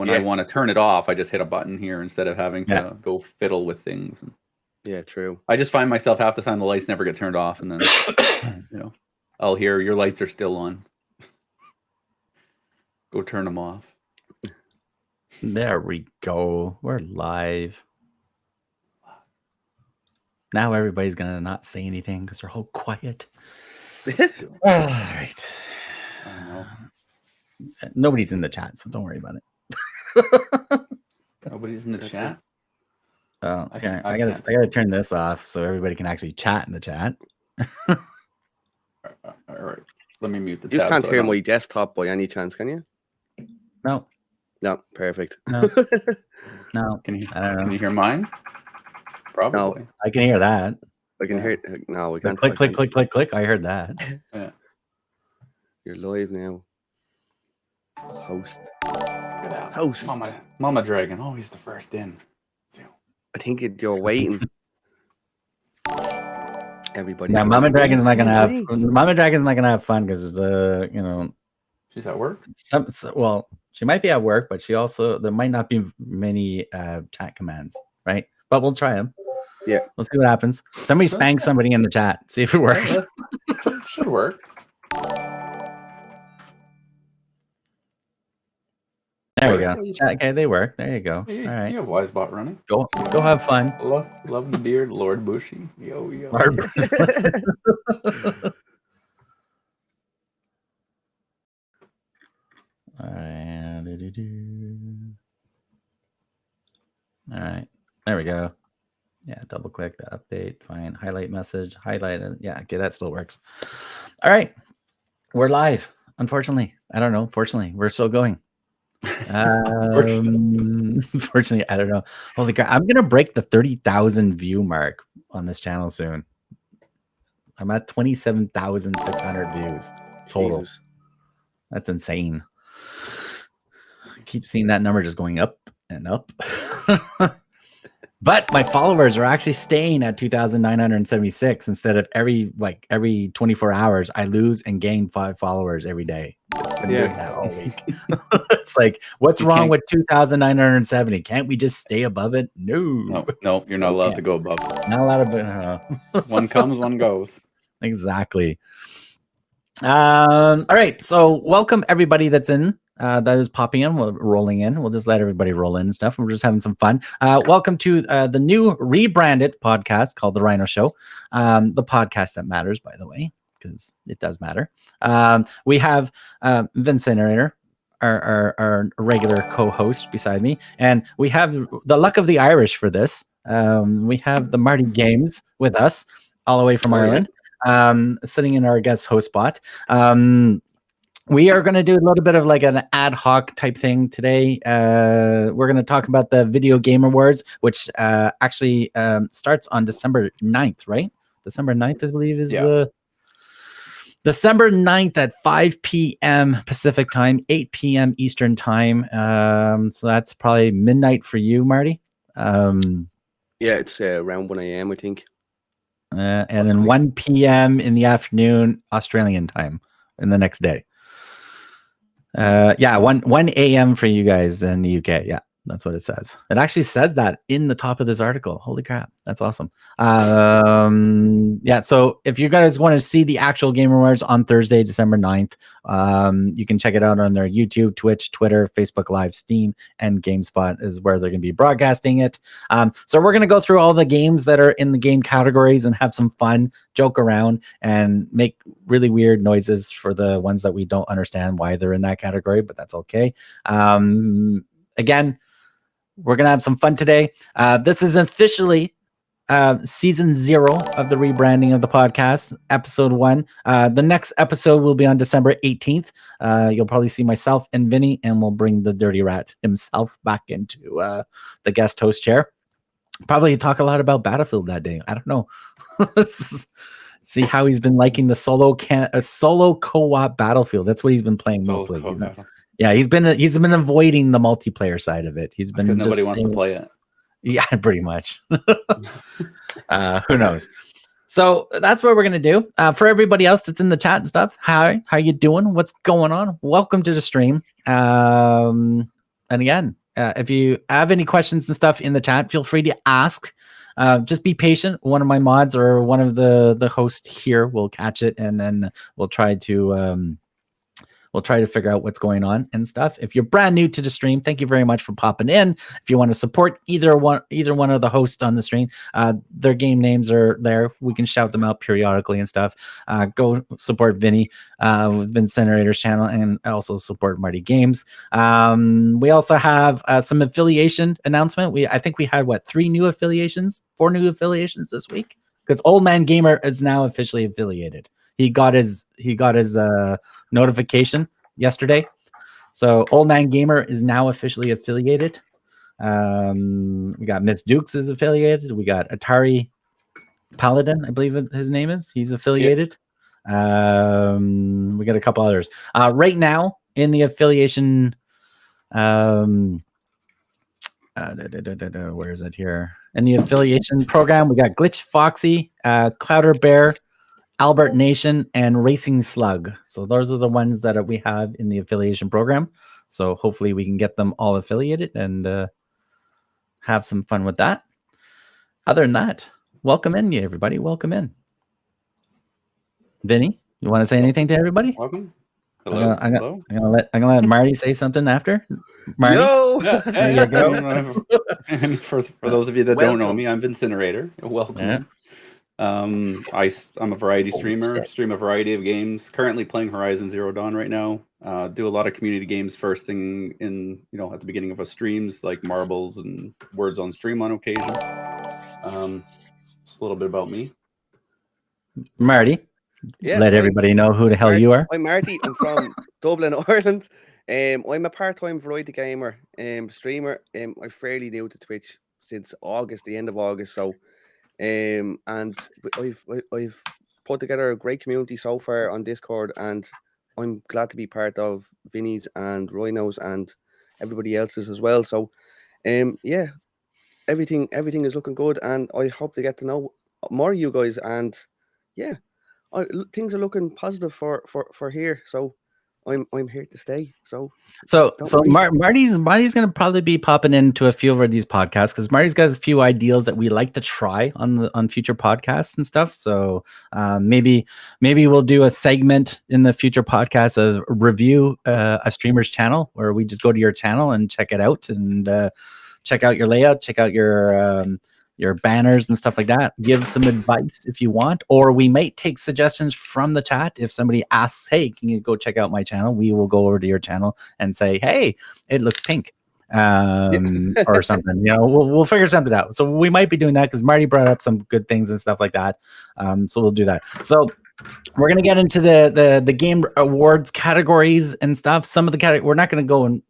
when I want to turn it off, I just hit a button here instead of having to go fiddle with things. Yeah, true. I just find myself half the time the lights never get turned off, and then I'll hear your lights are still on. Go turn them off. There we go. We're live. Now everybody's gonna not say anything because they're all quiet. All right. I know. Nobody's in the chat, so don't worry about it. Nobody's in the chat. Oh, okay. I gotta turn this off so everybody can actually chat in the chat. All right. Let me mute the You tab. can't hear my desktop by any chance, can you? No. No, perfect. No. No. Can you hear mine? Probably. No, I can hear that. I can hear it. No, we can't. Click. I heard that. Yeah. You're live now. Host. Get out. Host. Mama Dragon, always the first in. I think you're waiting. Everybody. Yeah, Mama Dragon's not gonna have fun because she's at work. Well, she might be at work, but there might not be many chat commands, right? But we'll try them. Yeah, let's see what happens. Somebody spank somebody in the chat. See if it works. Should work. There we go. Okay, they work. There you go. All right. You have Wisebot running. Go have fun. Love the beard, Lord Bushy. Yo. All right. There we go. Yeah, double click that update. Fine. Highlight message. Highlight it. Yeah, okay, that still works. All right. We're live. Unfortunately. I don't know. Fortunately, we're still going. Fortunately, I don't know. Holy crap. I'm gonna break the 30,000 view mark on this channel soon. I'm at 27,600 views total. Jesus. That's insane. I keep seeing that number just going up and up. But my followers are actually staying at 2,976 instead of every 24 hours I lose and gain 5 followers every day. It's been doing that all week. It's like, what's wrong with 2,970? Can't we just stay above it? No, you're not allowed to go above it. Not allowed to. One comes, one goes. Exactly. All right. So welcome everybody that's in. That is popping in, rolling in. We'll just let everybody roll in and stuff. We're just having some fun. Welcome to the new rebranded podcast called The Rhino Show. The podcast that matters, by the way, because it does matter. We have Vincinerator, our regular co-host beside me. And we have the luck of the Irish for this. We have the MartyGamez with us all the way from Ireland, sitting in our guest host spot. We are going to do a little bit of like an ad hoc type thing today. We're going to talk about the Video Game Awards, which actually starts on December 9th, right? December 9th, I believe, is the December 9th at 5 p.m. Pacific time, 8 p.m. Eastern time. So that's probably midnight for you, Marty. Yeah, it's around 1 a.m., I think. And then 1 p.m. in the afternoon, Australian time, in the next day. 1 a.m. for you guys in the UK. Yeah, that's what it says. It actually says that in the top of this article. Holy crap, that's awesome. So if you guys want to see the actual Game Awards on Thursday, December 9th, you can check it out on their YouTube, Twitch, Twitter, Facebook Live, Steam, and GameSpot is where they're going to be broadcasting it. So we're going to go through all the games that are in the game categories and have some fun, joke around, and make really weird noises for the ones that we don't understand why they're in that category, but that's okay. Again, we're going to have some fun today. This is officially season 0 of the rebranding of the podcast, episode 1. The next episode will be on December 18th. You'll probably see myself and Vinny, and we'll bring the Dirty Rat himself back into the guest host chair. Probably talk a lot about Battlefield that day. I don't know. See how he's been liking the solo co-op Battlefield. That's what he's been playing mostly. He's been avoiding the multiplayer side of it. He's been because nobody wants to play it. Yeah, pretty much. Who knows? So that's what we're gonna do. For everybody else that's in the chat and stuff, how you doing? What's going on? Welcome to the stream. And again, if you have any questions and stuff in the chat, feel free to ask. Just be patient. One of my mods or one of the hosts here will catch it, and then we'll try to figure out what's going on and stuff. If you're brand new to the stream, thank you very much for popping in. If you want to support either one of the hosts on the stream, their game names are there. We can shout them out periodically and stuff. Go support Vinny with Vincinerator's channel, and also support MartyGamez. We also have some affiliation announcement. I think we had 4 new affiliations this week, because Old Man Gamer is now officially affiliated. He got his notification yesterday, so Old Man Gamer is now officially affiliated. We got Miss Dukes is affiliated. We got Atari Paladin, I believe his name is. He's affiliated. We got a couple others right now in the affiliation. Where is it here? In the affiliation program, we got Glitch Foxy, Clouder Bear, Albert Nation, and Racing Slug. So those are the ones that we have in the affiliation program. So hopefully we can get them all affiliated and have some fun with that. Other than that, welcome in, everybody. Welcome in. Vinny, you want to say anything to everybody? Welcome. Hello. I'm gonna let Marty say something after. Marty? Yo! There you go. And for those of you that don't know me, I'm Vincinerator. Welcome. Yeah. I'm a variety streamer, stream a variety of games. Currently playing Horizon Zero Dawn right now. Do a lot of community games first thing in at the beginning of our streams, like marbles and words on stream on occasion. Just a little bit about me. Marty, let everybody know who the hell you are. I'm Marty. I'm from Dublin, Ireland. I'm a part-time variety gamer, streamer. I'm fairly new to Twitch since August, the end of August. So. And I've put together a great community so far on Discord, and I'm glad to be part of Vinny's and Rhino's and everybody else's as well. So, yeah, everything is looking good, and I hope to get to know more of you guys. And yeah, things are looking positive for here. So. I'm here to stay. So Marty's going to probably be popping into a few of these podcasts, because Marty's got a few ideas that we like to try on future podcasts and stuff. So maybe we'll do a segment in the future podcast of review a streamer's channel, where we just go to your channel and check it out and check out your layout, check out your banners and stuff like that. Give some advice if you want, or we might take suggestions from the chat. If somebody asks, hey, can you go check out my channel, we will go over to your channel and say, hey, it looks pink, or something. We'll figure something out. So we might be doing that, because Marty brought up some good things and stuff like that. So we'll do that. So we're gonna get into the game awards categories and stuff. Some of the categories we're not gonna go in.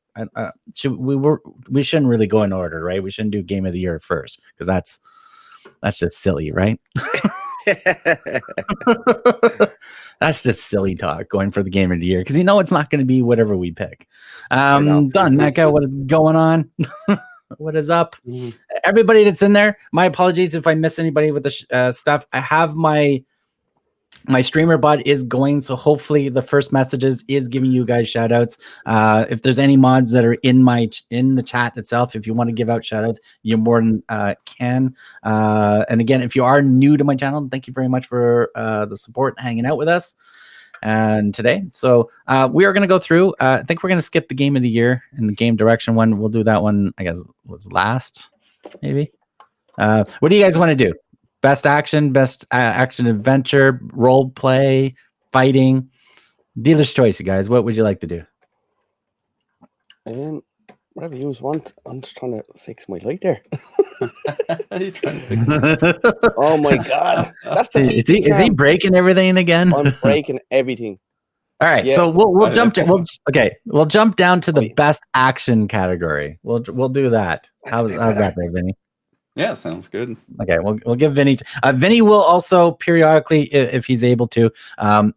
We shouldn't really go in order, right? We shouldn't do game of the year first, because that's just silly, right? That's just silly talk, going for the game of the year, because it's not going to be whatever we pick. Done, Mecca. What is going on? What is up? Everybody that's in there, my apologies if I miss anybody with the stuff. I have my streamer bot is going, so hopefully the first messages is giving you guys shout outs. If there's any mods that are in the chat itself, if you want to give out shout outs, you more than can. And again, if you are new to my channel, thank you very much for the support and hanging out with us and today. So we are going to go through, I think we're going to skip the game of the year and the game direction one. We'll do that one, I guess was last, maybe. What do you guys want to do? Best action adventure, role play, fighting. Dealer's choice, you guys. What would you like to do? Whatever you want. I'm just trying to fix my light there. Oh my god! That's the is he breaking everything again? I'm breaking everything. All right, yes. So we'll jump down to the best action category. We'll do that. How's that, Vinny? Yeah, sounds good. Okay, we'll give Vinny. Vinny will also periodically, if he's able to,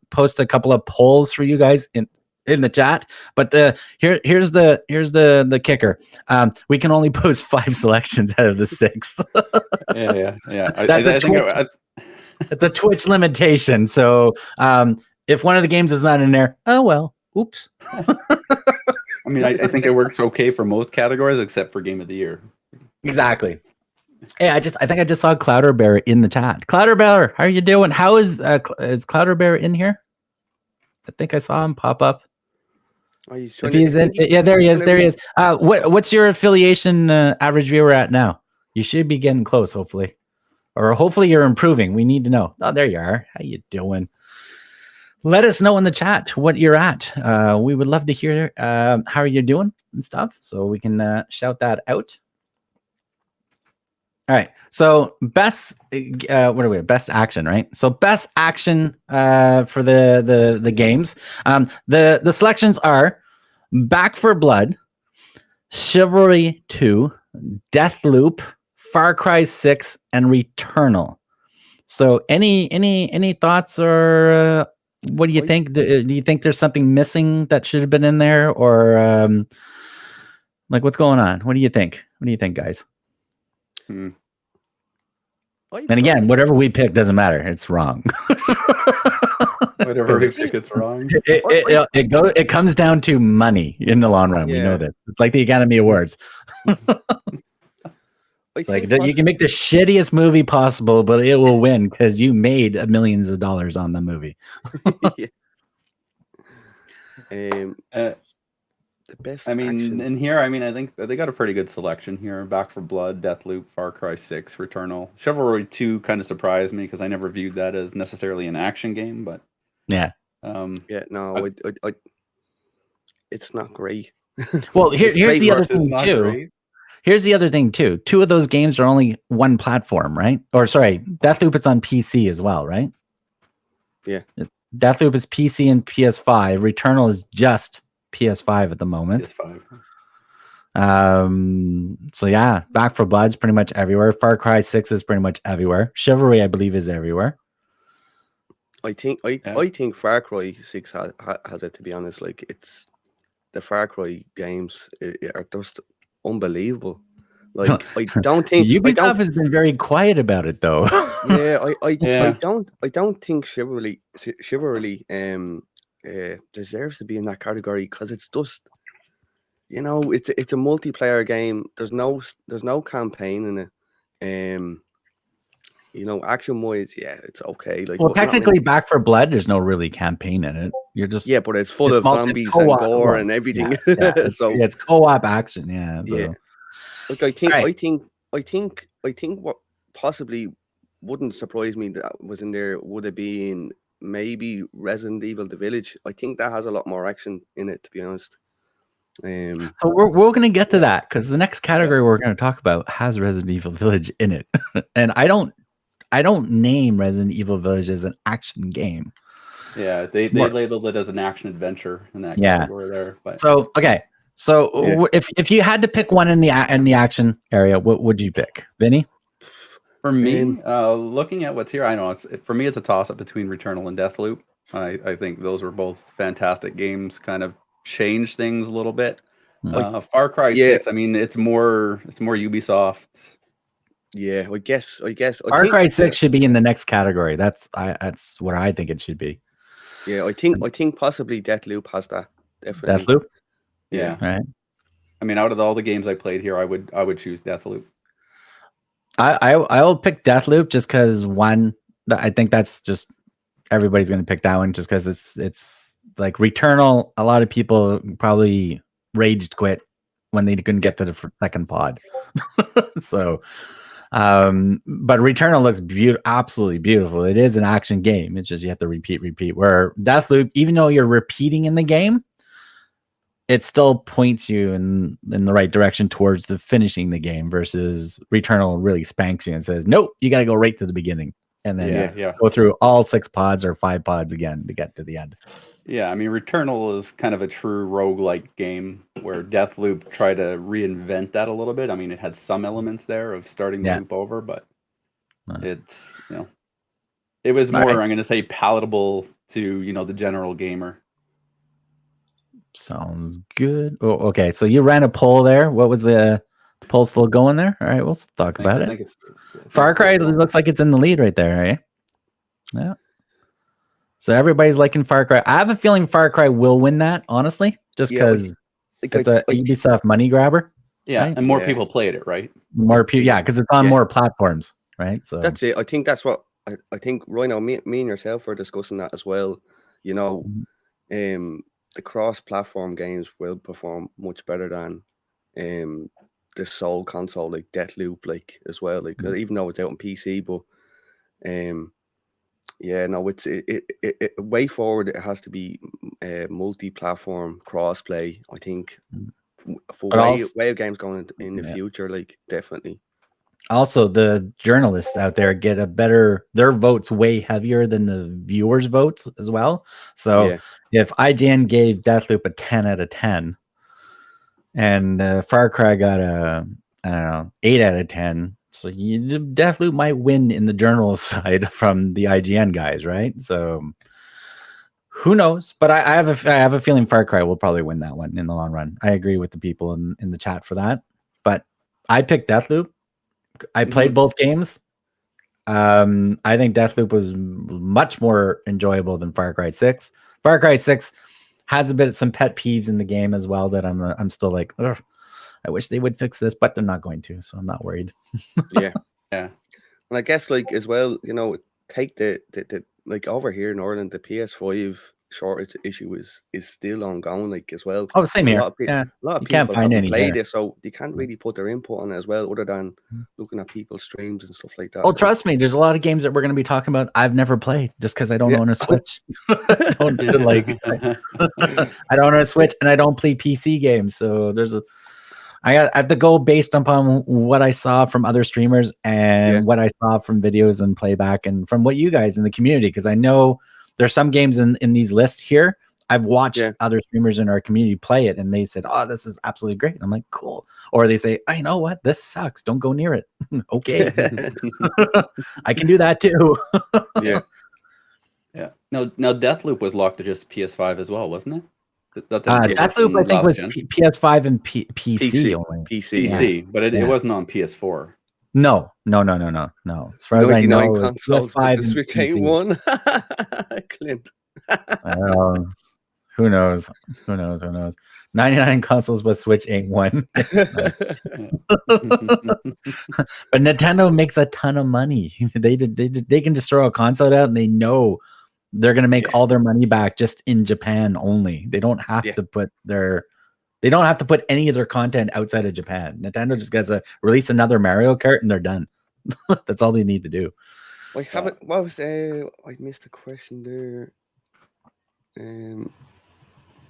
post a couple of polls for you guys in the chat. But here's the kicker. We can only post 5 selections out of the 6. Yeah. It's a Twitch limitation. So if one of the games is not in there, oh well, oops. I mean, I think it works okay for most categories except for Game of the Year. Exactly. Hey, I think I just saw Clouder Bear in the chat. Clouder Bear, how are you doing? How is Clouder Bear in here? I think I saw him pop up. Oh, If he's in, yeah, there he is. There he is. What's your affiliation average viewer at now? You should be getting close, hopefully, or hopefully you're improving. We need to know. Oh, there you are. How you doing? Let us know in the chat what you're at. We would love to hear how you're doing and stuff, so we can shout that out. All right. So best, what are we? Best action, right? So best action for the games. The selections are Back for Blood, Chivalry 2, Deathloop, Far Cry 6, and Returnal. So any thoughts, or what do you think? Do you think there's something missing that should have been in there, or like what's going on? What do you think? What do you think, guys? And again, whatever we pick doesn't matter. It's wrong. Whatever we pick, it's wrong. It comes down to money in the long run. We know this. It's like the Academy Awards. It's like you can make the shittiest movie possible, but it will win because you made millions of dollars on the movie. The best. I mean, in here, I mean, I think they got a pretty good selection here. Back for Blood, Deathloop, Far Cry 6, Returnal. Chivalry 2 kind of surprised me because I never viewed that as necessarily an action game, but no, it's not great. Well, here's the other thing too. Great. Here's the other thing too. 2 of those games are only one platform, right? Or sorry, Deathloop is on PC as well, right? Yeah. Deathloop is PC and PS5. Returnal is just PS5 at the moment. PS5. So yeah, Back for Blood's pretty much everywhere. Far Cry 6 is pretty much everywhere. Chivalry, I believe, is everywhere. I think Far Cry 6 has it, to be honest. Like, it's the Far Cry games are just unbelievable. Like, I don't think Ubisoft has been very quiet about it, though. I don't think Chivalry deserves to be in that category because it's just, it's a multiplayer game. There's no campaign in it. Action wise, it's okay. Like, well, technically, Back for Blood, there's no really campaign in it. You're just but it's full of zombies and gore and everything. Yeah. So it's co-op action. Yeah. So. Yeah. Like, I think what possibly wouldn't surprise me that was in there would have been maybe Resident Evil: The Village. I think that has a lot more action in it, to be honest. So we're going to get to that because the next category we're going to talk about has Resident Evil Village in it, and I don't name Resident Evil Village as an action game. Yeah, they labeled it as an action adventure in that category there. But so okay. So if you had to pick one in the action area, what would you pick, Vinny? For me, looking at what's here, I know for me it's a toss up between Returnal and Deathloop. I think those were both fantastic games. Kind of changed things a little bit. Far Cry 6. I mean, it's more Ubisoft. Yeah, I guess. Far Cry 6 should be in the next category. That's what I think it should be. Yeah, I think possibly Deathloop has that. Definitely. Deathloop. Yeah. Right. I mean, out of all the games I played here, I would choose Deathloop. I'll pick Deathloop just because one. I think that's just everybody's going to pick that one just because it's like Returnal. A lot of people probably raged quit when they couldn't get to the second pod. So, but Returnal looks absolutely beautiful. It is an action game. It's just you have to repeat. Where Deathloop, even though you're repeating in the game, it still points you in the right direction towards the finishing the game versus Returnal really spanks you and says, nope, you got to go right to the beginning and then go through all 6 pods or 5 pods again to get to the end. Yeah, I mean, Returnal is kind of a true roguelike game where Deathloop tried to reinvent that a little bit. I mean, it had some elements there of starting the loop over, but it's, it was more, I'm going to say, palatable to, the general gamer. Sounds good. Oh, okay. So you ran a poll there. What was the poll still going there? All right, we'll talk about it. Far Cry looks like it's in the lead right there, right? Yeah. So everybody's liking Far Cry. I have a feeling Far Cry will win that, honestly, just because like, It's a like Ubisoft money grabber. Yeah, Right? and more Yeah. people played it, right? More people, yeah, because it's on Yeah. more platforms, right? So that's it. I think that's what I think. Rhino, me and yourself were discussing that as well. You know, the cross-platform games will perform much better than the sole console like Deathloop, like as well. Like even though it's out on PC, but yeah, no, it's it way forward. It has to be multi-platform cross-play. I think for But way also- way of games going in the Yeah. future, like definitely. also the journalists out there get a better, their votes way heavier than the viewers' votes as well. So Yeah. if IGN gave Deathloop a 10 out of 10, and Far Cry got a, I don't know, 8 out of 10, so Deathloop might win in the journalist side from the IGN guys, right? So who knows? But I have a feeling Far Cry will probably win that one in the long run. I agree with the people in the chat for that. But I picked Deathloop. I played both games. I think Deathloop was much more enjoyable than Far Cry 6. Far Cry 6 has some pet peeves in the game as well that I'm still like, ugh, I wish they would fix this, but they're not going to, so I'm not worried. Yeah. Yeah. And I guess like as well, you know, take the like over here in Ireland, the PS5 shortage issue is still ongoing, like as well. Oh, same A here. lot of Yeah, a lot of you can't people find haven't any played here. it, so they can't really put their input on it as well, other than looking at people's streams and stuff like that. Oh, trust me, there's a lot of games that we're going to be talking about I've never played just because I don't own a Switch. I don't own a Switch, and I don't play PC games. So I have to go based upon what I saw from other streamers and what I saw from videos and playback and from what you guys in the community, because I know there's some games in these lists here. I've watched other streamers in our community play it, and they said, "Oh, this is absolutely great." I'm like, "Cool," or they say, "I know what, this sucks. Don't go near it." Okay, I can do that too. Yeah. Yeah. Now Deathloop was locked to just PS5 as well, wasn't it? Deathloop, I think, was PS5 and PC only. PC, but it wasn't on PS4. No. As far as I know, consoles, PS5 the and Switch PC. ain't one. Clint. Who knows? 99 consoles with Switch ain't one. But Nintendo makes a ton of money. They can just throw a console out and they know they're going to make all their money back just in Japan only. They don't have to put any of their content outside of Japan. Nintendo just gets to release another Mario Kart and they're done. That's all they need to do. I haven't. What was I missed a question there.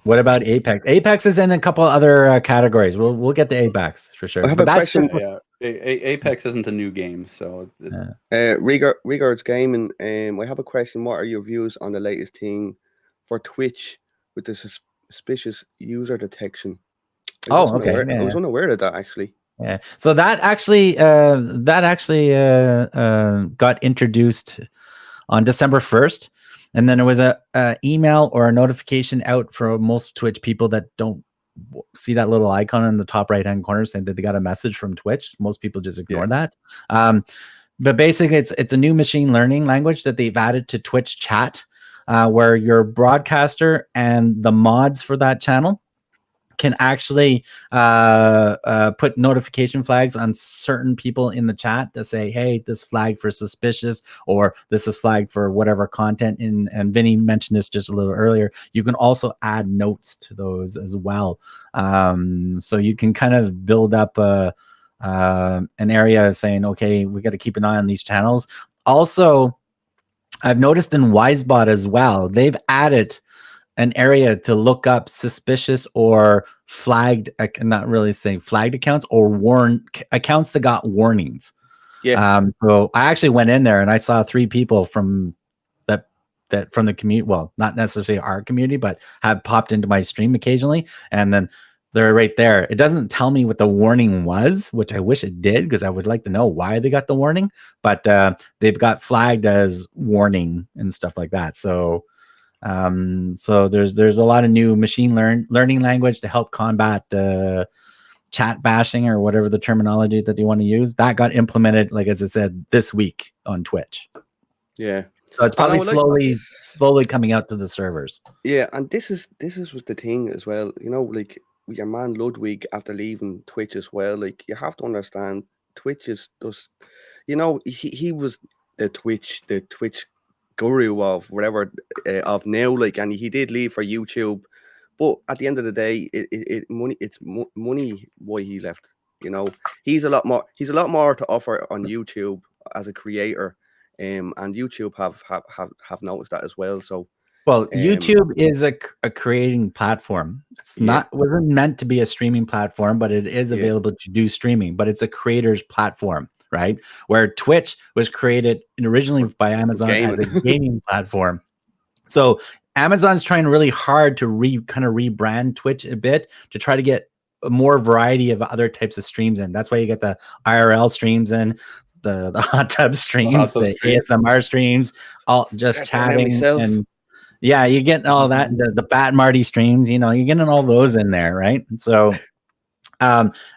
What about Apex? Apex is in a couple other categories. We'll get to Apex for sure. I have a question. Apex isn't a new game, so. Regards gaming. I have a question. What are your views on the latest thing for Twitch with the suspicious user detection? I was unaware of that actually. Yeah. So that actually got introduced on December 1st. And then there was a email or a notification out for most Twitch people that don't see that little icon in the top right-hand corner saying that they got a message from Twitch. Most people just ignore that. But basically, it's a new machine learning language that they've added to Twitch chat, where your broadcaster and the mods for that channel can actually put notification flags on certain people in the chat to say, hey, this flag for suspicious, or this is flagged for whatever content. And Vinny mentioned this just a little earlier. You can also add notes to those as well. So you can kind of build up an area saying, okay, we got to keep an eye on these channels. Also, I've noticed in Wisebot as well, they've added an area to look up suspicious or flagged, not really saying flagged accounts, or accounts that got warnings. Yeah. So I actually went in there and I saw 3 people from that from the community. Well, not necessarily our community, but have popped into my stream occasionally. And then they're right there. It doesn't tell me what the warning was, which I wish it did, because I would like to know why they got the warning. But they've got flagged as warning and stuff like that. So there's a lot of new machine learning language to help combat chat bashing, or whatever the terminology that you want to use. That got implemented, like as I said, this week on Twitch. Yeah. So it's probably slowly coming out to the servers. Yeah, and this is what the thing as well. You know, like your man Ludwig after leaving Twitch as well. Like, you have to understand, Twitch is just, he was the Twitch guru of whatever of now, like, and he did leave for YouTube, but at the end of the day, it's money why he left. He's a lot more to offer on YouTube as a creator, and YouTube have noticed that as well. So, well, YouTube is a creating platform. It's wasn't meant to be a streaming platform, but it is available to do streaming. But it's a creator's platform, right? Where Twitch was created originally by Amazon as a gaming platform. So Amazon's trying really hard to rebrand Twitch a bit to try to get a more variety of other types of streams in. That's why you get the IRL streams in, the hot tub streams, the ASMR streams, all just chatting and you get all that, the Bat Marty streams, you're getting all those in there, right? And so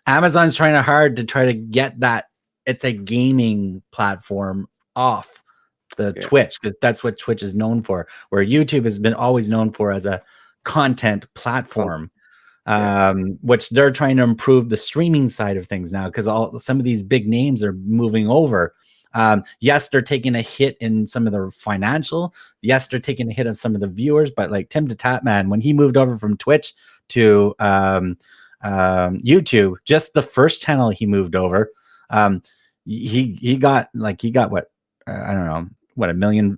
Amazon's trying hard to try to get that it's a gaming platform off the Twitch, because that's what Twitch is known for, where YouTube has been always known for as a content platform, which they're trying to improve the streaming side of things now, because some of these big names are moving over. Yes, they're taking a hit in some of the financial. Yes, they're taking a hit of some of the viewers, but like Tim the Tatman, when he moved over from Twitch to YouTube, just the first channel he moved over, he got what, I don't know, what, a million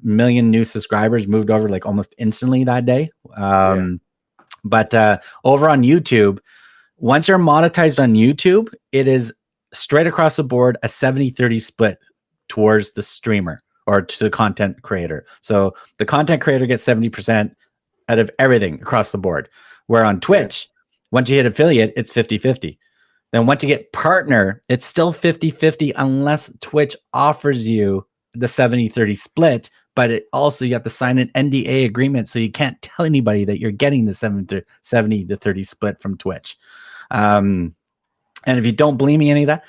new subscribers, moved over like almost instantly that day. But over on YouTube, once you're monetized on YouTube, it is straight across the board a 70-30 split towards the streamer or to the content creator. So the content creator gets 70% out of everything across the board. Where on Twitch, once you hit affiliate, it's 50-50. Then once you get partner, it's still 50-50 unless Twitch offers you the 70-30 split, but it also, you have to sign an NDA agreement, so you can't tell anybody that you're getting the 70-30 split from Twitch. And if you don't believe me any of that,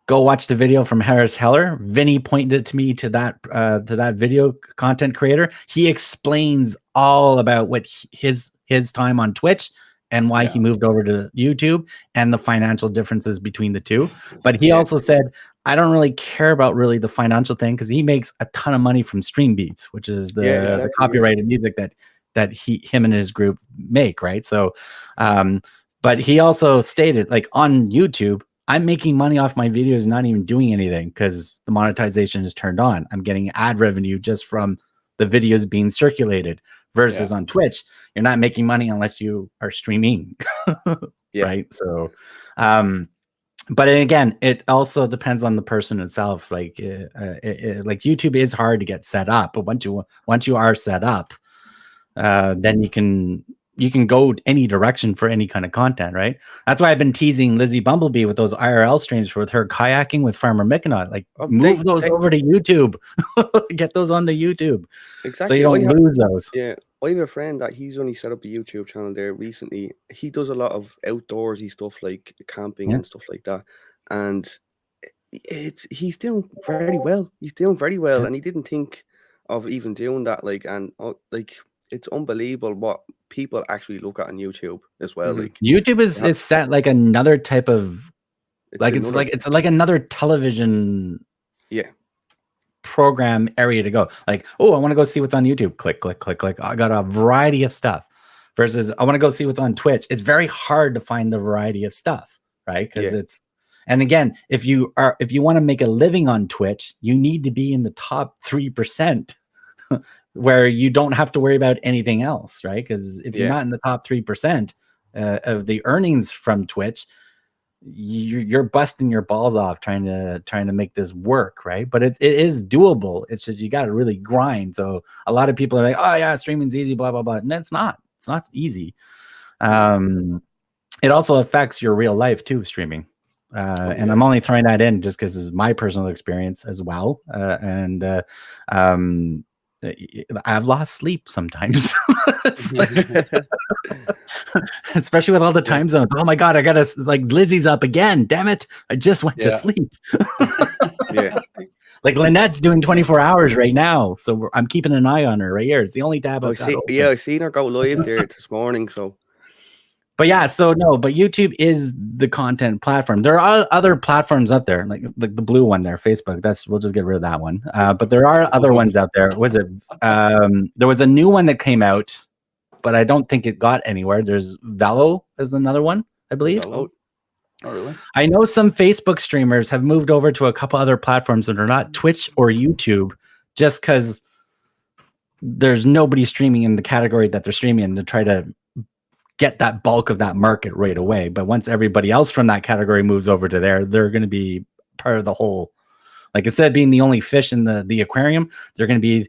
go watch the video from Harris Heller. Vinny pointed to me to that video content creator. He explains all about what his time on Twitch and why he moved over to YouTube and the financial differences between the two. But he also said, I don't really care about really the financial thing, because he makes a ton of money from Stream Beats, which is the copyrighted music that him and his group make, right? So, but he also stated, like, on YouTube, I'm making money off my videos, not even doing anything, because the monetization is turned on. I'm getting ad revenue just from the videos being circulated. Versus on Twitch, you're not making money unless you are streaming, right? So, but again, it also depends on the person itself. Like, like YouTube is hard to get set up, but once you are set up, then you can go any direction for any kind of content, right? That's why I've been teasing Lizzie Bumblebee with those IRL streams with her kayaking with Farmer Micanaut. Like, move those over to YouTube. Get those onto YouTube. Exactly. So you don't lose those. Yeah. I have a friend that he's only set up a YouTube channel there recently. He does a lot of outdoorsy stuff like camping and stuff like that. And he's doing very well. And he didn't think of even doing that. Like, and like, it's unbelievable what people actually look at on YouTube as well. Like, YouTube is set like another type of, it's like another television program area to go. Like, oh, I want to go see what's on YouTube. Click, click, click, click. I got a variety of stuff. Versus I want to go see what's on Twitch. It's very hard to find the variety of stuff, right? Because and again, if you want to make a living on Twitch, you need to be in the top 3%. Where you don't have to worry about anything else, right? Because if you're not in the top 3% of the earnings from Twitch, you're busting your balls off trying to make this work, right? But it is doable. It's just you got to really grind. So a lot of people are like, oh yeah, streaming's easy, blah blah blah. And it's not easy. It also affects your real life too, streaming. And I'm only throwing that in just because it's my personal experience as well. I've lost sleep sometimes. Especially with all the time zones. Oh my god, I gotta, like, Lizzie's up again, damn it, I just went to sleep. Like, Lynette's doing 24 hours right now, so I'm keeping an eye on her right here. It's the only tab I've got open. I seen her go live there this morning. So But yeah, so no, but YouTube is the content platform. There are other platforms out there, like the blue one there, Facebook. We'll just get rid of that one. But there are other ones out there. Was it? There was a new one that came out, but I don't think it got anywhere. There's Velo is another one, I believe. Oh, really? I know some Facebook streamers have moved over to a couple other platforms that are not Twitch or YouTube, just because there's nobody streaming in the category that they're streaming in to try to get that bulk of that market right away. But once everybody else from that category moves over to there, they're going to be part of the whole. Like, instead of being the only fish in the aquarium, they're going to be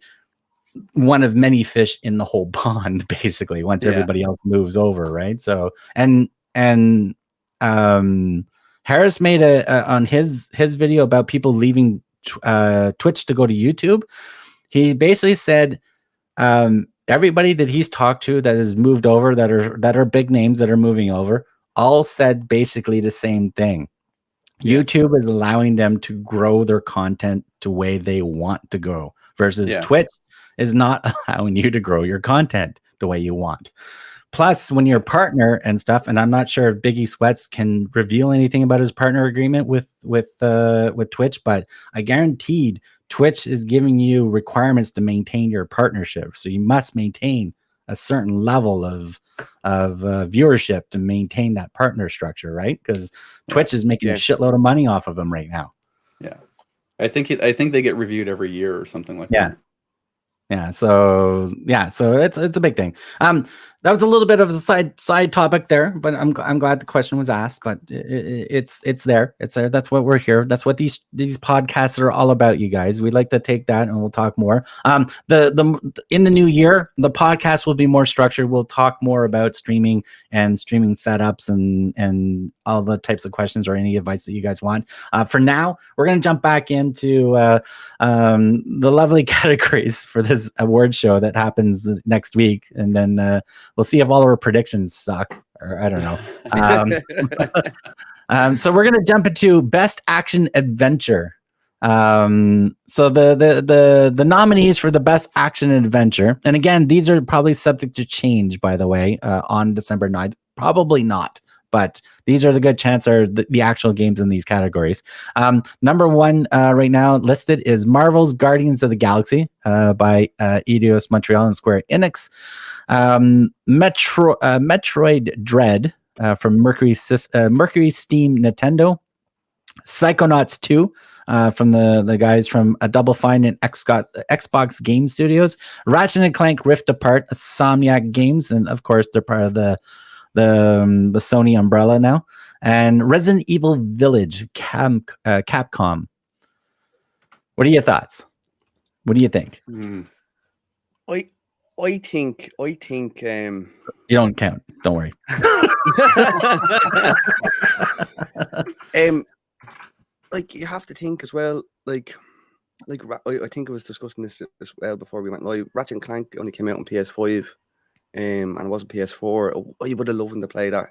one of many fish in the whole pond, basically, once everybody else moves over, right? So and Harris made on his video about people leaving Twitch to go to YouTube. He basically said everybody that he's talked to that has moved over, that are big names that are moving over, all said basically the same thing. YouTube is allowing them to grow their content the way they want to go, versus Twitch is not allowing you to grow your content the way you want. Plus, when your partner and stuff, and I'm not sure if Biggie Sweats can reveal anything about his partner agreement with Twitch, but I guaranteed Twitch is giving you requirements to maintain your partnership. So you must maintain a certain level of viewership to maintain that partner structure, right? Because Twitch is making a shitload of money off of them right now. Yeah, I think they get reviewed every year or something like that. Yeah. So it's a big thing. That was a little bit of a side topic there, but I'm glad the question was asked. But it's there. It's there. That's what we're here. That's what these podcasts are all about, you guys. We'd like to take that and we'll talk more. The in the new year, the podcast will be more structured. We'll talk more about streaming and streaming setups and all the types of questions or any advice that you guys want. For now, we're gonna jump back into the lovely categories for this award show that happens next week, and then we'll see if all of our predictions suck, or I don't know. So we're gonna jump into best action adventure. So the nominees for the best action adventure, and again, these are probably subject to change, by the way, on December 9th. Probably not, but these are the good chance are the actual games in these categories. Number one right now listed is Marvel's Guardians of the Galaxy by Eidos Montreal and Square Enix. Metroid Dread from Mercury Steam Nintendo. Psychonauts 2 from the guys from Double Fine and Xbox Game Studios. Ratchet and Clank Rift Apart, Insomniac Games, and of course they're part of the Sony umbrella now. And Resident Evil Village, Capcom. What are your thoughts? What do you think? I think you don't count. Don't worry. Like, you have to think as well, like I think I was discussing this as well before we went live. Ratchet and Clank only came out on PS5, and it wasn't PS4. I would have loved to play that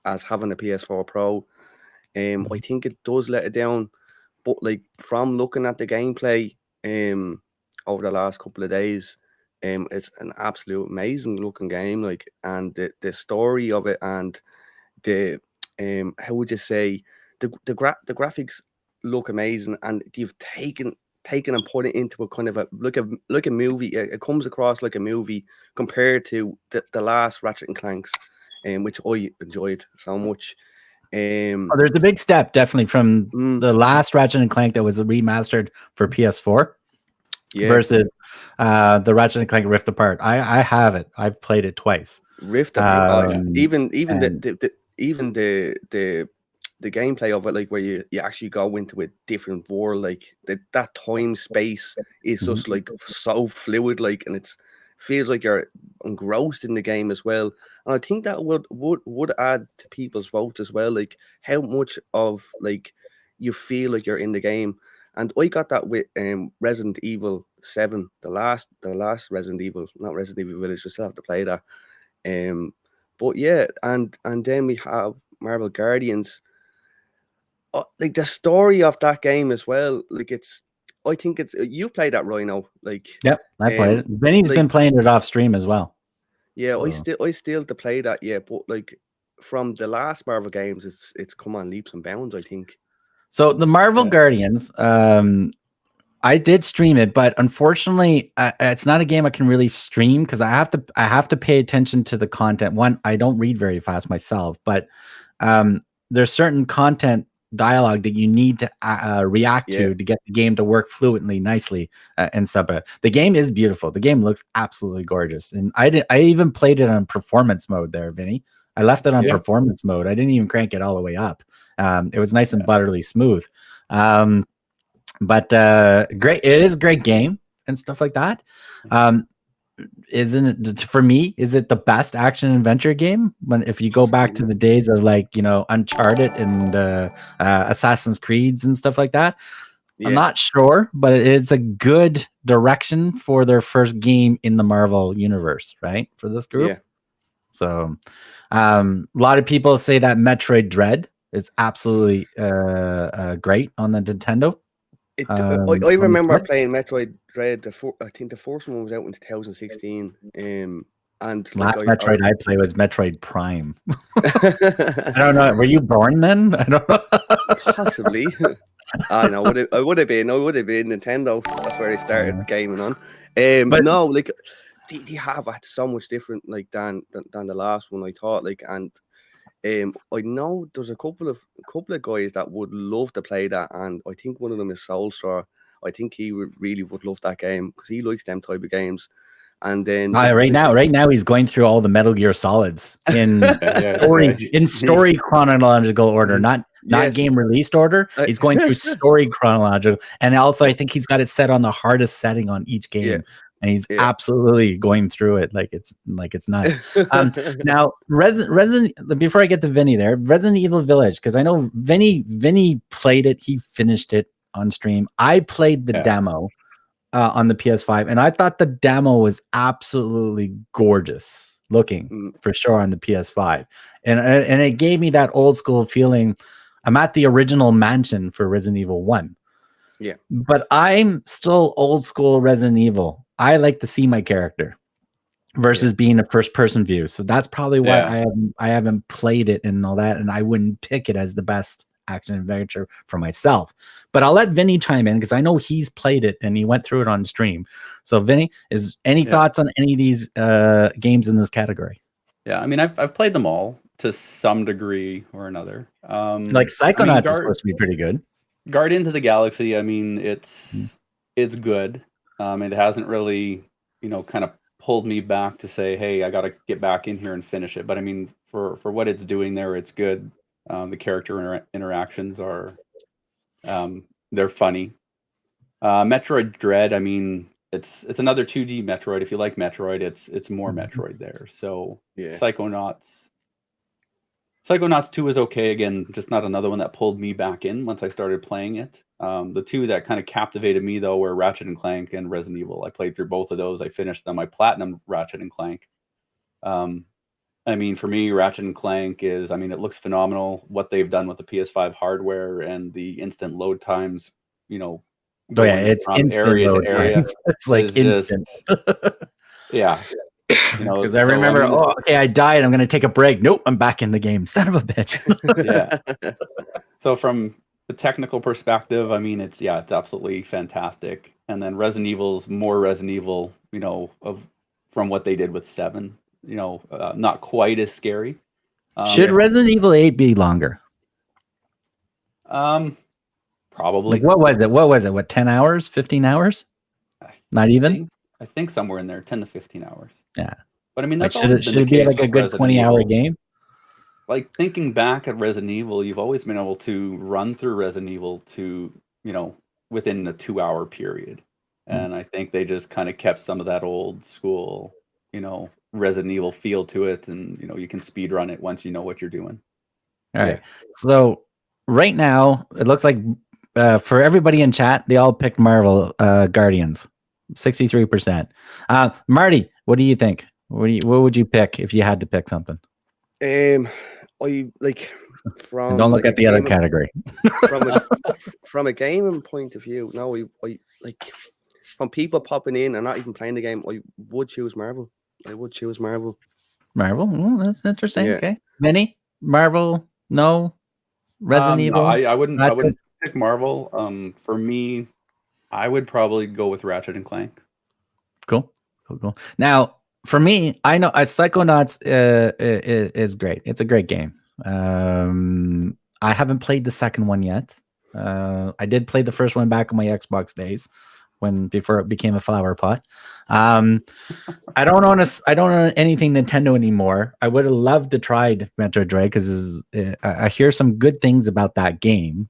as having a PS4 Pro. I think it does let it down, but like, from looking at the gameplay over the last couple of days, it's an absolute amazing looking game. Like, and the story of it, and the how would you say, the graphics look amazing, and you've taken and put it into a kind of like a movie. It comes across like a movie compared to the last Ratchet and Clanks, which I enjoyed so much. There's a big step definitely from the last Ratchet and Clank that was remastered for PS4 versus the Ratchet and Clank Rift Apart. I have it. I've played it twice. Rift Apart, even the gameplay of it, like where you actually go into a different world, like that time space is just like so fluid, like, and it's feels like you're engrossed in the game as well. And I think that would add to people's vote as well, like how much of like you feel like you're in the game. And I got that with Resident Evil 7, the last Resident Evil, not Resident Evil Village. You still have to play that. But yeah, and then we have Marvel Guardians. Like the story of that game as well, like I think it's you played that, Rhino. Like, yep, I played it. Benny's been playing it off stream as well. Yeah, so. I still to play that, yeah. But like from the last Marvel games, it's come on leaps and bounds, I think. So the Marvel Yeah. Guardians, I did stream it, but unfortunately, it's not a game I can really stream because I have to pay attention to the content. One, I don't read very fast myself, but there's certain content dialogue that you need to react to get the game to work fluently, nicely, and stuff. But the game is beautiful. The game looks absolutely gorgeous, and I even played it on performance mode there, Vinny. I left it on performance mode. I didn't even crank it all the way up. It was nice and butterly smooth. But great, it is a great game and stuff like that. Isn't it, for me, is it the best action adventure game? When if you go back to the days of like, you know, Uncharted and Assassin's Creeds and stuff like that, I'm not sure, but it's a good direction for their first game in the Marvel universe, right? For this group. So a lot of people say that Metroid Dread is absolutely great on the Nintendo. I remember playing Metroid Dread. I think the first one was out in 2016. And last Metroid I played was Metroid Prime. I don't know. Were you born then? I don't know. Possibly. I know. I would have been Nintendo. That's where I started gaming on. But no, like they have had so much different like than the last one. I thought like and. I know there's a couple of guys that would love to play that, and I think one of them is Soulstar. I think he really would love that game because he likes them type of games. And then right now he's going through all the Metal Gear Solids in story chronological order, not game released order. He's going through story chronological, and also I think he's got it set on the hardest setting on each game. And he's absolutely going through it like it's nuts. Now, Resident. Before I get to Vinny, there, Resident Evil Village, because I know Vinny played it. He finished it on stream. I played the demo on the PS5, and I thought the demo was absolutely gorgeous looking for sure on the PS5, and it gave me that old school feeling. I'm at the original mansion for Resident Evil 1. Yeah, but I'm still old school Resident Evil. I like to see my character versus being a first person view. So that's probably why I haven't played it and all that. And I wouldn't pick it as the best action adventure for myself. But I'll let Vinny chime in because I know he's played it and he went through it on stream. So Vinny, is any thoughts on any of these games in this category? Yeah, I mean, I've played them all to some degree or another. Like Psychonauts is supposed to be pretty good. Guardians of the Galaxy, I mean, it's good. It hasn't really, kind of pulled me back to say, hey, I got to get back in here and finish it. But I mean, for what it's doing there, it's good. The character interactions are, they're funny. Metroid Dread, I mean, it's another 2D Metroid. If you like Metroid, it's more Metroid there. So Psychonauts 2 is okay. Again, just not another one that pulled me back in once I started playing it. The two that kind of captivated me, though, were Ratchet and Clank and Resident Evil. I played through both of those. I finished them. I platinumed Ratchet and Clank. I mean, for me, Ratchet and Clank is, I mean, it looks phenomenal. What they've done with the PS5 hardware and the instant load times, it's instant area load to area. times. It's like instant. Because I remember, I died. I'm going to take a break. Nope, I'm back in the game. Son of a bitch. Yeah. So from the technical perspective, I mean, it's absolutely fantastic. And then Resident Evil's more Resident Evil, from what they did with 7. Not quite as scary. Should Resident Evil 8 be longer? Probably. Like, what was it? What, 10 hours? 15 hours? Not even? I think somewhere in there, 10 to 15 hours. Yeah. But I mean, that's should it be like a good 20-hour game? Like, thinking back at Resident Evil, you've always been able to run through Resident Evil to, within a 2-hour period. And I think they just kind of kept some of that old school, Resident Evil feel to it. And, you can speed run it once you know what you're doing. All right. So right now, it looks like for everybody in chat, they all picked Marvel Guardians. 63%. Marty, what do you think? What would you pick if you had to pick something? I like from. And don't look at the other category. From a gaming point of view, no, I like from people popping in and not even playing the game. I would choose Marvel. Marvel, that's interesting. Yeah. Okay, Vinny. Marvel? No. Resident Evil? No, I wouldn't. I Ratchet? wouldn't pick Marvel. For me, I would probably go with Ratchet and Clank. Cool. Now, for me, I know Psychonauts is great. It's a great game. I haven't played the second one yet. I did play the first one back on my Xbox days before it became a flower pot. I don't own anything Nintendo anymore. I would have loved to try Metro Dread because I hear some good things about that game.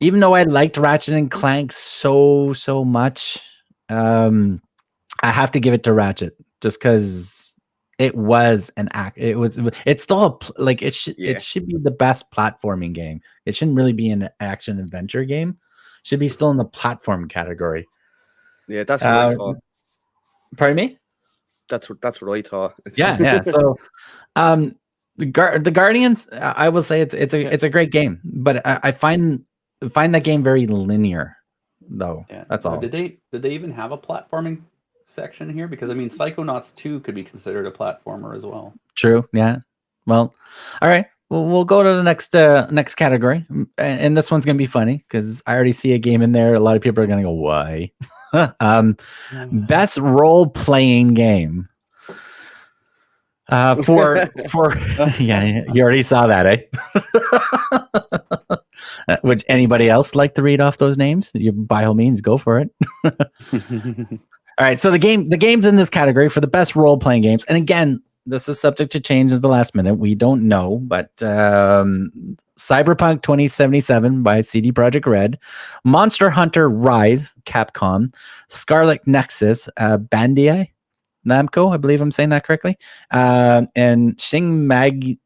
Even though I liked Ratchet and Clank so much, I have to give it to Ratchet just because it was an act. It's still it should be the best platforming game. It shouldn't really be an action adventure game. It should be still in the platform category. Yeah, that's what I thought. Pardon me? That's what I thought. Yeah. So, the Guardians, I will say it's a great game, but I find that game very linear, though. Yeah. That's all. Did they even have a platforming section here? Because I mean, Psychonauts 2 could be considered a platformer as well. True. Yeah. Well, all right. Well, we'll go to the next category, and this one's gonna be funny because I already see a game in there. A lot of people are gonna go, "Why?" Best role playing game. For yeah, you already saw that, eh? Would anybody else like to read off those names? You by all means go for it. All right, so the games in this category for the best role playing games, and again, this is subject to change at the last minute. We don't know, but Cyberpunk 2077 by CD Projekt Red, Monster Hunter Rise, Capcom, Scarlet Nexus, Bandai Namco, I believe I'm saying that correctly, and Shin Megami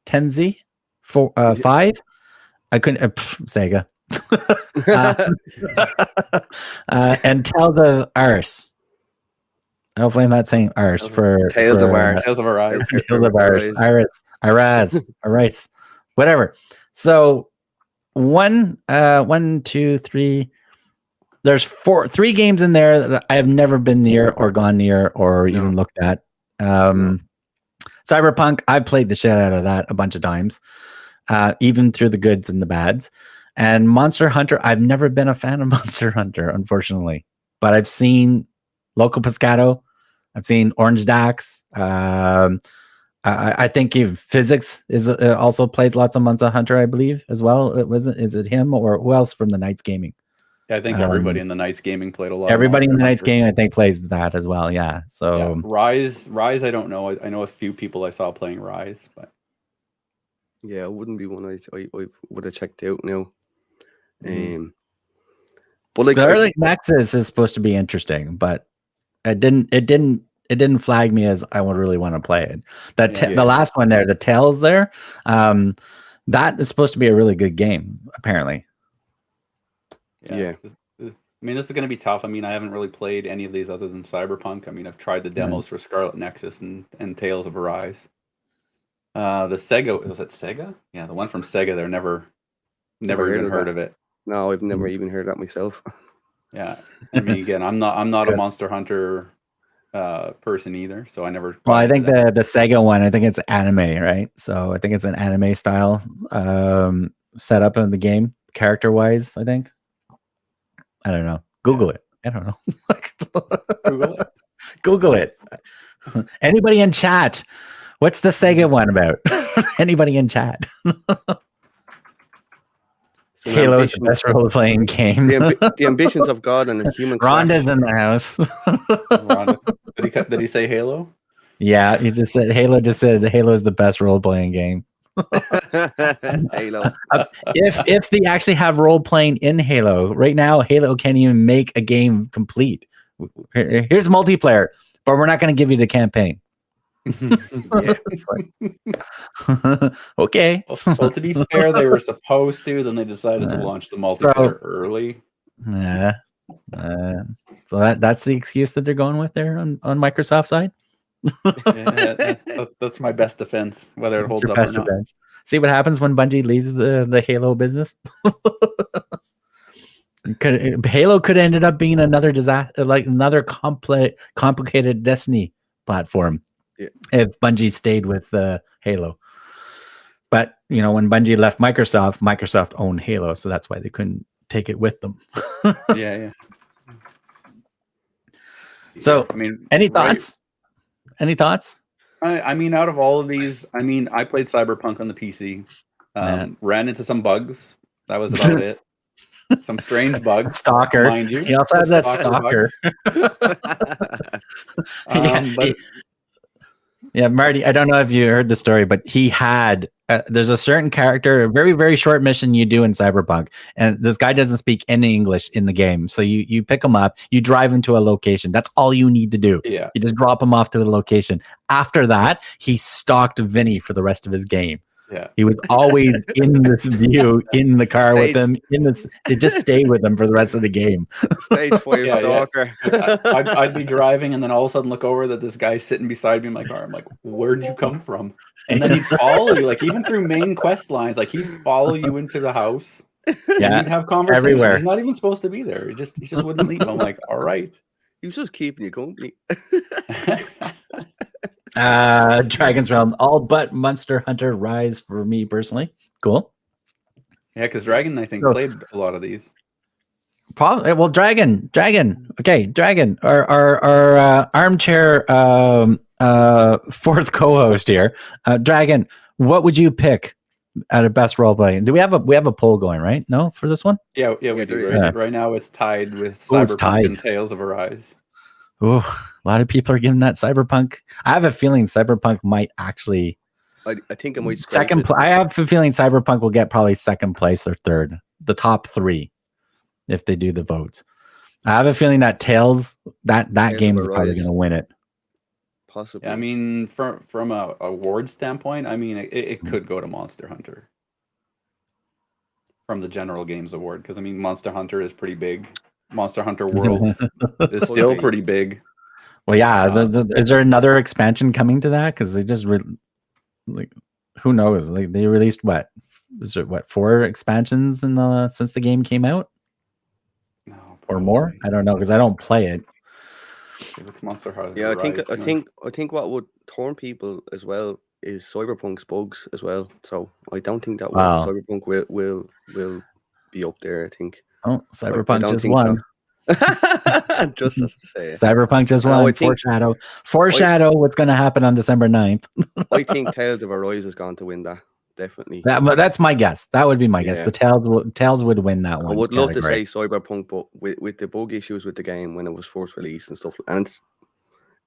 Tensei 5. I couldn't Sega. And Tales of Arise. Hopefully I'm not saying Arise for Tales of Arise. Tales of Arise. Tales of Arise, whatever. So 1, 2, 3. There's 3 games in there that I have never been near or gone near or even looked at. Cyberpunk, I've played the shit out of that a bunch of times, even through the goods and the bads. And Monster Hunter, I've never been a fan of Monster Hunter, unfortunately. But I've seen Loco Pescado. I've seen Orange Dax. I think Physics is also plays lots of Monster Hunter, I believe, as well. Is it him or who else from the Knights Gaming? Yeah, I think everybody in the Knights Gaming played a lot. Everybody of in the Monster Knights Hunter. Gaming, I think, plays that as well. Yeah. So yeah. Rise, I don't know. I know a few people I saw playing Rise, but yeah, it wouldn't be one I would have checked out now. But Scarlet Nexus is supposed to be interesting, but it didn't flag me as I would really want to play it. The last one there, the Tales there, that is supposed to be a really good game, apparently. Yeah. I mean, this is going to be tough. I mean, I haven't really played any of these other than Cyberpunk. I mean, I've tried the demos for Scarlet Nexus and Tales of Arise. The Sega, was it Sega? Yeah, the one from Sega. They're never even heard of it. No, I've never even heard that myself. Yeah, I mean, again, I'm not a Monster Hunter person either, so I never. Well, I think the Sega one, I think it's anime, right? So I think it's an anime style setup in the game, character wise. I think. I don't know. Google it. I don't know. Google it. Google it. Anybody in chat? What's the Sega one about? Anybody in chat? Halo's the best role-playing game. The ambitions of God and the human. Rhonda's in the house. Rhonda. Did he say Halo? Yeah, he just said Halo. Just said Halo is the best role-playing game. Halo. If they actually have role-playing in Halo right now, Halo can't even make a game complete. Here's multiplayer, but we're not going to give you the campaign. Okay. Well, to be fair, they were supposed to. Then they decided to launch the multiplayer early. Yeah. So that's the excuse that they're going with there on Microsoft's side. That's my best defense, whether it holds up or not. Defense. See what happens when Bungie leaves the Halo business. Halo could have ended up being another disaster, like another complicated Destiny platform Yeah. if Bungie stayed with Halo. But when Bungie left Microsoft owned Halo, so that's why they couldn't take it with them. Yeah. So, I mean, any right- thoughts? Any thoughts? I mean, out of all of these, I mean, I played Cyberpunk on the PC. Ran into some bugs. That was about it. Some strange bugs, Stalker. mind you. He also has that Stalker yeah, but yeah, Marty, I don't know if you heard the story, but he had there's a certain character, a very, very short mission you do in Cyberpunk, and this guy doesn't speak any English in the game. So you pick him up, you drive him to a location. That's all you need to do. yeah, You just drop him off to the location. After that, he stalked Vinny for the rest of his game. yeah. He was always in this view, in the car with him. It just stayed with him for the rest of the game. Stage 5 Yeah, stalker. I'd be driving and then all of a sudden look over that this guy's sitting beside me in my car. I'm like, where'd you come from? And then he'd follow you, like even through main quest lines, like he'd follow you into the house. Yeah, he'd have conversations. everywhere. He's not even supposed to be there. He just wouldn't leave. I'm like, all right. He was just keeping you company. Dragon's Realm, all but Monster Hunter Rise for me personally. Cool. Yeah, because Dragon, I think, played a lot of these. Probably. Well, Dragon. Okay, Dragon. Our armchair fourth co-host here. Dragon, what would you pick out of best role playing? Do we have a poll going, right? No, for this one? Yeah, we do. Yeah. Right now, it's tied with It's Cyberpunk tied. and Tales of Arise. Oh, a lot of people are giving that Cyberpunk. I have a feeling Cyberpunk might actually I think I might I have a feeling Cyberpunk will get probably second place or third, the top three, if they do the votes. I have a feeling that Tales that game is probably going to win it. Possibly. Yeah, I mean, from a award standpoint, I mean, it could go to Monster Hunter from the General Games Award, because I mean, Monster Hunter is pretty big. Monster Hunter World is still pretty big. Well, yeah. Is there another expansion coming to that? Because they just like, who knows? Like they released what? Was it 4 expansions since the game came out? No, or more? I don't know because I don't play it. Monster Hunter. Yeah, I think what would turn people as well is Cyberpunk's bugs as well. So I don't think that Cyberpunk will be up there. I think. Oh, Cyberpunk just won. So. Just to say, Cyberpunk just won. Foreshadow what's going to happen on December 9th. I think Tales of Arise is going to win that. Definitely. That's my guess. That would be my guess. The Tales would win that one. I would love to say Cyberpunk, but with the bug issues with the game when it was first released and stuff, and it's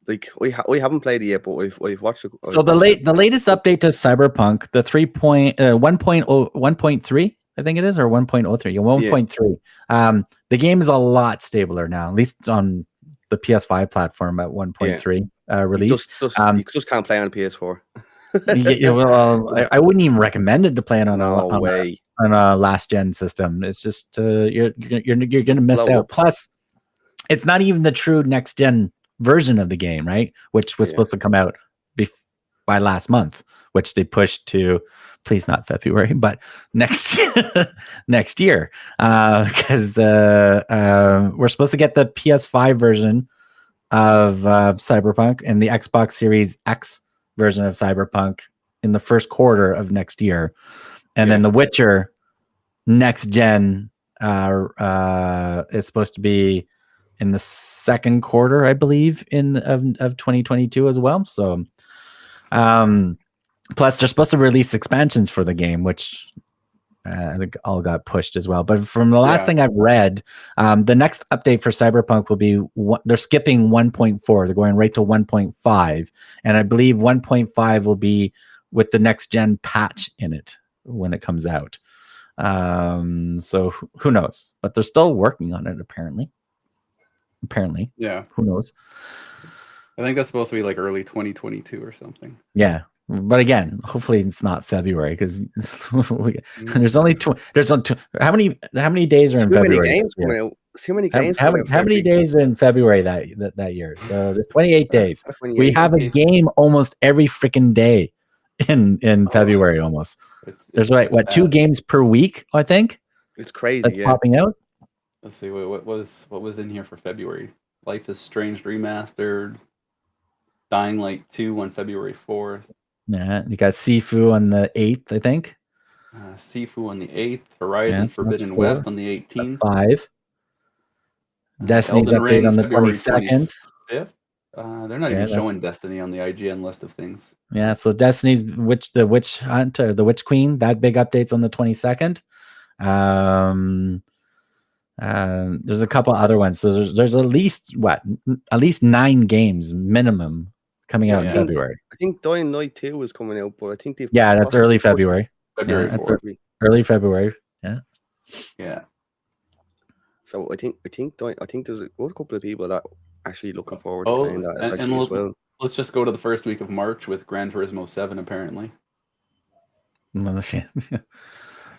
like we haven't played it yet, but we've watched it. So the latest update to Cyberpunk, the 1.3, I think it is, or 1.03, 1.3. The game is a lot stabler now, at least on the PS5 platform at 1.3 release. You just can't play on PS4. I wouldn't even recommend it to play it on a last gen system. It's just you're gonna miss out. Plus, it's not even the true next gen version of the game, right? Which was supposed to come out by last month, which they pushed to, please not February, but next year, because we're supposed to get the PS5 version of Cyberpunk and the Xbox Series X version of Cyberpunk in the first quarter of next year, and then The Witcher next gen is supposed to be in the second quarter, I believe, of 2022 as well. So, plus they're supposed to release expansions for the game, which I think all got pushed as well. But from the last thing I've read, the next update for Cyberpunk will be they're skipping 1.4. They're going right to 1.5. And I believe 1.5 will be with the next gen patch in it when it comes out. So who knows? But they're still working on it, apparently. Yeah. Who knows? I think that's supposed to be like early 2022 or something. Yeah. But again, hopefully it's not February because there's only how many days are in February? Too many games. How many days are in February that year? So there's 28 days. We have a game almost every freaking day in February almost. There's 2 games per week, I think. It's crazy. That's popping out. Let's see what was in here for February. Life is Strange Remastered. Dying Light 2 on February 4th. Yeah, you got Sifu on the 8th, I think. Sifu on the 8th. Horizon so that's Forbidden 4. West on the 18th. 5. Destiny's Elden update Ring, on the February 22nd. 25th. They're not even that's- showing Destiny on the IGN list of things. Yeah, so Destiny's the Witch Hunt or the Witch Queen, that big update's on the 22nd. There's a couple other ones. So there's at least 9 games minimum coming out in February. I think Dying Light 2 is coming out, but I think they've that's early February. February 4th. Early February. Yeah. So I think there's a good couple of people that actually looking forward to playing that as well. Let's just go to the first week of March with Gran Turismo 7, apparently.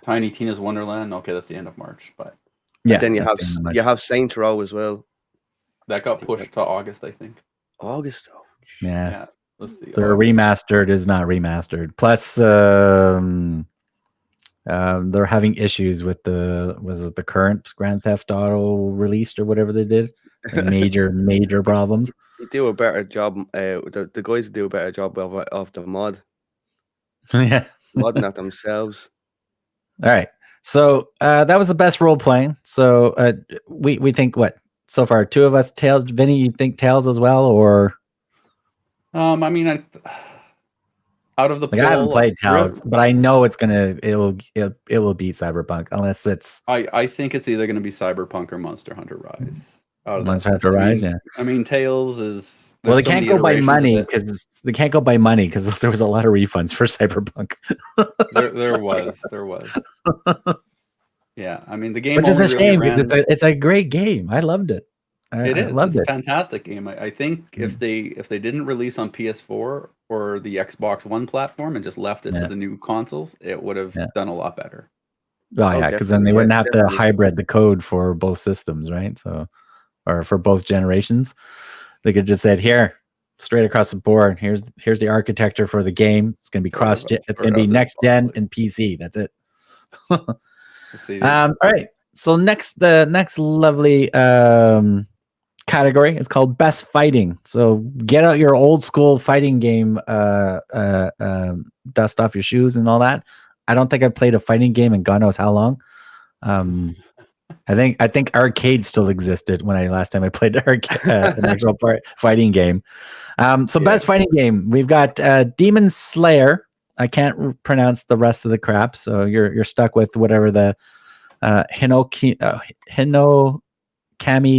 Tiny Tina's Wonderland. Okay, that's the end of March, but then you have Saints Row as well. That got pushed to August, I think. August. Oh, yeah. Let's see. They're remastered is not remastered. Plus, they're having issues with the current Grand Theft Auto released or whatever they did. Like major problems. They do a better job. The guys do a better job of the mod. Yeah, modding that themselves. All right. So that was the best role playing. So we think what so far 2 of us Tails. Vinny, you think Tails as well, or? I mean, out of the poll, I haven't played Tails, but I know it will beat Cyberpunk unless it's. I think it's either going to be Cyberpunk or Monster Hunter Rise. Monster Hunter Rise, yeah. I mean, Tails is. Well, they can't go by money because there was a lot of refunds for Cyberpunk. there was. Yeah, I mean the game, which is a shame because it's a great game. I loved it. It's a fantastic game. I think if they didn't release on PS4 or the Xbox One platform and just left it to the new consoles, it would have done a lot better. Oh yeah, because then they wouldn't have to hybrid the code for both systems, right? So, or for both generations, they could just said here, straight across the board. Here's the architecture for the game. It's going to be cross. It's going to be next gen and PC. That's it. All right. So the next lovely category is called best fighting. So get out your old school fighting game, dust off your shoes and all that. I don't think I've played a fighting game in God knows how long. I think arcade still existed when last time I played an actual fighting game. Best fighting game, we've got Demon Slayer. I can't pronounce the rest of the crap, so you're stuck with whatever the Hinokami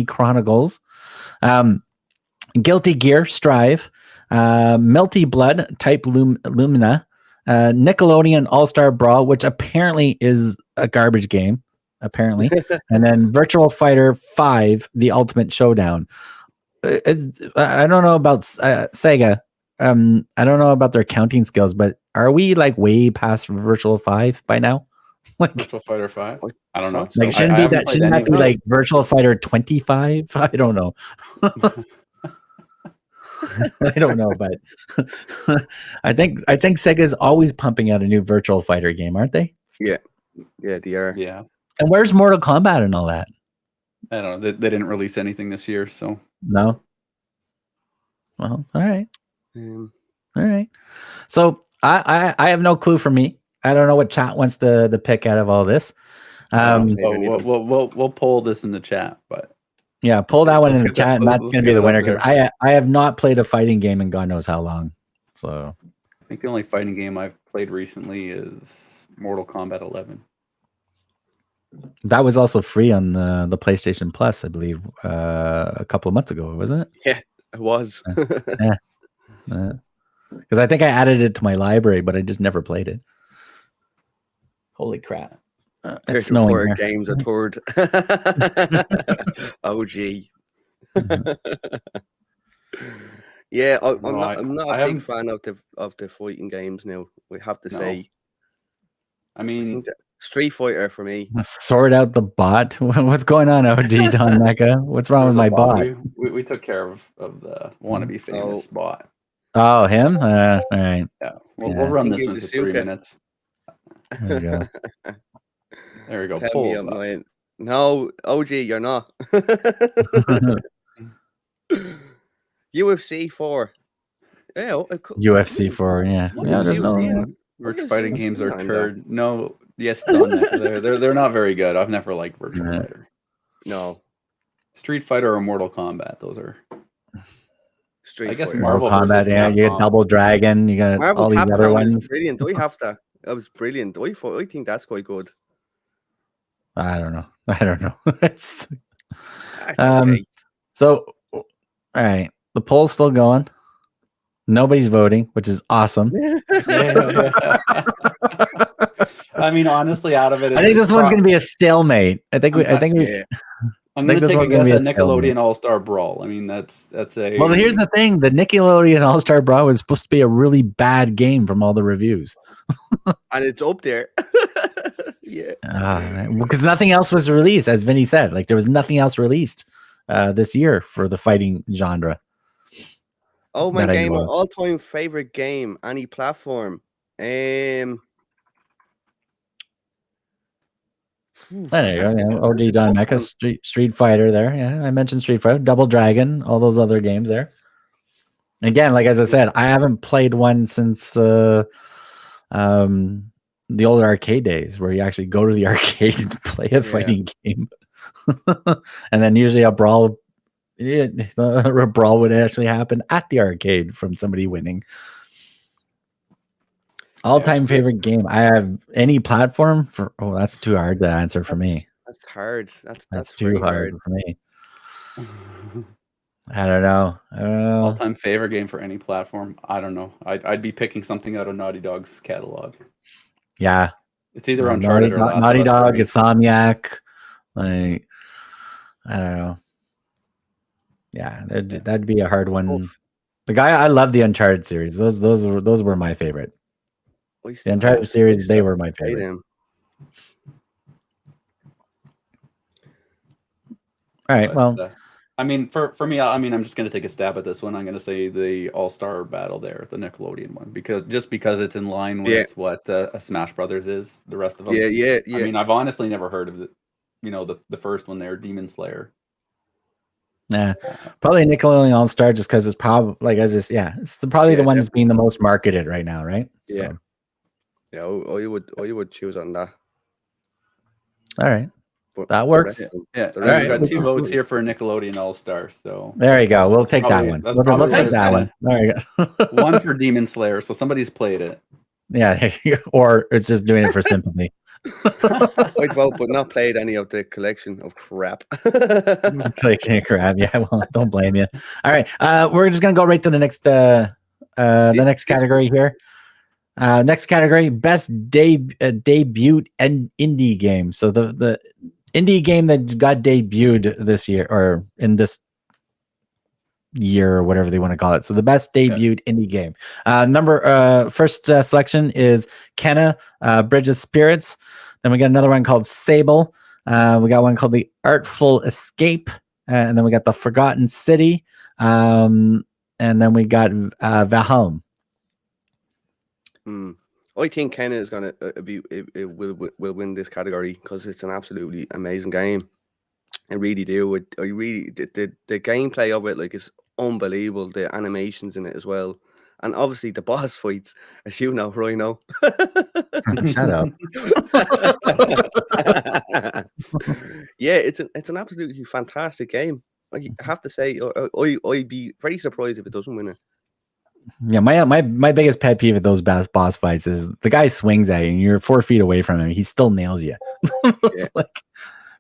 Chronicles, Guilty Gear Strive, Melty Blood Type Lumina, Nickelodeon All-Star Brawl, which apparently is a garbage game, apparently, and then Virtual Fighter 5, The Ultimate Showdown. I don't know about Sega. I don't know about their counting skills, but are we like way past Virtual 5 by now? Like Virtual Fighter 5? I don't know. Like shouldn't that be like Virtual Fighter 25? I don't know. I don't know, but I think Sega's always pumping out a new Virtual Fighter game, aren't they? Yeah, they are. Yeah. And where's Mortal Kombat and all that? I don't know. They didn't release anything this year, so no. Well, all right. All right. So I have no clue for me. I don't know what chat wants to pick out of all this. We'll poll this in the chat, but yeah, pull that one in the chat, and that's going to be the winner because I have not played a fighting game in God knows how long. So I think the only fighting game I've played recently is Mortal Kombat 11. That was also free on the PlayStation Plus, I believe, a couple of months ago, wasn't it? Yeah, it was. Yeah. Because I think I added it to my library, but I just never played it. Holy crap. It's snowing here. Games a third. Oh, gee. Yeah, I'm not a big fan of the fighting games now. We have to say. I mean, Street Fighter for me. Sort out the bot. What's going on, OG Don Mecca? What's wrong with my bot? We took care of the wannabe famous bot. Oh, him? All right. Yeah, we'll run this one for 3 minutes. There you go. There we go. No, OG, you're not. UFC 4. Yeah, UFC 4. Yeah, What yeah. is There's no. UFC? Virtual What is fighting UFC games are on that? turd. No, yes, it's on there. They're not very good. I've never liked Virtual Yeah. Fighter. No, Street Fighter or Mortal Kombat. Those are. Street I guess Fighter. Mortal Marvel versus Kombat. Yeah, you got Capcom. Double Dragon. You got Marvel all these other Capcom is ones. brilliant. I have that. That was brilliant. I think that's quite good. I don't know. It's That's okay. so. All right, the poll's still going. Nobody's voting, which is awesome. I mean, honestly, out of it, I think this one's going to be a stalemate. I think I'm going to this take a one's gonna guess be a at stalemate. Nickelodeon All Star Brawl. I mean, that's a. Well, here's the thing: the Nickelodeon All Star Brawl is supposed to be a really bad game from all the reviews, And it's up there. Yeah. because nothing else was released, as Vinny said. Like there was nothing else released this year for the fighting genre. Oh my that I game, know my of. all-time favorite game, any platform. There you go. That's Yeah. a OG Don tough Mecha, one. Street Fighter. There, yeah, I mentioned Street Fighter, Double Dragon, all those other games there. Again, like as I said, I haven't played one since the old arcade days, where you actually go to the arcade and play a fighting game, and then usually a brawl would actually happen at the arcade from somebody winning. All-time favorite game. I have any platform for. Oh, that's too hard to answer for me. That's hard. That's too very hard for me. I don't know. All-time favorite game for any platform. I don't know. I'd be picking something out of Naughty Dog's catalog. Yeah, it's either Uncharted or Last Naughty of Us Dog, 3. Insomniac. Like, I don't know. Yeah, that'd be a hard one. The guy, I love the Uncharted series. Those were my favorite. The Uncharted series, they were my favorite. All right. Well, I mean, for me, I mean, I'm just going to take a stab at this one. I'm going to say the All-Star Battle there, the Nickelodeon one, because it's in line with what a Smash Brothers is. The rest of them, yeah. I mean, I've honestly never heard of it. The first one there, Demon Slayer. Nah, probably Nickelodeon All Star, just because it's probably it's probably the one that's being the most marketed right now, right? Yeah. So. Yeah, I would choose on that. All right. That works. Yeah. All right. We've got 2 votes here for Nickelodeon All Star. So there you go. We'll take that one. We'll take that one. There you go. One for Demon Slayer. So somebody's played it. Yeah. Or it's just doing it for sympathy. I'd vote, but not played any of the collection of crap. Collection of crap. Yeah. Well, don't blame you. All right. We're just gonna go right to the next next category here. Next category: best debut and indie game. So the indie game that got debuted this year, or in this year, or whatever they want to call it. So the best debuted indie game. First selection is Kenna, Bridge of Spirits. Then we got another one called Sable. We got one called The Artful Escape, and then we got The Forgotten City, and then we got Valheim. I think Kenna is gonna will win this category because it's an absolutely amazing game. I really do. The gameplay of it is unbelievable. The animations in it as well, and obviously the boss fights, as you know, Rhino. Shut up. Yeah, it's an absolutely fantastic game. I have to say, I'd be very surprised if it doesn't win it. Yeah, my biggest pet peeve of those boss fights is the guy swings at you and you're 4 feet away from him. He still nails you.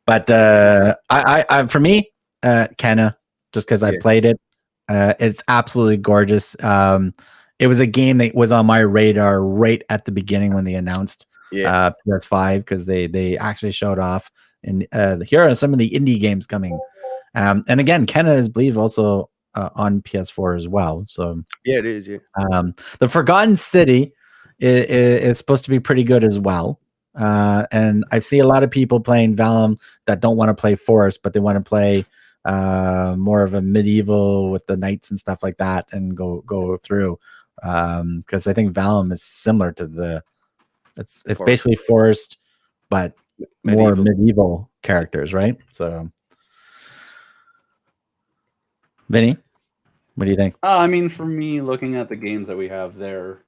But I for me, Kenna, just because I played it, it's absolutely gorgeous. It was a game that was on my radar right at the beginning when they announced PS5, because they actually showed off, and here are some of the indie games coming. And again, Kenna is, believe, also on PS4 as well. So yeah, it is. Yeah. The Forgotten City is supposed to be pretty good as well. And I see a lot of people playing Valheim that don't want to play Forest, but they want to play more of a medieval with the knights and stuff like that, and go through. Because I think Valheim is similar to it's basically Forest, but more medieval characters, right? So, Vinny? What do you think? I mean, for me, looking at the games that we have there,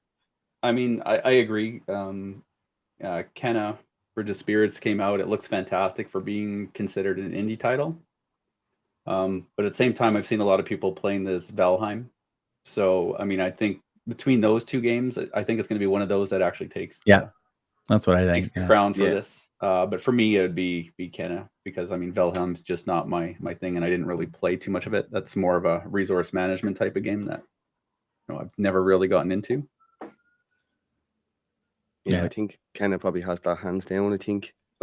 I mean, I agree. Kenna Bridge of Spirits came out. It looks fantastic for being considered an indie title. But at the same time, I've seen a lot of people playing this Valheim. So, I mean, I think between those two games, I think it's going to be one of those that actually takes That's what I think. takes the crown for this. But for me, it would be Kenna, because I mean, Valheim's just not my thing, and I didn't really play too much of it. That's more of a resource management type of game that I've never really gotten into. Yeah, I think Kenna probably has that hands down. I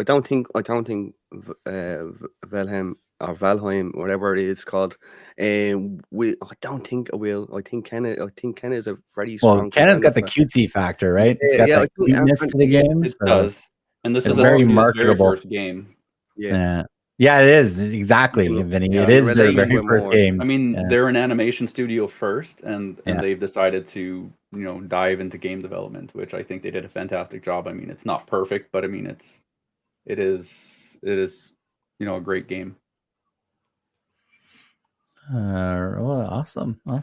don't think Valheim or Valheim, whatever it is called. I don't think I will. I think Kenna is a very strong. Well, Kenna's got the cutesy factor, right? It's got that cuteness to the game. It does. And this is very his marketable. very first game. Yeah, it is exactly, Vinny. Yeah, it is their very first game. I mean, they're an animation studio first, and they've decided to dive into game development, which I think they did a fantastic job. I mean, it's not perfect, but I mean, it is a great game. Well, awesome. Yeah,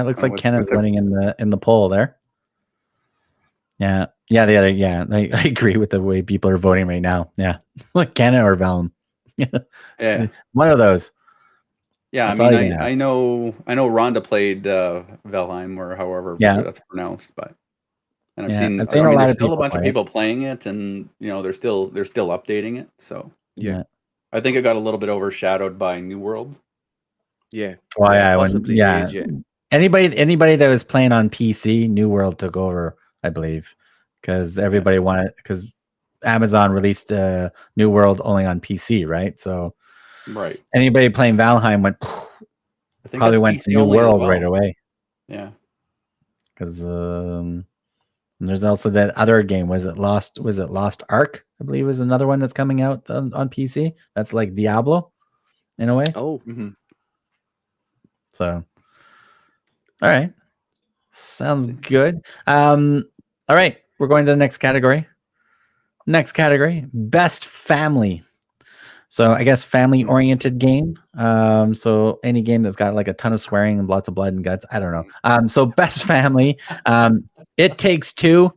it looks like Kenna's winning in the poll there. Yeah, I agree with the way people are voting right now. Yeah, like Kenna or Valheim. Yeah, one of those. Yeah, that's I mean, I know Rhonda played Valheim, or however that's pronounced, but I've seen a lot there's of still a bunch of people playing it, and they're still updating it. So I think it got a little bit overshadowed by New World. Yeah. Well, Anybody that was playing on PC, New World took over, I believe, because everybody wanted, because Amazon released New World only on PC, right? So anybody playing Valheim probably went to New World right away. Yeah. Because there's also that other game. Was it Lost Ark? I believe was another one that's coming out on PC. That's like Diablo in a way. Oh. Mm-hmm. So, all right. Sounds good. All right. We're going to the next category. Next category, best family. So I guess family-oriented game. So any game that's got like a ton of swearing and lots of blood and guts. I don't know. So best family. It Takes Two.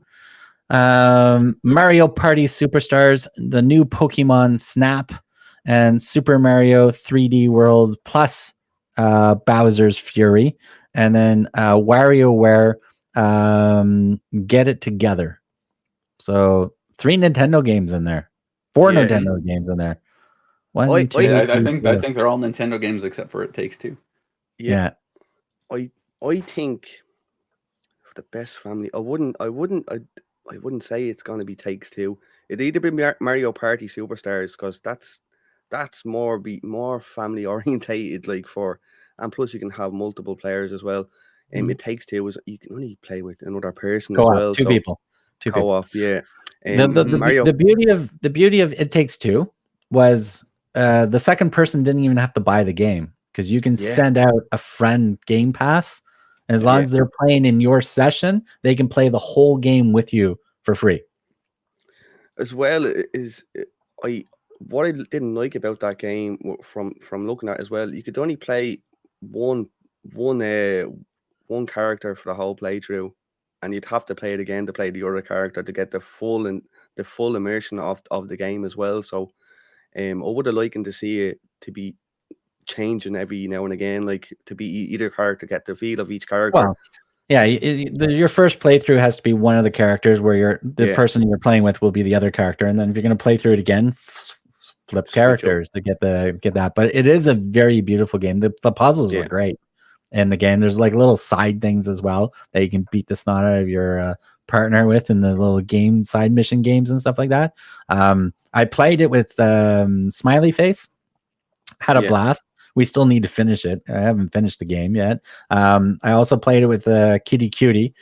Mario Party Superstars. The new Pokemon Snap. And Super Mario 3D World plus Bowser's Fury. And then WarioWare Get It Together. So 3 Nintendo games in there. 4 Nintendo games in there. I think they're all Nintendo games except for It Takes Two. Yeah. I think for the best family, I wouldn't say it's gonna be Takes Two. It'd either be Mario Party Superstars, because that's more family orientated, and plus you can have multiple players as well. It Takes Two is you can only play with another person as well. Two people. Co-op, yeah. The beauty of It Takes Two was the second person didn't even have to buy the game, because you can send out a friend Game Pass, and as long as they're playing in your session, they can play the whole game with you for free. As well is what I didn't like about that game from looking at as well, you could only play one character for the whole playthrough, and you'd have to play it again to play the other character to get the full immersion of the game as well. So I would have liked to see it to be changing every now and again, like to be either character, get the feel of each character. Well, yeah, your first playthrough has to be one of the characters, where the person you're playing with will be the other character, and then if you're going to play through it again, flip characters to get that. But it is a very beautiful game. The puzzles were great in the game. There's like little side things as well that you can beat the snot out of your partner with in the little game side mission games and stuff like that. I played it with Smiley Face, had a blast. We still need to finish it. I haven't finished the game yet. I also played it with Kitty Cutie.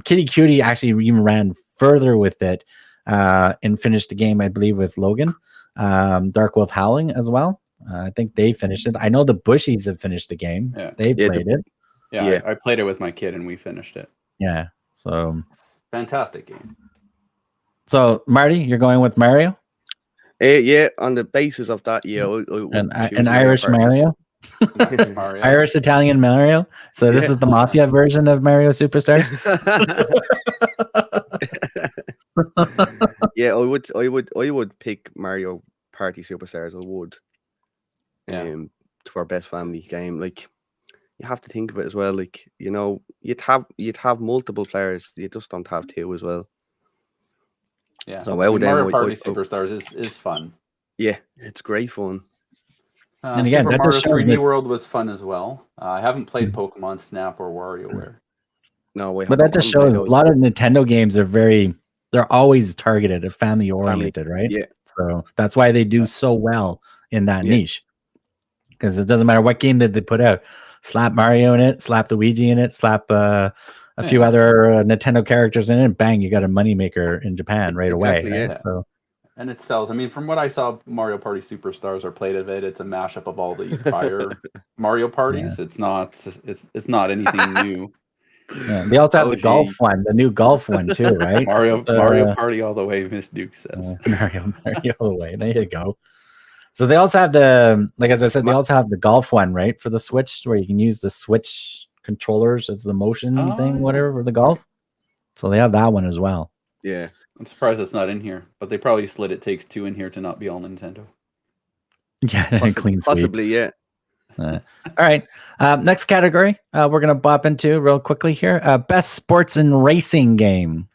Kitty Cutie actually even ran further with it and finished the game, I believe, with Logan. Dark Wolf Howling as well. I think they finished it. I know the Bushies have finished the game. Yeah. They played it. Yeah, I played it with my kid and we finished it. Yeah. So fantastic game. So Marty, you're going with Mario? Yeah, on the basis of that, an Irish Mario. Mario. Irish Italian Mario. So this is the Mafia version of Mario Superstars. Yeah, I would pick Mario Party Superstars. I would. Yeah. For best family game, like you have to think of it as well. Like you'd have multiple players. You just don't have two as well. Yeah. So Mario Party Superstars is fun. Yeah, it's great fun. And again, Super that Mario just shows 3D me- World was fun as well. I haven't played Pokemon Snap or WarioWare. No, but that just shows a lot of Nintendo games are they're always targeted at family oriented, right? Yeah. So that's why they do so well in that niche. Because it doesn't matter what game that they put out. Slap Mario in it, slap Luigi in it, slap a few other Nintendo characters in it, and bang, you got a moneymaker in Japan right away. Right? Yeah. So, and it sells. I mean, from what I saw, Mario Party Superstars or played of it, it's a mashup of all the prior Mario parties. It's not anything new. Yeah. They also have the golf one, the new golf one too, right? Mario Party all the way, Miss Duke says. Mario all the way. There you go. So they also have as I said, they also have the golf one, right, for the Switch, where you can use the Switch controllers as the motion thing, whatever, for the golf. So they have that one as well. Yeah. I'm surprised it's not in here, but they probably slid It Takes Two in here to not be all Nintendo. Yeah, clean sweep. Possibly, yeah. All right. Next category we're going to bop into real quickly here. Best sports and racing game.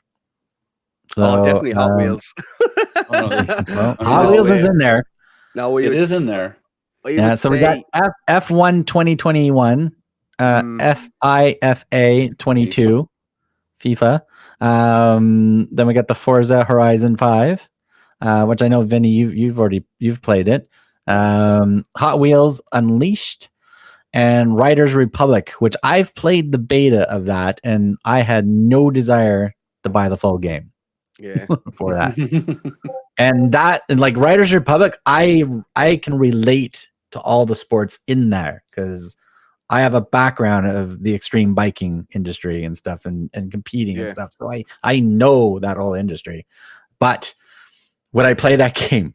So, definitely Hot Wheels. Hot Wheels is in there. No, it is in there. Yeah, so we got F1 2021, FIFA 22, FIFA. Then we got the Forza Horizon 5, which I know, Vinny, you've played it. Hot Wheels Unleashed and Riders Republic, which I've played the beta of that, and I had no desire to buy the full game. Yeah, for that. And that, like Riders Republic, I can relate to all the sports in there because I have a background of the extreme biking industry and stuff and competing and stuff. So I know that whole industry. But would I play that game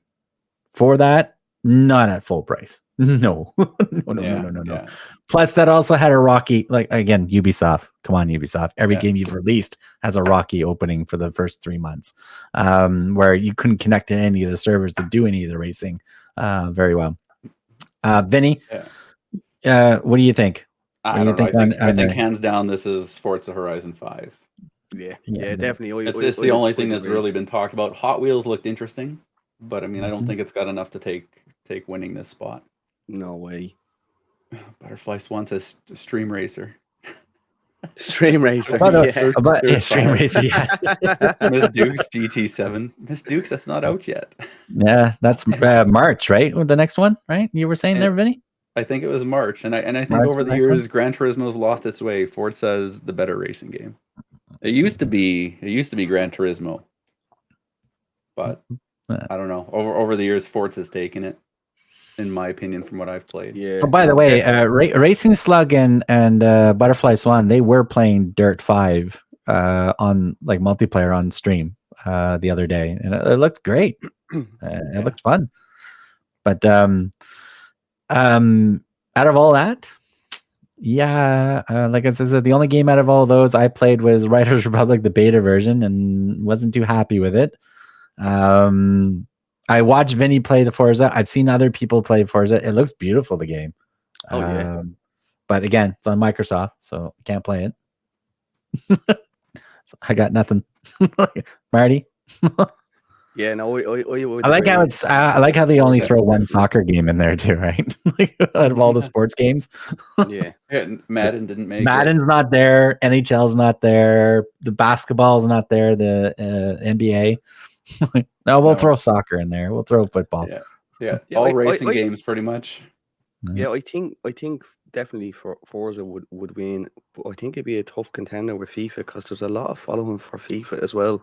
for that? Not at full price. No. No. Plus, that also had a rocky, like, again, Ubisoft. Come on, Ubisoft. Every game you've released has a rocky opening for the first 3 months, where you couldn't connect to any of the servers to do any of the racing very well. Vinny, what do you think? I think hands down, this is Forza Horizon 5. Yeah, definitely. It's the only thing that's really been talked about. Hot Wheels looked interesting, but I mean, I don't think it's got enough to take winning this spot. No way. Butterfly Swan says Stream Racer. Stream Racer. Stream Racer, yeah. Miss Duke's GT7. Miss Duke's, that's not out yet. Yeah, that's March, right? The next one, right? You were saying there, Vinny? I think it was March, and I think March, over the years, Gran Turismo's lost its way. Forza's the better racing game. It used to be Gran Turismo, but I don't know. Over the years, Forza's taken it, in my opinion, from what I've played. Yeah. Oh, by the way, Racing Slug and Butterfly Swan, they were playing Dirt 5 on like multiplayer on stream the other day, and it looked great. It looked fun. But out of all that, like I said, the only game out of all those I played was Riders Republic, the beta version, and wasn't too happy with it. I watched Vinny play the Forza. I've seen other people play Forza. It looks beautiful, the game. But again, it's on Microsoft, so I can't play it. So I got nothing. Marty? Yeah, no, I like how it's. I like how they only throw one soccer game in there too, right? Like, out of all the sports games. Yeah, Madden didn't make Madden's it. not there. NHL's not there. The basketball's not there. The NBA. No, we'll throw soccer in there. We'll throw football. Yeah. All racing games, pretty much. Yeah, I think definitely Forza would win. But I think it'd be a tough contender with FIFA because there's a lot of following for FIFA as well.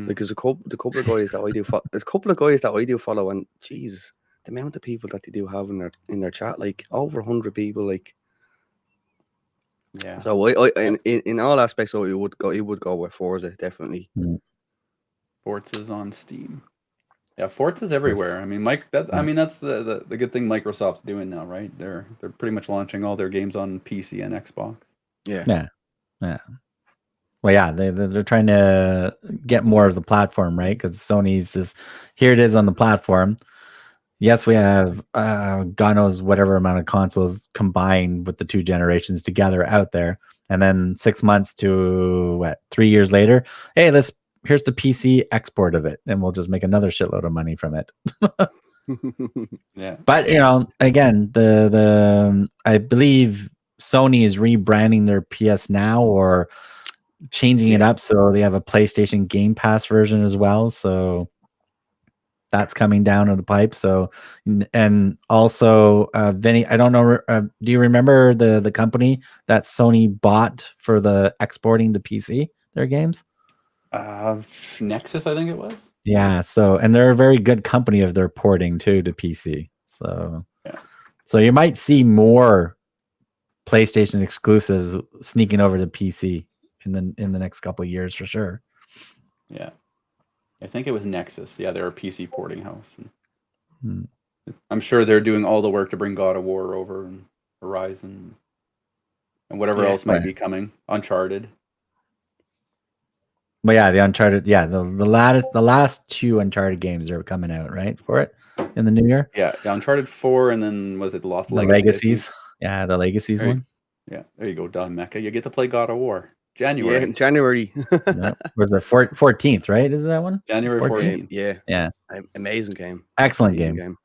Because the couple of guys that I do, there's a couple of guys that I do follow, and Jesus, the amount of people that they do have in their chat, like over 100 people, like. Yeah. So in all aspects, so it would go with Forza definitely. Forza's on Steam. Yeah, Forza's everywhere. I mean, that's the good thing Microsoft's doing now, right? They're pretty much launching all their games on PC and Xbox. Yeah. Well, yeah, they're trying to get more of the platform, right? Because Sony's just here it is on the platform. Yes, we have God knows whatever amount of consoles combined with the two generations together out there, and then 6 months to 3 years later, hey, here's the PC export of it, and we'll just make another shitload of money from it. Yeah, But again, the I believe Sony is rebranding their PS Now or changing it up so they have a PlayStation Game Pass version as well. So that's coming down the pipe. So, and also, Vinny, I don't know. Do you remember the company that Sony bought for the exporting to PC their games? Nexus, I think it was. Yeah. So, and they're a very good company of their porting too to PC. So, so you might see more PlayStation exclusives sneaking over to PC in the next couple of years for sure. Yeah, I think it was Nexus. Yeah, they're a PC porting house. I'm sure they're doing all the work to bring God of War over and Horizon and whatever else might be coming. Uncharted. But yeah, the Uncharted, the last two Uncharted games are coming out, right, for it in the new year. Yeah, Uncharted 4, and then was it the Lost Legacy? Legacies. Yeah, the Legacies one. Yeah, there you go, Don Mecca. You get to play God of War. January. Yeah, January. Was it 14th, right? Is that one? January 14th. Yeah. Amazing game. Excellent game.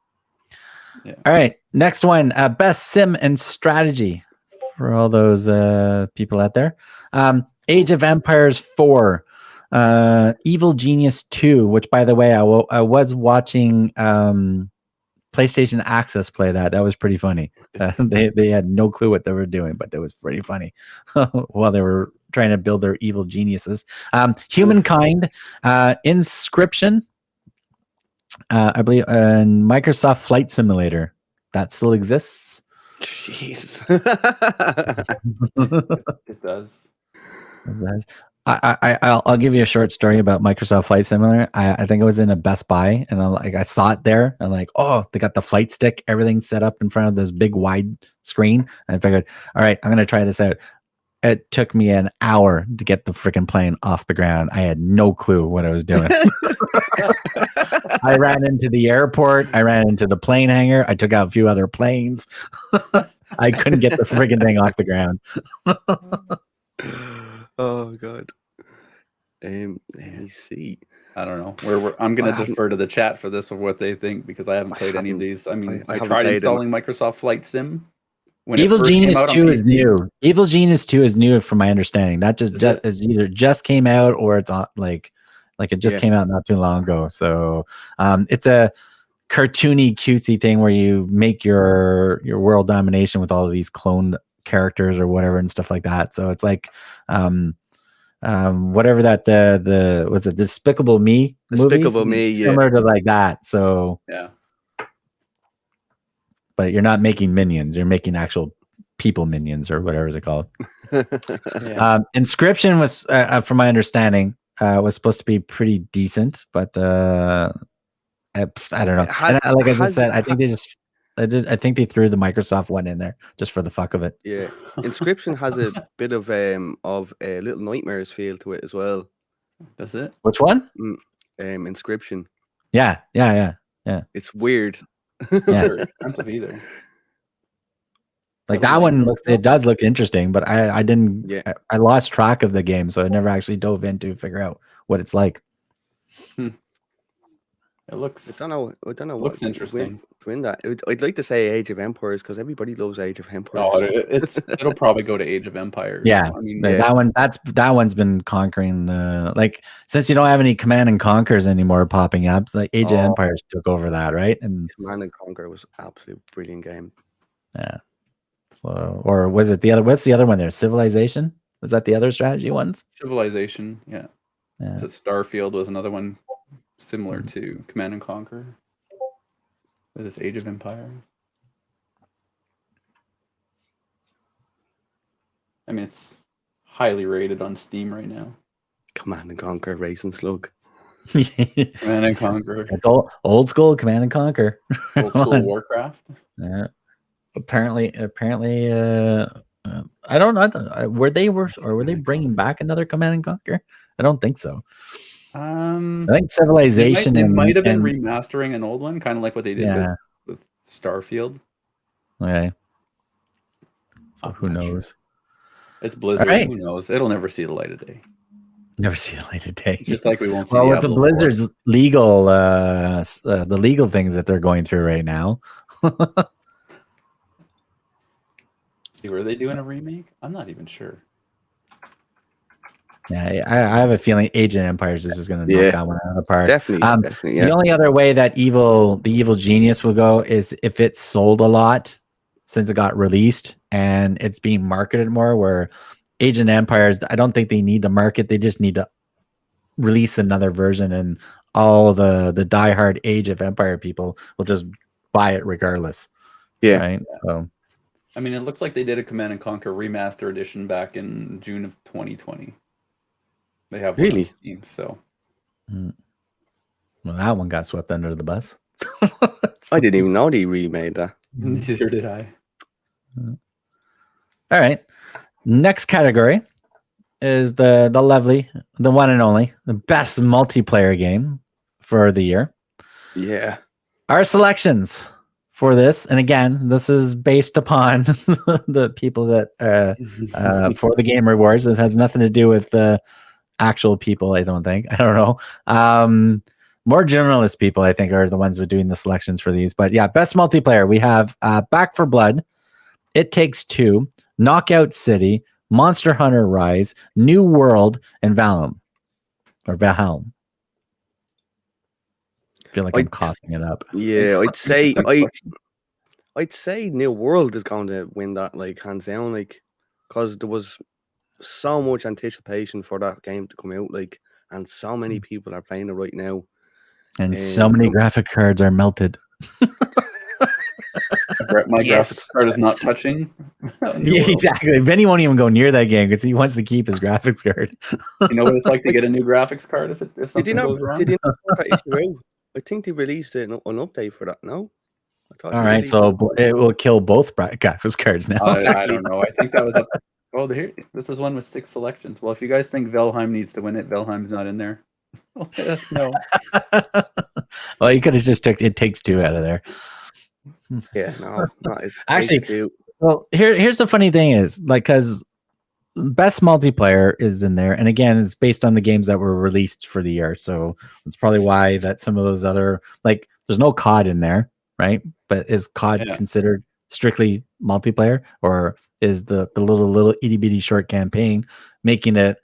Yeah. All right, next one. Best sim and strategy for all those people out there. Age of Empires 4. Evil Genius 2, which by the way, I was watching PlayStation Access play that. That was pretty funny. They had no clue what they were doing, but that was pretty funny while they were trying to build their evil geniuses. Humankind, Inscription, I believe, and Microsoft Flight Simulator. That still exists. Jeez. It does. I'll give you a short story about Microsoft Flight Simulator. I think it was in a Best Buy, and I saw it there. I'm like, oh, they got the flight stick, everything set up in front of this big wide screen. And I figured, all right, I'm gonna try this out. It took me an hour to get the freaking plane off the ground. I had no clue what I was doing. I ran into the airport. I ran into the plane hangar. I took out a few other planes. I couldn't get the freaking thing off the ground. Oh God. Let me see. I don't know. I'm going to defer to the chat for this of what they think because I haven't played any of these. I mean, I tried installing Microsoft Flight Sim. Evil Genius 2 is new. Evil Genius 2 is new, from my understanding. That just either just came out or it's like it just came out not too long ago. So it's a cartoony, cutesy thing where you make your world domination with all of these cloned characters or whatever and stuff like that. So it's like whatever that the was it Despicable Me? Despicable Me, similar to like that. So yeah. But you're not making minions, you're making actual people minions or whatever they're called. Inscription was from my understanding was supposed to be pretty decent, but I don't know. I said, I think they threw the Microsoft one in there just for the fuck of it. Yeah, Inscription has a bit of Little Nightmares feel to it as well. Does it? Which one? Inscription. Yeah. It's weird. Yeah, expensive either. Like that one it does look interesting, but I didn't. Yeah. I lost track of the game, so I never actually dove in to figure out what it's like. It looks. I don't know. Looks interesting. Win that. I'd like to say Age of Empires because everybody loves Age of Empires. Oh, it'll probably go to Age of Empires. Yeah, I mean, that one's been conquering the since you don't have any Command and Conquers anymore popping up. Like Age of Empires took over that, right? And Command and Conquer was an absolute brilliant game. Yeah. So, or was it the other? What's the other one there? Civilization? Was that the other strategy ones? Civilization, yeah. Was it Starfield? Was another one similar to Command and Conquer? Was this Age of Empires? I mean, it's highly rated on Steam right now. Command and Conquer Racing Slug. Command and Conquer. It's old school Command and Conquer. Old school Warcraft. Apparently, I don't know. Were they bringing back another Command and Conquer? I don't think so. I think Civilization. They might have been remastering an old one, kind of like what they did with Starfield. Okay. So who knows? Sure. It's Blizzard. Right. Who knows? It'll never see the light of day. Never see the light of day. Just like we won't see. Well, with the Blizzard's legal, the legal things that they're going through right now. See, were they doing a remake? I'm not even sure. Yeah, I have a feeling Age of Empires is just going to knock that one out of the park. Definitely. Yeah. The only other way that the evil genius will go is if it sold a lot since it got released and it's being marketed more. Where Age of Empires, I don't think they need to market; they just need to release another version, and all the diehard Age of Empire people will just buy it regardless. Yeah. Right. So, I mean, it looks like they did a Command and Conquer Remaster Edition back in June of 2020. They have one on Steam, so. Well, that one got swept under the bus. I didn't even know they remade that. Neither did I. All right. Next category is the one and only, the best multiplayer game for the year. Yeah. Our selections for this, and again, this is based upon the people that for the Game Rewards. This has nothing to do with the actual people. I don't know. More generalist people, I think, are the ones who are doing the selections for these. But yeah, best multiplayer. We have Back 4 Blood, It Takes Two, Knockout City, Monster Hunter Rise, New World, and Valheim. I feel like I'm coughing it up. Yeah, I'd say New World is going to win that, like, hands down, like, because there was so much anticipation for that game to come out, like, and so many people are playing it right now, and so many graphic cards are melted. My graphics card is not touching. Yeah, exactly. Benny won't even go near that game because he wants to keep his graphics card. You know what it's like to get a new graphics card if something goes wrong? Did you not that issue out? I think they released an update for that. No. All right, so it will kill both graphics cards now. I don't know. I think that was this is one with 6 selections. Well, if you guys think Valheim needs to win it, Valheim's not in there. Okay, that's no. Well, you could have just took It Takes Two out of there. Yeah, no, it's actually. Well, here's the funny thing is, like, because best multiplayer is in there, and again, it's based on the games that were released for the year, so it's probably why that some of those other, like, there's no COD in there, right? But is COD considered strictly multiplayer, or is the little itty bitty short campaign making it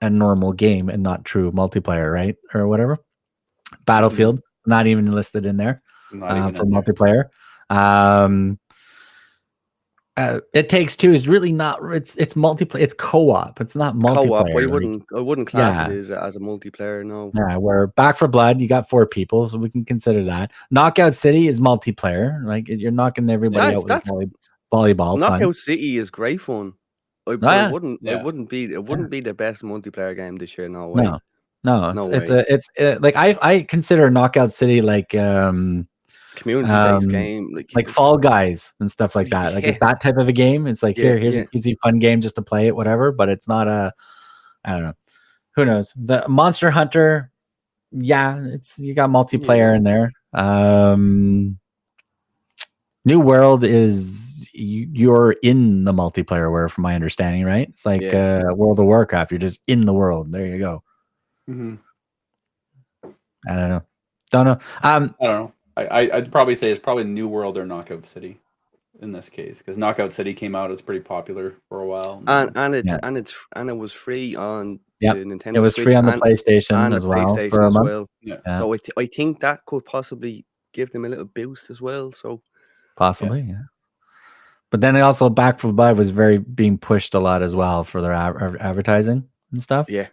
a normal game and not true multiplayer, right, or whatever? Battlefield not even listed in there for multiplayer. It Takes Two is really not. It's multiplayer. It's co-op. It's not multiplayer. Co-op. I wouldn't class it as a multiplayer. No. Yeah, where Back 4 Blood, you got 4 people, so we can consider that. Knockout City is multiplayer. Like, you're knocking everybody out with volleyball. Knockout City is great fun. It wouldn't be the best multiplayer game this year. No way. No. It's like I consider Knockout City like community-based game, like Fall Guys and stuff like that. Like, it's that type of a game. It's like, here's an easy fun game just to play it, whatever. But it's not I don't know. Who knows? The Monster Hunter, you got multiplayer in there. New World is you're in the multiplayer world, from my understanding, right? It's like World of Warcraft. You're just in the world. There you go. Mm-hmm. I don't know. I don't know. I'd probably say it's probably New World or Knockout City in this case, because Knockout City came out, it's pretty popular for a while, and it was free on the Nintendo. It was Switch free on the PlayStation as well for a month. Yeah. So I think that could possibly give them a little boost as well. So possibly, But then also Back 4 Blood was being pushed a lot as well for their advertising and stuff. Yeah,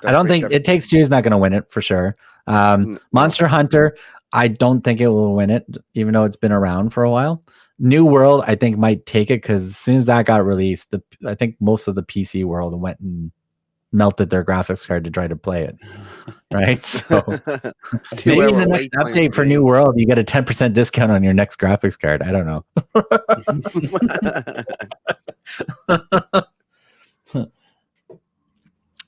I don't think It Takes Two is not going to win it for sure. Monster Hunter, I don't think it will win it, even though it's been around for a while. New World, I think, might take it, because as soon as that got released, I think most of the PC world went and melted their graphics card to try to play it. Right, so 2 maybe in hour the next wait time update for New World, you get a 10% discount on your next graphics card. I don't know.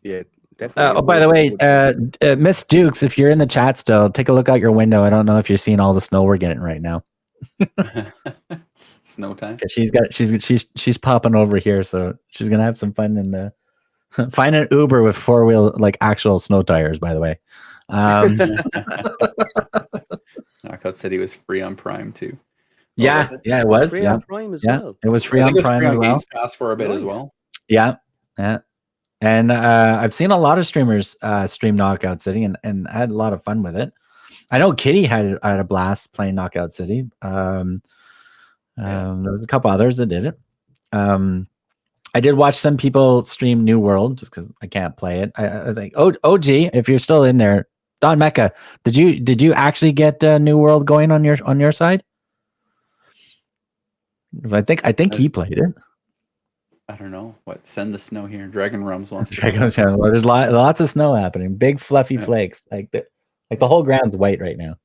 Yeah, definitely. Oh, by the way, Miss Dukes, if you're in the chat still, take a look out your window. I don't know if you're seeing all the snow we're getting right now. Snow time. She's popping over here, so she's gonna have some fun in the find an Uber with 4-wheel like actual snow tires. By the way, Knockout said he was free on Prime too. yeah, was it? yeah, it was. Free Yeah, on Prime as yeah, well. it was free I on think it was Prime free as on well. Games Pass for a bit as Nice. well. Yeah, yeah. And I've seen a lot of streamers stream Knockout City, and I had a lot of fun with it. I know Kitty had a blast playing Knockout City. There was a couple others that did it. I did watch some people stream New World just because I can't play it. I think OG, if you're still in there, Don Mecca, did you actually get New World going on your side? Because I think he played it. I don't know what. Send the snow here. Dragon Realms wants to. Well, there's lots of snow happening. Big fluffy flakes. Like the whole ground's white right now.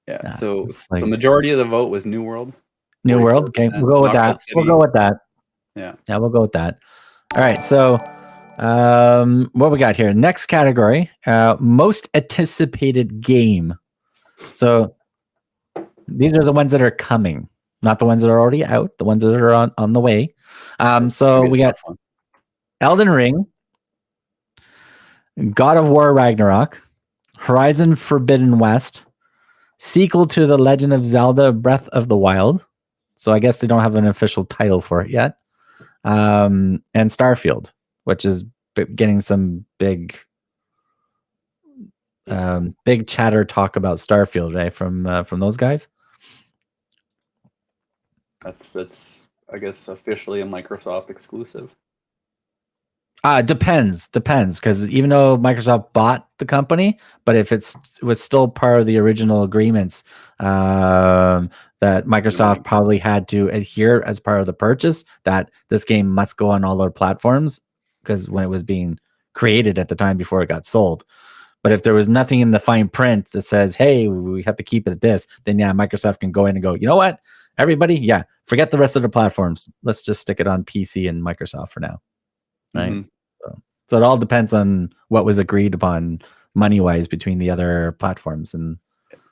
Yeah. So like, the majority of the vote was New World. New World. Okay, we'll go with that. We'll go with that. Yeah. Yeah, we'll go with that. All right. So, what we got here? Next category: most anticipated game. So these are the ones that are coming, not the ones that are already out. The ones that are on the way. So we got Elden Ring, God of War Ragnarok, Horizon Forbidden West, sequel to The Legend of Zelda Breath of the Wild. So I guess they don't have an official title for it yet. And Starfield, which is getting some big chatter talk about Starfield, right? From those guys. That's I guess officially a Microsoft exclusive. Depends because even though Microsoft bought the company, but if it was still part of the original agreements that Microsoft probably had to adhere as part of the purchase, that this game must go on all their platforms because when it was being created at the time before it got sold. But if there was nothing in the fine print that says, hey, we have to keep it at this, then yeah, Microsoft can go in and go, you know what, everybody, yeah, forget the rest of the platforms. Let's just stick it on PC and Microsoft for now. Right. Mm-hmm. So it all depends on what was agreed upon money-wise between the other platforms and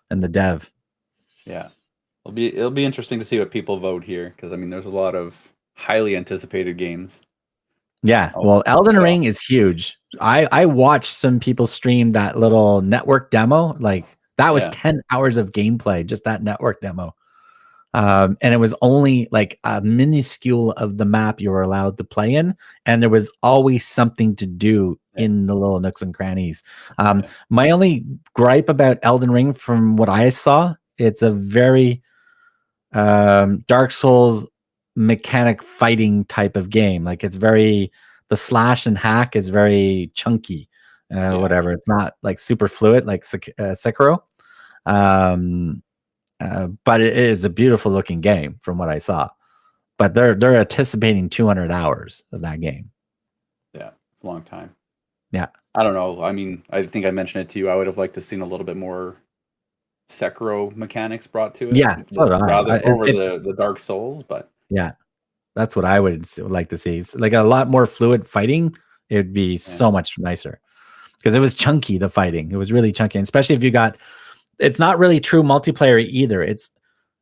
the dev. Yeah. It'll be interesting to see what people vote here, because I mean there's a lot of highly anticipated games. Yeah. Well, Elden Ring is huge. I watched some people stream that little network demo. Like that was 10 hours of gameplay, just that network demo. And it was only like a minuscule of the map you were allowed to play in, and there was always something to do in the little nooks and crannies. My only gripe about Elden Ring, from what I saw, it's a very Dark Souls mechanic fighting type of game. Like it's very, the slash and hack is very chunky, whatever. It's not like super fluid like Sekiro. But it is a beautiful looking game from what I saw. But they're anticipating 200 hours of that game. Yeah, it's a long time. Yeah. I don't know. I mean, I think I mentioned it to you. I would have liked to seen a little bit more Sekiro mechanics brought to it. Yeah, so did I. Over the Dark Souls, but yeah, that's what I would like to see. It's like a lot more fluid fighting. It would be so much nicer because it was chunky. The fighting, it was really chunky, and especially if you got. It's not really true multiplayer either. It's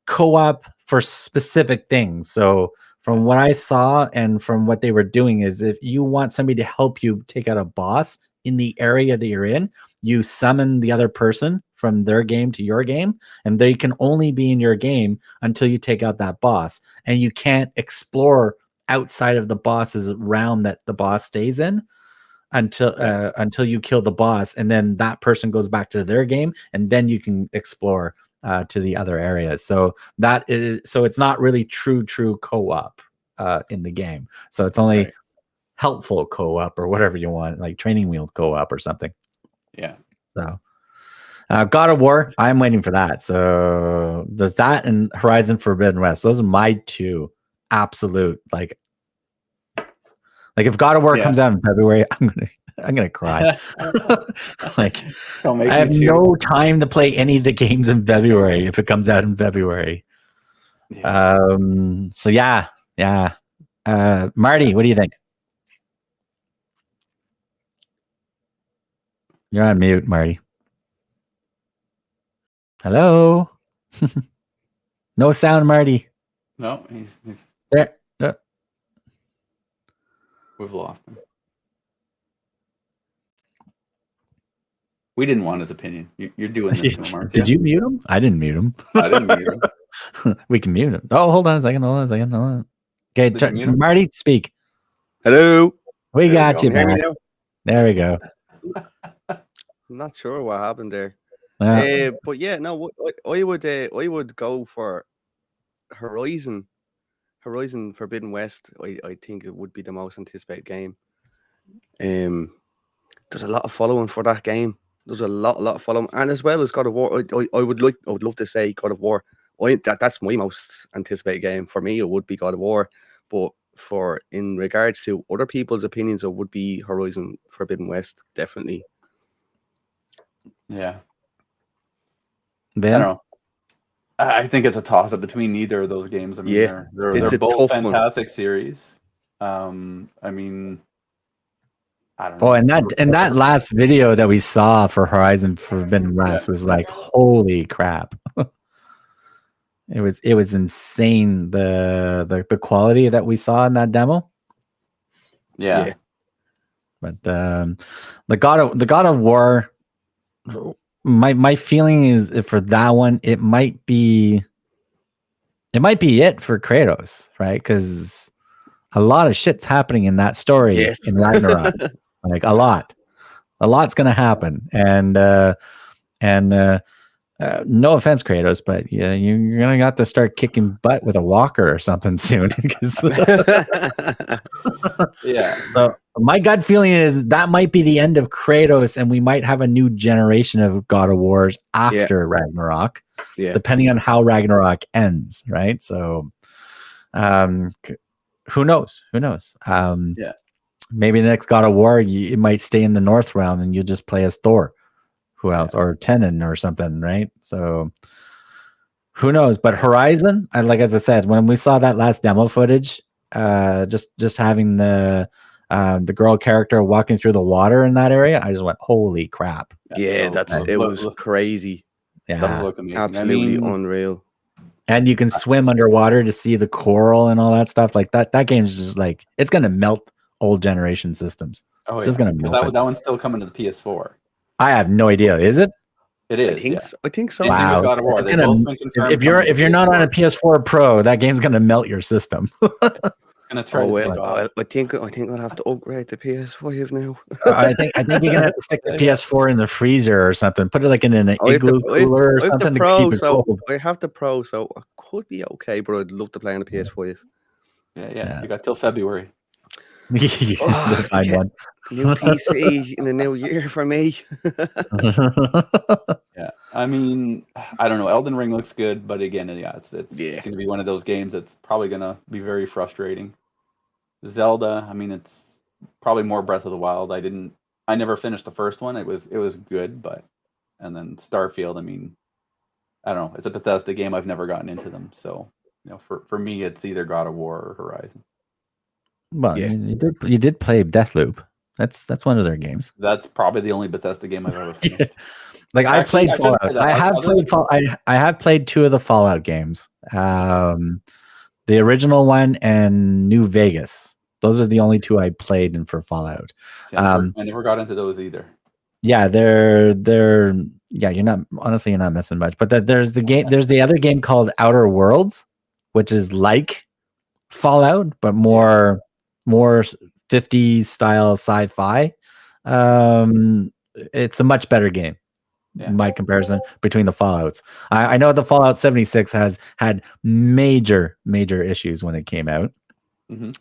co-op for specific things. So from what I saw and from what they were doing is if you want somebody to help you take out a boss in the area that you're in, you summon the other person from their game to your game, and they can only be in your game until you take out that boss. And you can't explore outside of the boss's realm that the boss stays in until you kill the boss, and then that person goes back to their game, and then you can explore to the other areas. So it's not really true co-op in the game. So it's only helpful co-op or whatever you want, like training wheel co-op or something. Yeah. So God of War, I'm waiting for that. So there's that and Horizon Forbidden West. Those are my two absolute, like Like if God of War Yeah. comes out in February, I'm gonna cry. Like Don't make I have me choose. no time to play any of the games in February if it comes out in February. Yeah. So yeah. Marty, what do you think? You're on mute, Marty. Hello. No sound, Marty. No, he's There. we've lost him. We didn't want his opinion. You're doing this to him, aren't you? Did you mute him? I didn't mute him. I didn't mute him. We can mute him. Oh, hold on a second. Okay, Did you mute him? Marty, speak. Hello. We There got go. you Can hear me back. now? There we go. I'm not sure what happened there. Yeah. But yeah, no, I would go for Horizon Forbidden West. I think it would be the most anticipated game. There's a lot of following for that game. There's a lot of following, and as well as God of War. I would love to say God of War. That's my most anticipated game. For me, it would be God of War. But in regards to other people's opinions, it would be Horizon Forbidden West, definitely. Yeah. Ben? I don't know. I think it's a toss up between neither of those games. I mean, Yeah, they're it's a both tough one. fantastic series. I mean, I don't know. Oh, and that last video that we saw for Horizon Forbidden West was like, holy crap. It was insane the quality that we saw in that demo. Yeah. But the God of War, my feeling is for that one, it might be it for Kratos, right? Because a lot of shit's happening in that story in Ragnarok. Like a lot's gonna happen, and no offense, Kratos, but yeah, you're gonna have to start kicking butt with a walker or something soon. Yeah. So my gut feeling is that might be the end of Kratos, and we might have a new generation of God of Wars after Ragnarok, depending on how Ragnarok ends, right? So, who knows? Maybe the next God of War, it might stay in the North realm, and you just play as Thor. Who else? Or Tenon or something, right? So who knows? But Horizon, as I said, when we saw that last demo footage, just having the girl character walking through the water in that area, I just went, holy crap. Yeah, it was crazy. Yeah, that look amazing. Absolutely unreal. And you can swim underwater to see the coral and all that stuff. Like that game is just like, it's gonna melt old generation systems. Oh, it's just gonna melt. That one's still coming to the PS4. I have no idea. Is it? It is. I think so. Wow. God of War. If you're not on a PS4 Pro, that game's gonna melt your system. Gonna try I think I'll have to upgrade the PS5 now. I think you're gonna have to stick the PS4 in the freezer or something. Put it like in an igloo cooler or something to keep it cold. I have the Pro, so I could be okay, but I'd love to play on the PS5. Yeah. You got till February. Find one. New PC in the new year for me. Yeah, I mean, I don't know. Elden Ring looks good, but again, it's going to be one of those games that's probably going to be very frustrating. Zelda, I mean, it's probably more Breath of the Wild. I never finished the first one. It was good, and then Starfield, I mean, I don't know. It's a Bethesda game. I've never gotten into them, so for me, it's either God of War or Horizon. Well, you did play Deathloop. That's one of their games. That's probably the only Bethesda game I've ever finished. Like I played Fallout. I have played two of the Fallout games. The original one and New Vegas. Those are the only two I played in for Fallout. I never got into those either. Yeah, you're not missing much. But there's the other game called Outer Worlds, which is like Fallout, but more 50s style sci-fi. It's a much better game. My comparison between the Fallouts. I know the Fallout 76 has had major issues when it came out,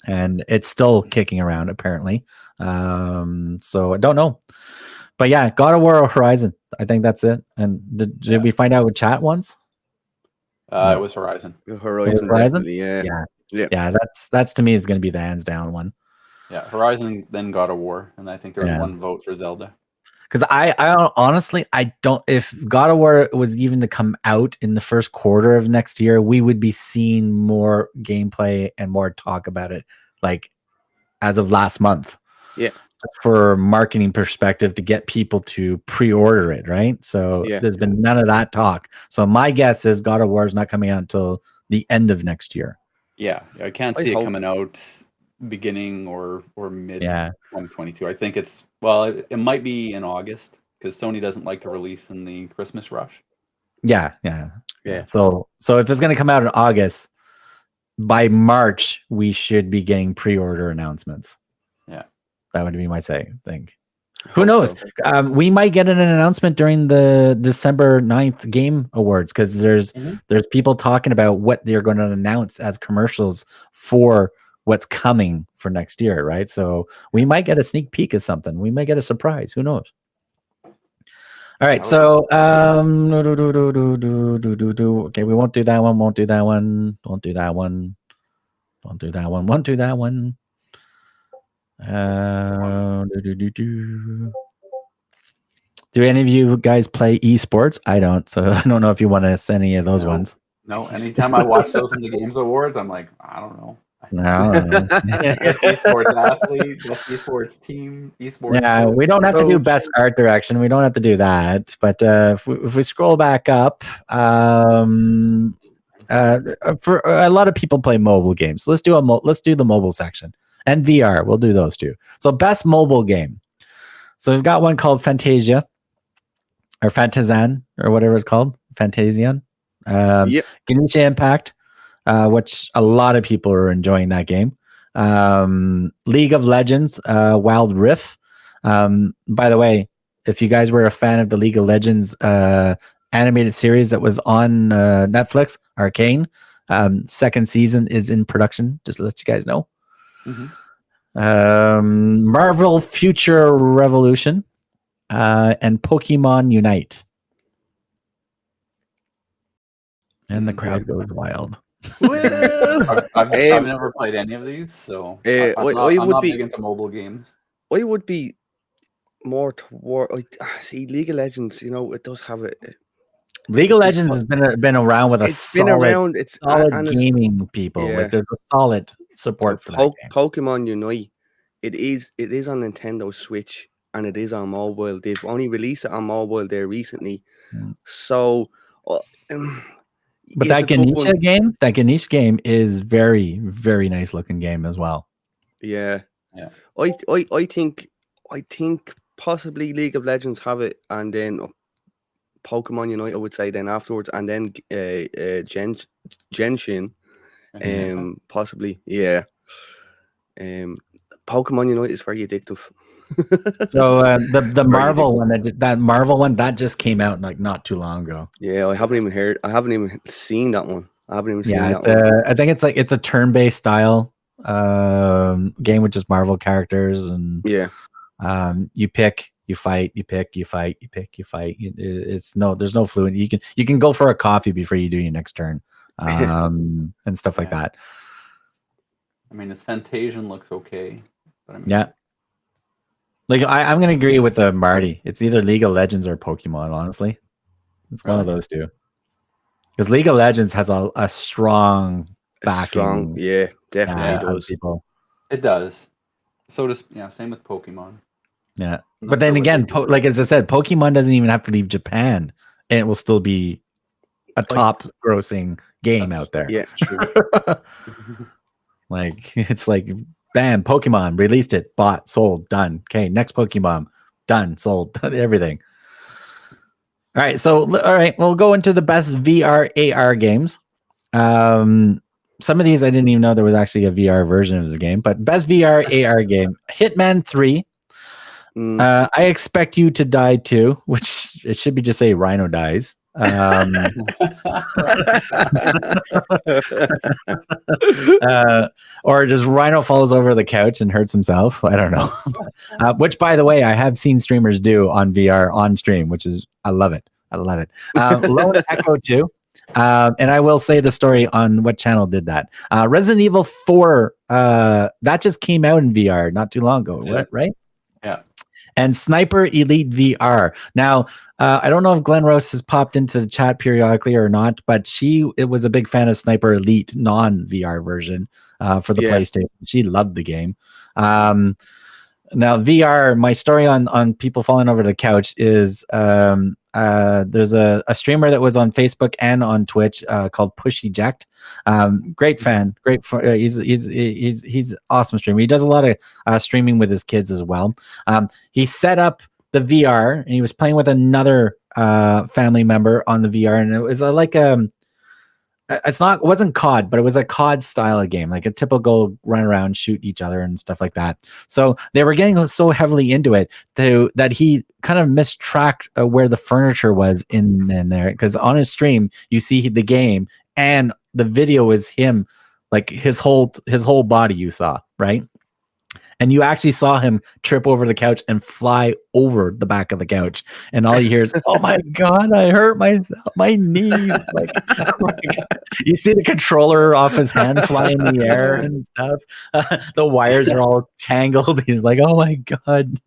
and it's still kicking around apparently. So I don't know, but yeah, God of War or Horizon. I think that's it. And did we find out with chat once? It was Horizon. Horizon, definitely, yeah. That's to me is going to be the hands down one. Yeah, Horizon, then God of War, and I think there was Yeah. one vote for Zelda. Because I honestly, I don't. If God of War was even to come out in the first quarter of next year, we would be seeing more gameplay and more talk about it, like as of last month. Yeah. For marketing perspective, to get people to pre-order it, right? So Yeah. there's been none of that talk. So my guess is God of War is not coming out until the end of next year. Yeah, I can't I see it hope- coming out beginning or mid Yeah. 2022. I think it might be in August because Sony doesn't like to release in the Christmas rush. Yeah. So if it's going to come out in August, by March we should be getting pre-order announcements. Yeah, that would be my thing. I Who hope knows? so. We might get an announcement during the December 9th Game Awards because there's people talking about what they're going to announce as commercials for what's coming for next year, right? So we might get a sneak peek of something. We might get a surprise. Who knows? All right, so okay, we won't do that one. Won't do that one. Won't do that one. Won't do that one. Won't do that one. Do any of you guys play esports? I don't, so I don't know if you want to send any of those ones. No, anytime I watch those in the Games Awards, I'm like, I don't know. No. Best esports athlete, best esports team, esports. Yeah, we don't have to do best art direction. We don't have to do that. But if we scroll back up, for a lot of people play mobile games. Let's do the mobile section and VR. We'll do those two. So best mobile game. So we've got one called Fantasia or Fantazan or whatever it's called. Fantasian. Genshin Impact. Which a lot of people are enjoying that game. League of Legends, Wild Rift. By the way, if you guys were a fan of the League of Legends animated series that was on Netflix, Arcane, second season is in production, just to let you guys know. Marvel Future Revolution and Pokemon Unite. And the crowd goes wild. I've never played any of these, so I'm not big into mobile games. I would be more toward see League of Legends. You know, it does have a League of Legends has been around with it's solid gaming people. Yeah. Like there's a solid support for that game. Pokemon Unite. It is on Nintendo Switch and it is on mobile. They've only released it on mobile there recently, so. But that Ganesha game is very, very nice looking game as well. Yeah. I think possibly League of Legends have it, and then Pokemon Unite, I would say, then afterwards, and then Genshin, possibly, yeah. Pokemon Unite is very addictive. So the Marvel one that just came out like not too long ago. Yeah, I haven't even seen that one. I think it's a turn-based style game with just Marvel characters, and you pick, you fight, you pick, you fight, you pick, you fight. There's no fluent. You can go for a coffee before you do your next turn, and stuff like that. I mean, this Fantasian looks okay, but I mean, yeah. Like I'm gonna agree with Marty. It's either League of Legends or Pokemon. Honestly, it's one of those two. Because League of Legends has a strong backing. Definitely does. People. It does. So does same with Pokemon. Yeah, but then again, like as I said, Pokemon doesn't even have to leave Japan, and it will still be a top-grossing game out there. Yeah, true. Like it's like. Bam, Pokemon released it, bought, sold, done. Okay, next Pokemon, done, sold, everything. All right, we'll go into the best VR AR games. Some of these I didn't even know there was actually a VR version of the game, but best VR AR game, Hitman 3. I Expect You to Die Too, which it should be just say Rhino dies. Or just Rhino falls over the couch and hurts himself. I don't know. Which, by the way, I have seen streamers do on VR on stream, which is I love it. Lone Echo 2, And I will say the story on what channel did that. Resident Evil 4, that just came out in VR not too long ago, right? Yeah. And Sniper Elite VR. Now, I don't know if Glenn Rose has popped into the chat periodically or not, but it was a big fan of Sniper Elite non-VR version for the PlayStation. She loved the game. Now, VR, my story on people falling over the couch is there's a streamer that was on Facebook and on Twitch called Push Eject. Great fan, he's awesome streamer. He does a lot of streaming with his kids as well. He set up the VR and he was playing with another family member on the VR, and it was it wasn't COD, but it was a COD style of game, like a typical run around, shoot each other and stuff like that. So they were getting so heavily into it that he kind of mistracked where the furniture was in there. Because on his stream, you see the game and the video is him, like his whole body you saw, right? And you actually saw him trip over the couch and fly over the back of the couch. And all you hear is, "Oh my God, I hurt my knees." Like, oh my God. You see the controller off his hand fly in the air and stuff. The wires are all tangled. He's like, "Oh my God."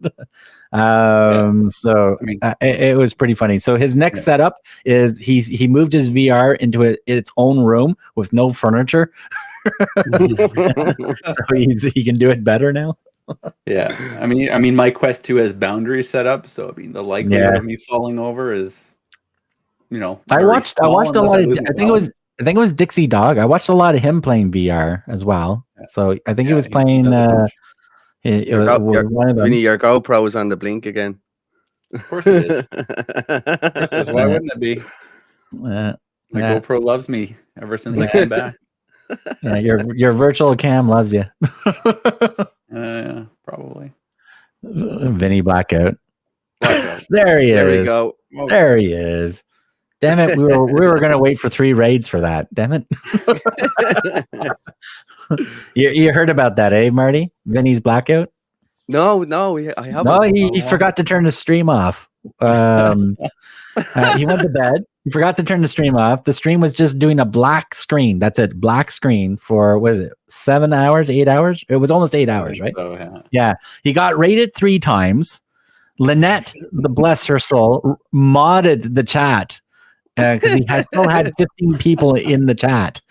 So I mean, it was pretty funny. So his next setup is he moved his VR into its own room with no furniture. So he can do it better now. Yeah, I mean, my Quest 2 has boundaries set up, so I mean, the likelihood of me falling over is, I watched a lot of. I think it was Dixie Dog. I watched a lot of him playing VR as well. Yeah. So I think he was playing. One of them. Vinny, your GoPro is on the blink again. Of course it is. Why wouldn't it be? My GoPro loves me ever since I came back. Yeah, your virtual cam loves you. Probably. Vinny Blackout. There he is. There we go. There he is. Damn it, we were gonna wait for 3 raids for that. Damn it. You heard about that, eh, Marty? Vinny's Blackout? No, I haven't. No, he forgot to turn the stream off. He went to bed. He forgot to turn the stream off. The stream was just doing a black screen. That's it, black screen for, what is it, 7 hours, 8 hours? It was almost 8 hours, right? So, yeah. He got raided 3 times. Lynette, the bless her soul, modded the chat because he still had 15 people in the chat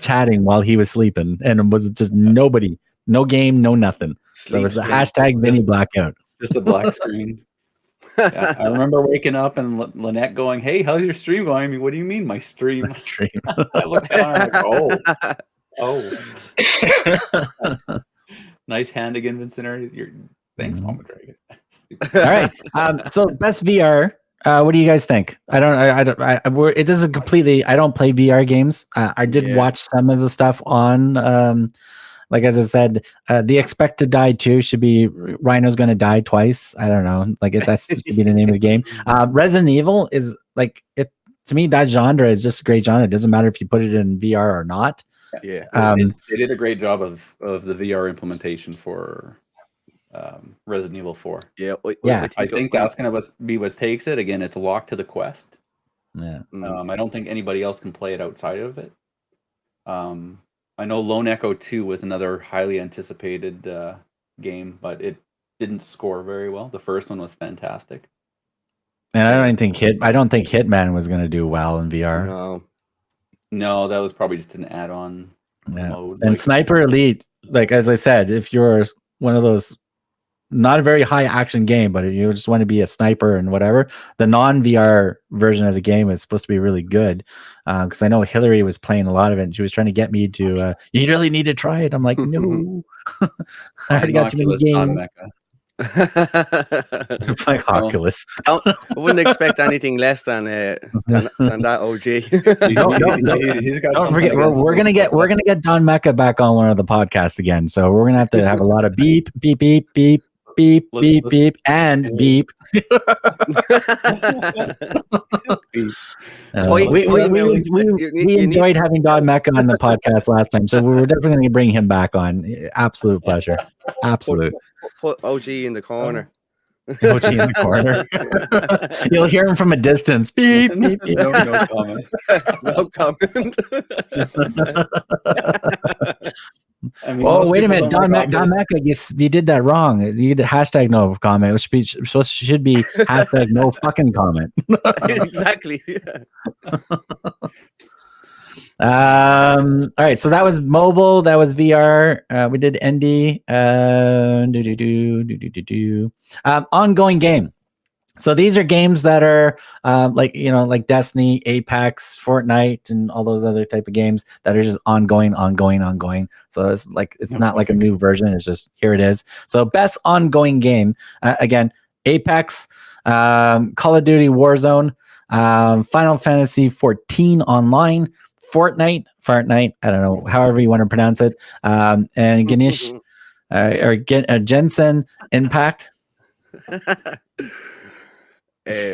chatting while he was sleeping, and it was just nobody, no game, no nothing. So it was the hashtag Vinny Blackout. Just a black screen. Yeah, I remember waking up and Lynette going, "Hey, how's your stream going?" I mean, what do you mean my stream? I looked down and I'm like, oh. Nice hand again, Vincinerater. Thanks, Mama Dragon. All right. So best VR. What do you guys think? I don't play VR games. I did watch some of the stuff on, like, as I said, The Expect to Die 2 should be Rhino's Gonna Die Twice. I don't know. Like, that should be the name of the game. Resident Evil is like, to me, that genre is just a great genre. It doesn't matter if you put it in VR or not. Yeah. They did a great job of the VR implementation for Resident Evil 4. Yeah. I think that's going to be what takes it. Again, it's locked to the Quest. Yeah. I don't think anybody else can play it outside of it. I know Lone Echo 2 was another highly anticipated game, but it didn't score very well. The first one was fantastic. And I don't think Hitman was going to do well in VR. No, that was probably just an add-on mode. And Sniper Elite, like, as I said, if you're one of those, not a very high action game, but you just want to be a sniper and whatever, the non-VR version of the game is supposed to be really good. Because I know Hillary was playing a lot of it, and she was trying to get me to, you really need to try it. I'm like, no. I already got too many games. Like Oculus. I wouldn't expect anything less than that OG. He's got we're gonna get Don Mecca back on one of the podcasts again. So we're gonna have to have a lot of beep, beep, beep, beep, beep, beep, beep, and beep. We enjoyed having Don Mecca on the podcast last time, so we're definitely going to bring him back on. Absolute pleasure. Absolute. Put OG in the corner. OG in the corner. You'll hear him from a distance. Beep, beep, beep. No comment. No comment. I mean, Oh, most wait a people minute. don't like Don Office. Mac, I guess you did that wrong. You did hashtag no comment. It should be hashtag no fucking comment. Exactly. Yeah. All right, so that was mobile, that was VR. We did ND. Ongoing game. So these are games that are like Destiny, Apex, Fortnite, and all those other type of games that are just ongoing. So it's not like a new version. It's just here it is. So best ongoing game again: Apex, Call of Duty Warzone, Final Fantasy 14 Online, Fortnite. I don't know, however you want to pronounce it, and Ganesh Jensen Impact. I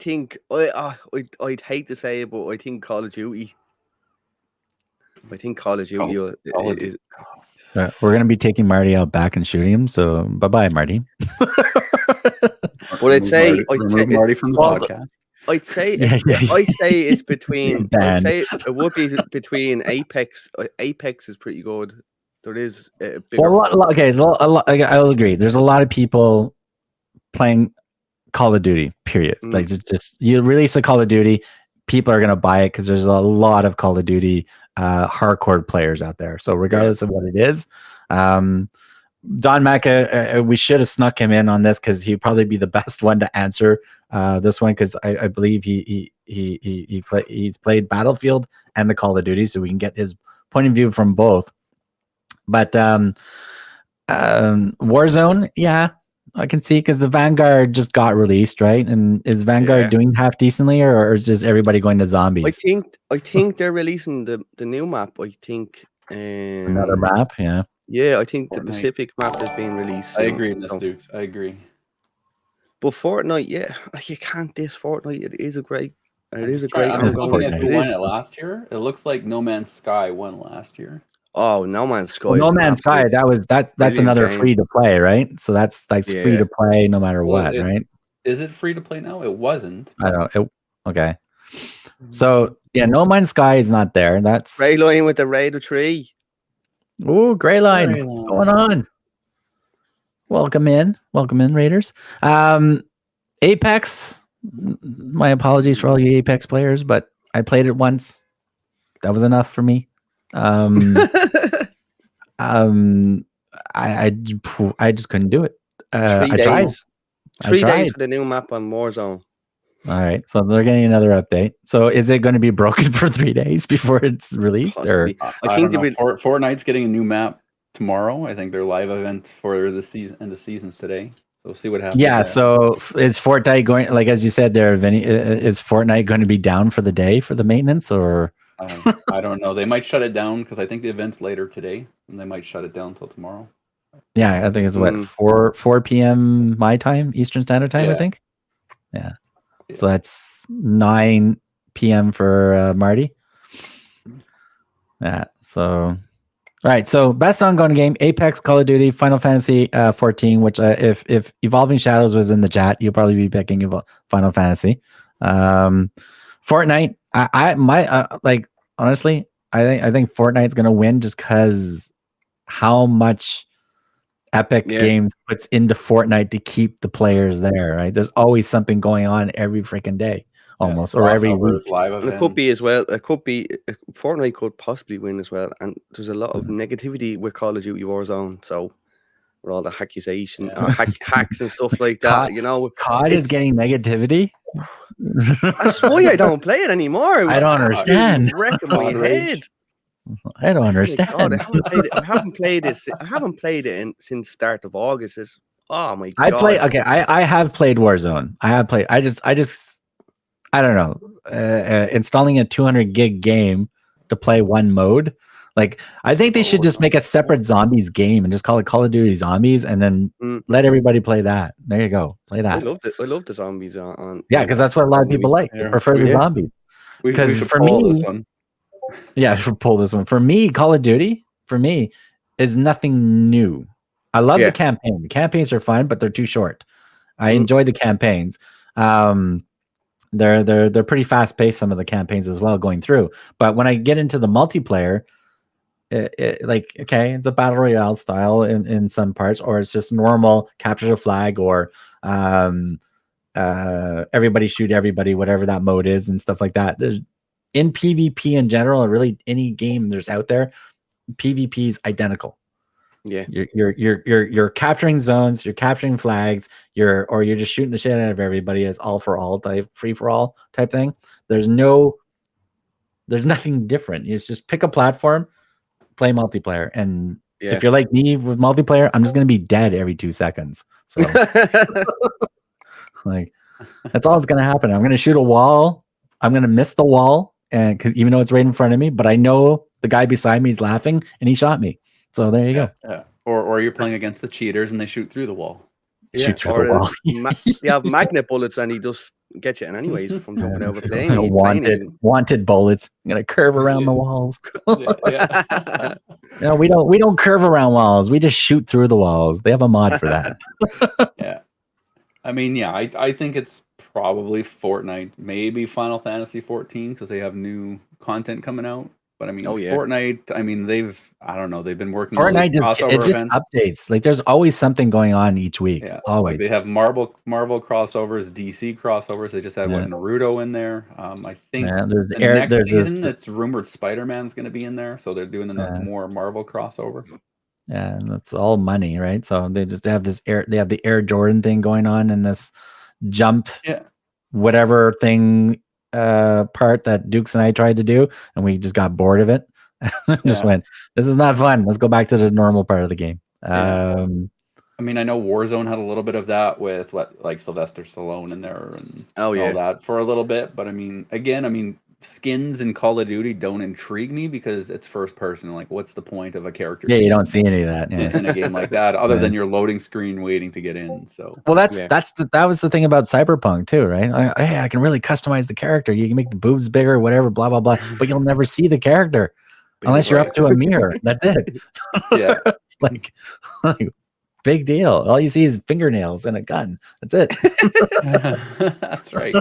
think I'd hate to say it, but I think Call of Duty. I think Call of Duty. We're going to be taking Marty out back and shooting him. So bye-bye, Marty. But I'd say Marty from the podcast. I'd say it's between. I'd say it would be between Apex. Apex is pretty good. There is a bigger. I'll agree. There's a lot of people playing Call of Duty, period. Like just you release a Call of Duty, people are going to buy it because there's a lot of Call of Duty hardcore players out there. So regardless of what it is, Don Maca, we should have snuck him in on this because he'd probably be the best one to answer this one because I believe he's played Battlefield and the Call of Duty, so we can get his point of view from both. But Warzone, yeah, I can see because the Vanguard just got released, right? And is Vanguard doing half decently, or is just everybody going to zombies? I think they're releasing the new map. I think another map, yeah. Yeah, I think the Fortnite. Pacific map is being released. I agree, Dukes. I agree. But Fortnite, you can't diss Fortnite. It is a great. I'm just looking at who won it last year. It looks like No Man's Sky won last year. Oh, No Man's Sky. Well, No Man's Sky. That's another free to play, right? So that's free to play no matter what, right? Is it free to play now? It wasn't. I don't. Okay. So No Man's Sky is not there. That's Grey Line with the Raider tree. Oh, Grey Line. What's going on? Welcome in, Raiders. Apex. My apologies for all you Apex players, but I played it once. That was enough for me. I just couldn't do it. 3 days. I tried. 3 days for the new map on Warzone. All right, so they're getting another update. So is it going to be broken for 3 days before it's released? Or I think Fortnite's getting a new map tomorrow. I think their live event for the season end of seasons today. So we'll see what happens. Yeah. So is Fortnite going? Like as you said there, Vinny, is Fortnite going to be down for the day for the maintenance or? I don't know. They might shut it down because I think the event's later today, and they might shut it down until tomorrow. Yeah, I think it's what 4 p.m. my time, Eastern Standard Time. I think. Yeah. So that's 9 p.m. for Marty. Yeah. So, all right. So best ongoing game: Apex, Call of Duty, Final Fantasy 14. Which if Evolving Shadows was in the chat, you'll probably be picking Final Fantasy. Fortnite. Honestly, I think Fortnite's gonna win just because how much Epic Games puts into Fortnite to keep the players there, right? There's always something going on every freaking day, almost, or every week. It could be as well. It could be Fortnite could possibly win as well. And there's a lot of negativity with Call of Duty Warzone. So with all the accusation, hacks and stuff like that, COD is getting negativity. That's why I don't play it anymore. I don't understand. Wrecking my head. I don't understand. God, I haven't played it since start of August. Oh my god! I have played Warzone. I don't know. Installing a 200 gig game to play one mode. Like I think they should just make a separate zombies game and just call it Call of Duty Zombies, and then let everybody play that. There you go, play that. I love the zombies on. Yeah, because that's what a lot of people like. They prefer the zombies. Because for me, this one. Yeah, I should pull this one. For me, Call of Duty, is nothing new. I love the campaign. The campaigns are fun, but they're too short. I enjoy the campaigns. They're pretty fast paced, some of the campaigns as well going through. But when I get into the multiplayer, like, okay, it's a battle royale style in some parts, or it's just normal capture the flag, or everybody shoot everybody, whatever that mode is and stuff like that. There's, in PvP in general, or really any game there's out there, PvP is identical. Yeah, you're capturing zones, you're capturing flags, you're just shooting the shit out of everybody as all for all type, free for all type thing. There's nothing different. It's just pick a platform, play multiplayer, and if you're like me with multiplayer, I'm just gonna be dead every 2 seconds. So like, that's all that's gonna happen. I'm gonna shoot a wall, I'm gonna miss the wall, and because even though it's right in front of me, but I know the guy beside me is laughing and he shot me. So there you go. Yeah. Or you're playing against the cheaters and they shoot through the wall. Shoot through the wall. You have magnet bullets and he just get you in anyways from jumping over plane. Wanted bullets. I'm gonna curve around the walls. Yeah. No, we don't curve around walls. We just shoot through the walls. They have a mod for that. Yeah. I mean, yeah, I think it's probably Fortnite, maybe Final Fantasy 14 because they have new content coming out. But I mean, Fortnite, I mean, they've been working on Fortnite just updates. Like, there's always something going on each week. Yeah, always. Like they have Marvel crossovers, DC crossovers. They just had Naruto in there. I think next season it's rumored Spider-Man's going to be in there, so they're doing a more Marvel crossover. Yeah, and that's all money, right? So they just have this they have the Air Jordan thing going on, and this jump whatever thing part that Dukes and I tried to do, and we just got bored of it. Just went, this is not fun, let's go back to the normal part of the game. I mean, I know Warzone had a little bit of that with like Sylvester Stallone in there and all that for a little bit, but I mean skins in Call of Duty don't intrigue me because it's first person. Like, what's the point of a character? Yeah, you don't see any of that in a game like that, other than your loading screen waiting to get in. So, well, that was the thing about Cyberpunk too, right? I can really customize the character. You can make the boobs bigger, whatever, blah blah blah. But you'll never see the character unless you're up to a mirror. That's it. Yeah, it's like big deal. All you see is fingernails and a gun. That's it. That's right.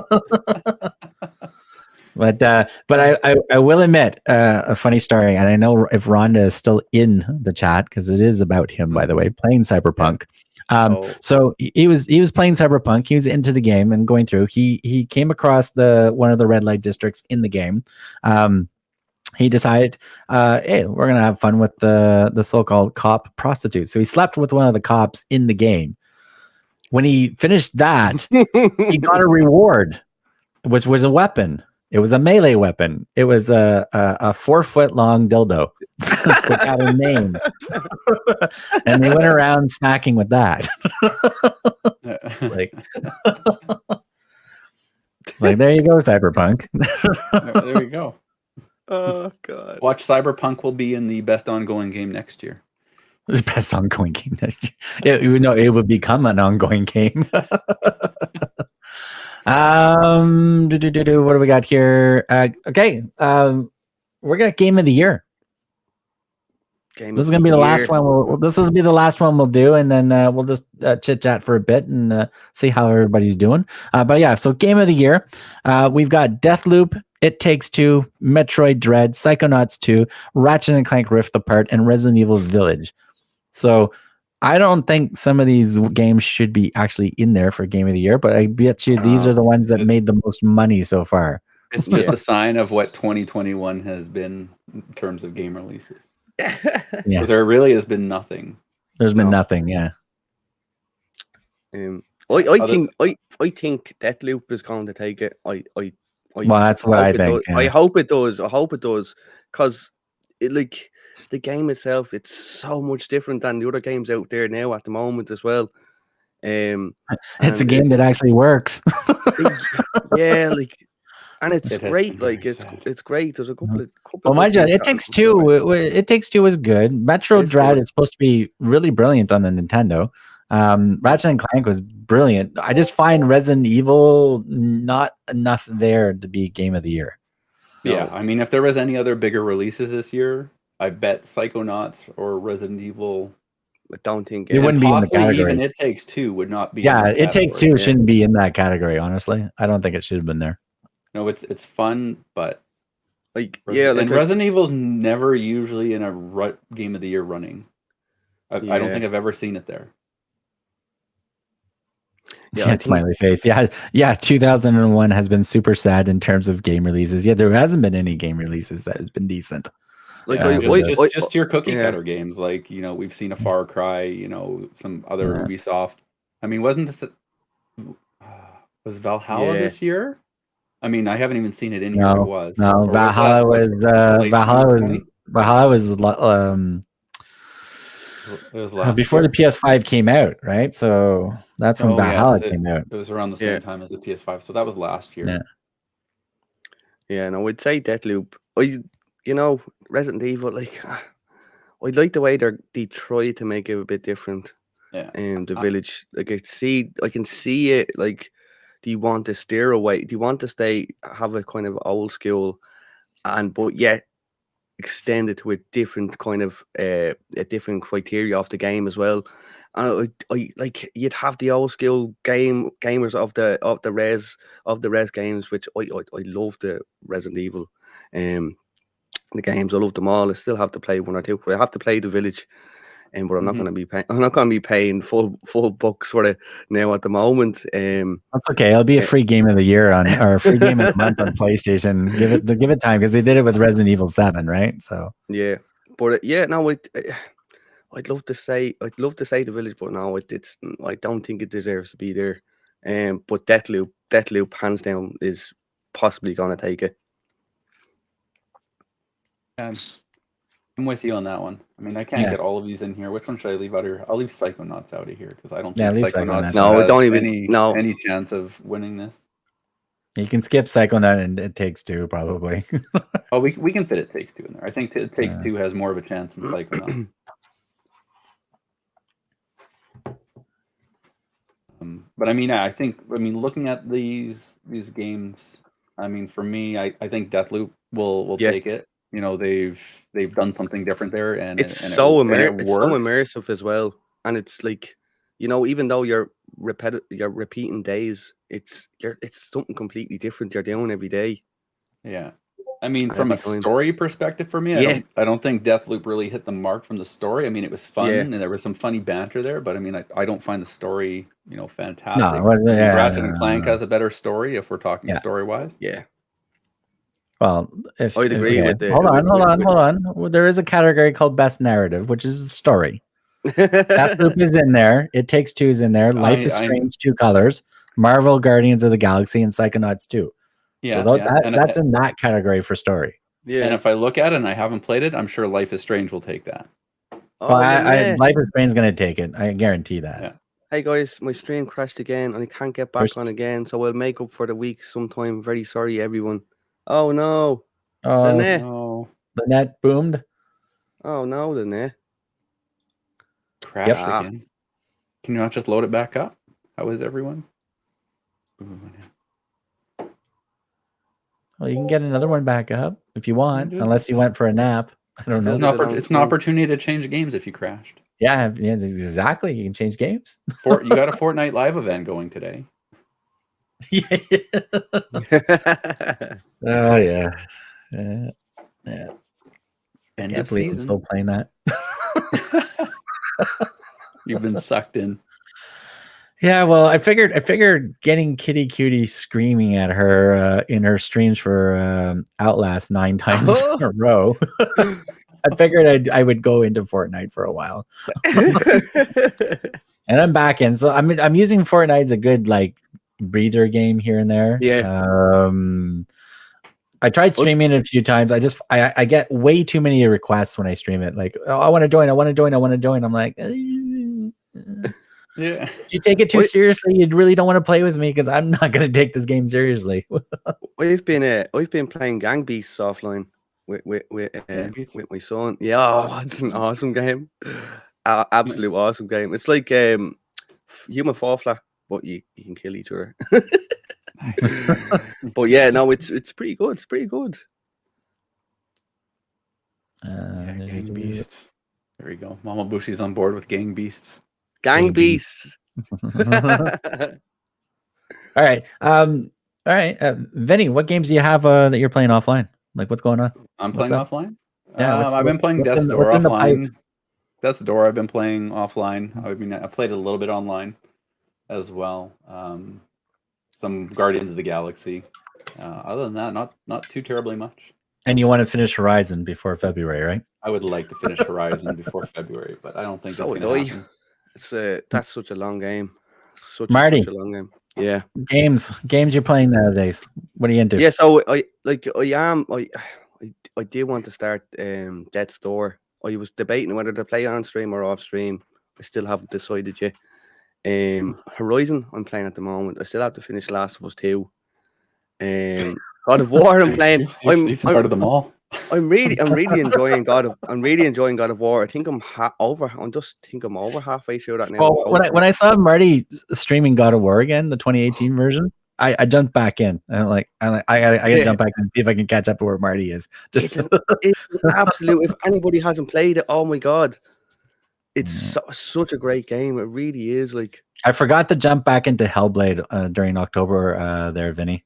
But I will admit a funny story, and I know if Rhonda is still in the chat because it is about him, by the way, playing Cyberpunk. So he was playing Cyberpunk. He was into the game and going through. He came across one of the red light districts in the game. He decided, hey, we're gonna have fun with the so-called cop prostitute. So he slept with one of the cops in the game. When he finished that, he got a reward, which was a weapon. It was a melee weapon. It was a 4-foot long dildo which had a name. And they went around smacking with that. like there you go, Cyberpunk. There you go. Oh god. Watch, Cyberpunk will be in the best ongoing game next year. The best ongoing game next year. It would become an ongoing game. What do we got here? Okay. We got Game of the Year. This is gonna be the last one. This will be the last one we'll do, and then we'll just chit chat for a bit and see how everybody's doing. But yeah, so Game of the Year, we've got Deathloop, It Takes Two, Metroid Dread, Psychonauts 2, Ratchet and Clank Rift Apart, and Resident Evil Village. So I don't think some of these games should be actually in there for Game of the Year, but I bet you these are the ones that made the most money so far. It's just a sign of what 2021 has been in terms of game releases. Because there really has been nothing. There's been nothing, yeah. I think Deathloop is going to take it. Well, that's what I think. Yeah. I hope it does. Because the game itself, it's so much different than the other games out there now at the moment as well. It's a game that actually works. And it's great. It's great. There's a couple of. Well, my God, It Takes Two. It Takes Two is good. Metro Dread is supposed to be really brilliant on the Nintendo. Ratchet and Clank was brilliant. I just find Resident Evil not enough there to be Game of the Year. Yeah, I mean, if there was any other bigger releases this year, I bet Psychonauts or Resident Evil I don't think It wouldn't be in the Possibly category. even It Takes Two would not be. Yeah, in this It Takes category. Two shouldn't be in that category. Honestly, I don't think it should have been there. No, it's fun, but like and Resident Evil's never usually in a game of the year running. I don't think I've ever seen it there. Yeah, I smiley face. Yeah. 2001 has been super sad in terms of game releases. Yeah, there hasn't been any game releases that has been decent. Like just your cookie cutter games, like we've seen a Far Cry, some other Ubisoft. I mean, wasn't this was Valhalla this year? I mean, I haven't even seen it in here. It was no. Valhalla was it was last before year. the PS5 came out, right? So that's when Valhalla came out. It was around the same time as the PS5, so that was last year. Yeah, and I would say Deathloop. Resident Evil, like I like the way they try to make it a bit different. Yeah. The Village, like I can see it. Like, do you want to steer away? Do you want to have a kind of old school, but yet extend it to a different kind of a different criteria of the game as well? And I like you'd have the old school gamers of the res games, which I love the Resident Evil, the games. I love them all. I still have to play one or two. I have to play the Village, but I'm not going to be paying. I'm not going to be paying full bucks for it now at the moment. That's okay. It'll be a free game of the year or a free game of the month on PlayStation. Give it time, because they did it with Resident Evil 7, right? So yeah, but no, I'd love to say the Village, but no, it's I don't think it deserves to be there. But Deathloop hands down is possibly going to take it. I'm with you on that one. I mean, I can't get all of these in here. Which one should I leave out here? I'll leave Psychonauts out of here because I don't think Psychonauts has any chance of winning this. You can skip Psychonaut and It Takes Two, probably. Oh, we can fit It Takes Two in there. I think It Takes Two has more of a chance than Psychonauts. But I mean, looking at these games, I mean, for me, I think Deathloop will take it. They've done something different there, and it's so immersive as well. And it's like, even though you're repeating days, it's something completely different you're doing every day. Yeah. I mean, from a story perspective, for me, I don't think Deathloop really hit the mark from the story. I mean, it was fun and there was some funny banter there, but I mean, I don't find the story, fantastic. Ratchet and Clank has a better story if we're talking story wise. Yeah. Well, if I'd agree with it. Hold on. Well, there is a category called Best Narrative, which is story. Deathloop is in there. It Takes Two is in there. Life is Strange, Two Colors, Marvel Guardians of the Galaxy, and Psychonauts 2. Yeah, so that's in that category for story. Yeah. And if I look at it and I haven't played it, I'm sure Life is Strange will take that. Life is Strange is going to take it. I guarantee that. Yeah. Hey guys, my stream crashed again and I can't get back on again, so we'll make up for the week sometime. Very sorry, everyone. Oh no. Oh no. The net boomed. Oh no, the net. Crash again. Can you not just load it back up? How is everyone? Well, you can get another one back up if you want, unless you went for a nap. I don't know. It's an opportunity to change games if you crashed. Yeah, exactly. You can change games. You got a Fortnite live event going today. Yeah. Oh yeah. End of season. Still playing that. You've been sucked in. Yeah, well, I figured getting Kitty Cutie screaming at her in her streams for Outlast 9 times in a row. I figured I would go into Fortnite for a while. And I'm back in. So I'm using Fortnite as a good breather game here and there. Yeah. I tried streaming it a few times. I get way too many requests when I stream it. Like, oh, I want to join. I'm like, yeah. If you take it too seriously, you really don't want to play with me because I'm not going to take this game seriously. We've been playing Gang Beasts offline with my son. Yeah, it's an awesome game. Absolute awesome game. It's like Human Fall Flat, but you can kill each other. But yeah, no, it's pretty good. It's pretty good. Gang Beasts. There you go. Mama Bushi's on board with Gang Beasts. Gang Gang Beasts. All right. All right. Vinny, what games do you have that you're playing offline? Like, what's going on? I'm What's playing up? offline. Yeah, I've been playing Death's Door what's in the pipe? offline. Death's Door I've been playing offline. I mean, I played a little bit online as well. Some Guardians of the Galaxy. Other than that, not too terribly much. And you want to finish Horizon before February, right? I would like to finish Horizon before February, but I don't think So that's do going I. to happen. It's that's such a long game. Marty. Such a long game. Yeah. Games you're playing nowadays. What are you into? Yeah, so I did want to start Death's Door. I was debating whether to play on stream or off stream. I still haven't decided yet. Horizon I'm playing at the moment. I still have to finish Last of Us 2. God of War I'm playing. You've started them all. I'm really enjoying God of War. I think I'm over halfway through that now. Well, when I saw Marty streaming God of War again, the 2018 version, I jumped back in. And I gotta jump back in and see if I can catch up to where Marty is. Just it's an absolute. If anybody hasn't played it, oh my god, it's such a great game. It really is. Like, I forgot to jump back into Hellblade during October. There, Vinny.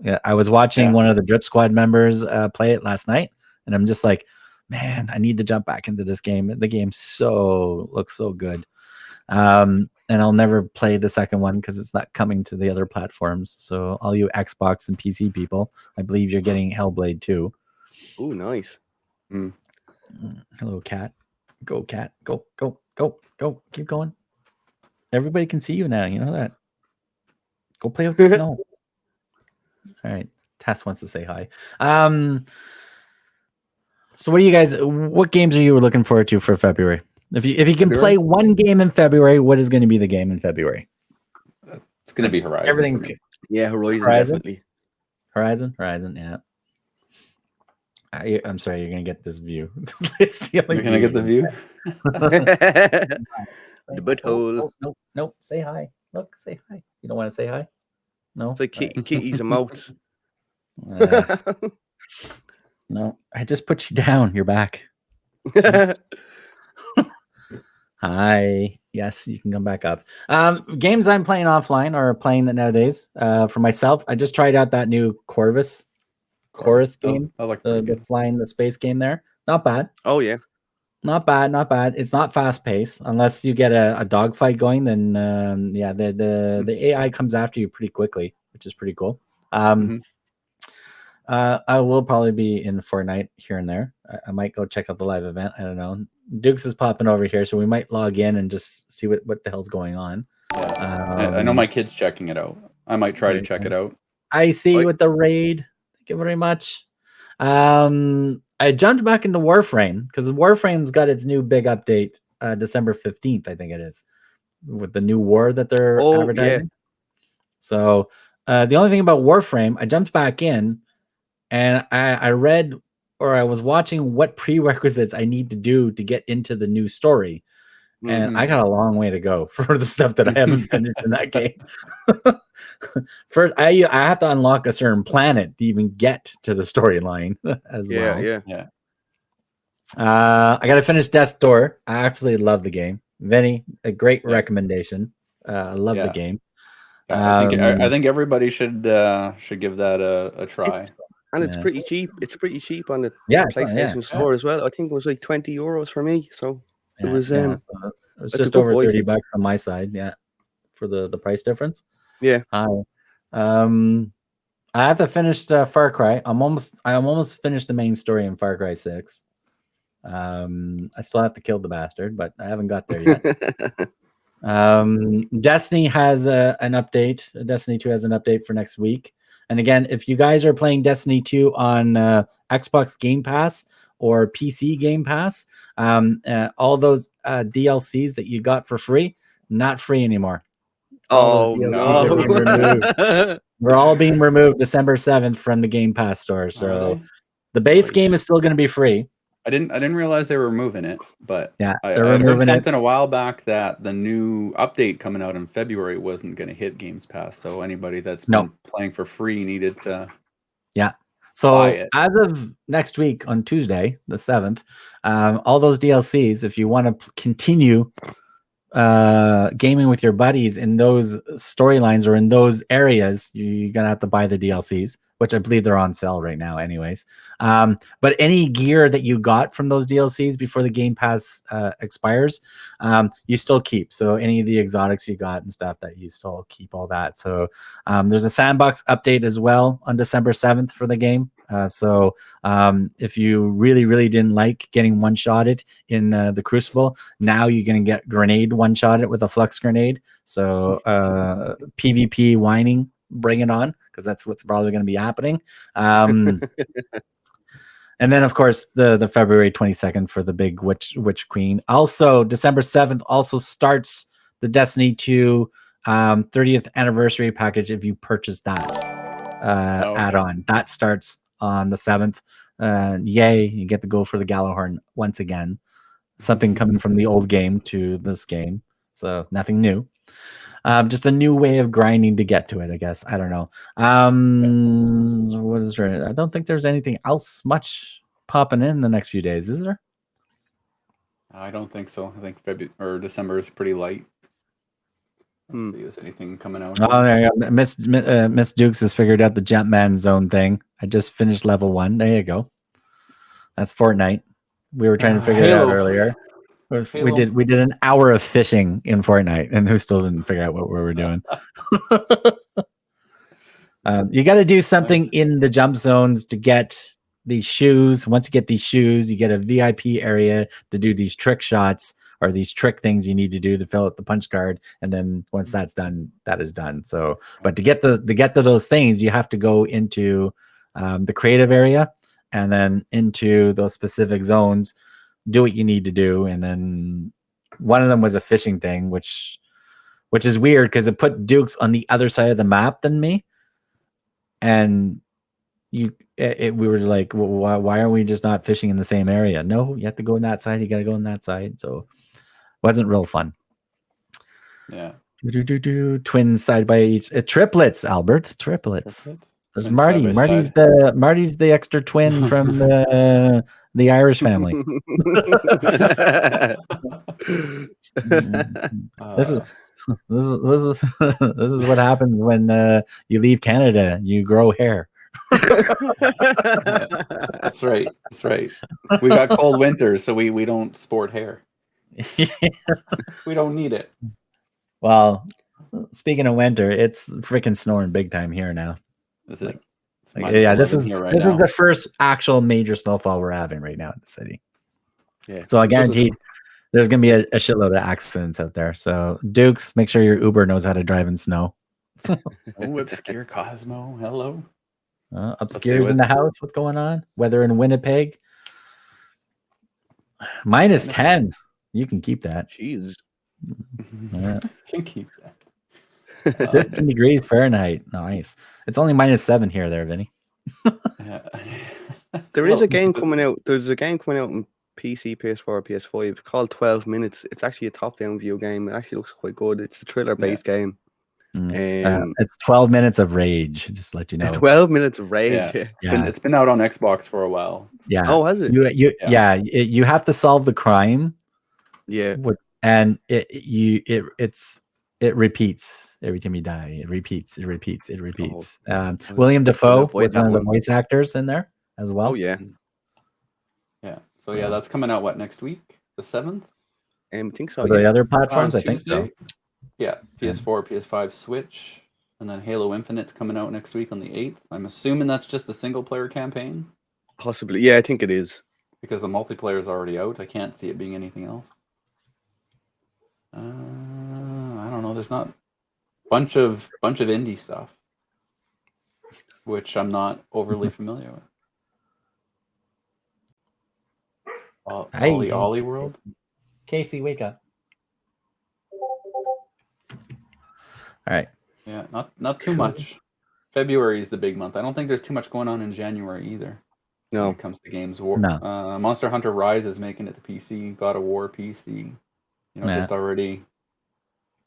Yeah, I was watching one of the Drip Squad members play it last night, and I'm just like, man, I need to jump back into this game. The game looks so good. And I'll never play the second one because it's not coming to the other platforms. So all you Xbox and PC people, I believe you're getting Hellblade too. Oh, nice. Hello, cat. Go, cat. Go. Keep going. Everybody can see you now. You know that. Go play with the snow. All right. Tess wants to say hi. So what games are you looking forward to for February? If you can play one game in February, what is going to be the game in February? It's going to be Horizon. Everything's good. Yeah, Horizon definitely. Horizon, yeah. I'm sorry, you're going to get this view. It's the only You're going to get the view? The butthole. No, say hi. Look, say hi. You don't want to say hi? No. It's like Kitty's emotes. No, I just put you down. You're back. Hi. Yes, you can come back up. Games I'm playing offline or playing nowadays. For myself, I just tried out that new Chorus game. I like the flying the space game there. Not bad. Oh yeah. Not bad. It's not fast paced unless you get a dogfight going. Then the AI comes after you pretty quickly, which is pretty cool. I will probably be in Fortnite here and there. I might go check out the live event. I don't know. Dukes is popping over here, so we might log in and just see what the hell's going on. I know my kid's checking it out. I might try to check it out. I see with the raid. Thank you very much. I jumped back into Warframe because Warframe's got its new big update December 15th, I think it is, with the new war that they're advertising. Yeah. So the only thing about Warframe, I jumped back in and I read or I was watching what prerequisites I need to do to get into the new story. And I got a long way to go for the stuff that I haven't finished in that game. First, I have to unlock a certain planet to even get to the storyline as well. Yeah. I got to finish Death's Door. I absolutely love the game. Vinny, a great recommendation. I love the game. I think everybody should give that a try. And it's pretty cheap. It's pretty cheap on the PlayStation Store as well. I think it was like €20 for me. So it was so it was just over $30 on my side. Yeah, for the price difference. Yeah. I have to finish Far Cry. I almost finished the main story in Far Cry 6. I still have to kill the bastard, but I haven't got there yet. Destiny has an update. Destiny 2 has an update for next week. And again, if you guys are playing Destiny 2 on Xbox Game Pass or PC Game Pass, all those DLCs that you got for free, not free anymore. Oh, no. We're all being removed December 7th from the Game Pass store. So the base game is still going to be free. I didn't realize they were removing it, but yeah, I heard something a while back that the new update coming out in February wasn't going to hit Games Pass. So anybody that's been playing for free needed to. Yeah, So Buy it. as of next week on Tuesday, the 7th, all those DLCs, if you want to continue gaming with your buddies in those storylines or in those areas, you're gonna have to buy the DLCs, which I believe they're on sale right now anyways. But any gear that you got from those DLCs before the Game Pass expires, you still keep. So any of the exotics you got and stuff, that you still keep all that. So there's a sandbox update as well on December 7th for the game. So if you really didn't like getting one-shotted in the Crucible, now you're going to get grenade one-shotted with a flux grenade. So PvP whining, bring it on, because that's what's probably going to be happening. And then, of course, the February 22nd for the big Witch Queen. Also, December 7th also starts the Destiny 2 30th anniversary package if you purchase that add-on. That starts on the 7th. Yay, you get to go for the Gallahorn once again. Something coming from the old game to this game. So nothing new. Just a new way of grinding to get to it, I guess. I don't know. What is there? I don't think there's anything else much popping in the next few days, is there? I don't think so. I think February or December is pretty light. Let's see, is anything coming out? Oh, there you go. Miss Dukes has figured out the Jumpman Zone thing. I just finished level 1. There you go. That's Fortnite. We were trying to figure it out earlier. We did an hour of fishing in Fortnite, and we still didn't figure out what we were doing. You got to do something in the jump zones to get these shoes. Once you get these shoes, you get a VIP area to do these trick shots or these trick things you need to do to fill out the punch card. And then once that's done, that is done. So, but to get to those things, you have to go into the creative area and then into those specific zones, do what you need to do. And then one of them was a fishing thing, which is weird because it put Dukes on the other side of the map than me. And we were like, well, why are we just not fishing in the same area? No, you have to go on that side. You got to go on that side. So wasn't real fun. Yeah. Twins side by each. Triplets, Albert. Triplets. There's Twins Marty. side by Marty's the extra twin from the Irish family. This is what happens when you leave Canada. You grow hair. That's right. That's right. We got cold winters, so we don't sport hair. We don't need it. Well, speaking of winter, it's freaking snoring big time here now. Is it? Yeah, this is the first actual major snowfall we're having right now in the city. Yeah. So I guarantee there's gonna be a shitload of accidents out there. So Dukes, make sure your Uber knows how to drive in snow. Oh, obscure Cosmo. Hello. Obscure's in the house. What's going on? Weather in Winnipeg. Minus 10. You can keep that. Jeez. Can keep that. 15 degrees Fahrenheit. Nice. It's only minus 7 here, there, Vinny. There is a game coming out. There's a game coming out on PC, PS4, PS5 called 12 Minutes. It's actually a top-down view game. It actually looks quite good. It's a thriller-based game. It's 12 minutes of rage, just to let you know. 12 minutes of rage. Yeah. It's been out on Xbox for a while. Yeah. Oh, has it? You have to solve the crime. Yeah. And it repeats every time you die. It repeats. William Dafoe was one of the voice actors in there as well. Oh yeah. Yeah. So yeah, that's coming out next week, the 7th. I think so. For the other platforms, I think so. Yeah, PS4, PS5, Switch, and then Halo Infinite's coming out next week on the 8th. I'm assuming that's just a single-player campaign. Possibly, yeah, I think it is. Because the multiplayer is already out. I can't see it being anything else. I don't know. There's not bunch of indie stuff, which I'm not overly familiar with. Ollie World. Casey, wake up. All right. Yeah, not too much. February is the big month. I don't think there's too much going on in January either. No. When it comes to games. No. Monster Hunter Rise is making it to PC. God of War PC. Just already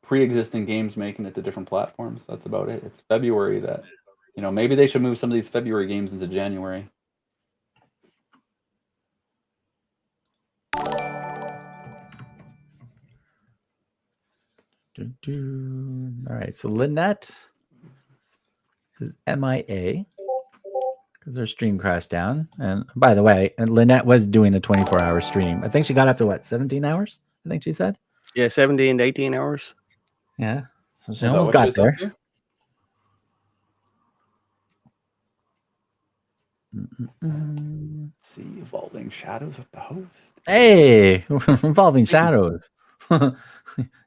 pre-existing games making it to different platforms. That's about it. It's February that You know, maybe they should move some of these February games into January. All right, so Lynette is MIA because her stream crashed down. And by the way, and Lynette was doing a 24-hour stream. I think she got up to what, 17 hours? I think she said. Yeah, 17 to 18 hours. Yeah, so she Is that almost what got was up there. to? Let's see, Evolving Shadows with the host. Hey, Evolving Shadows.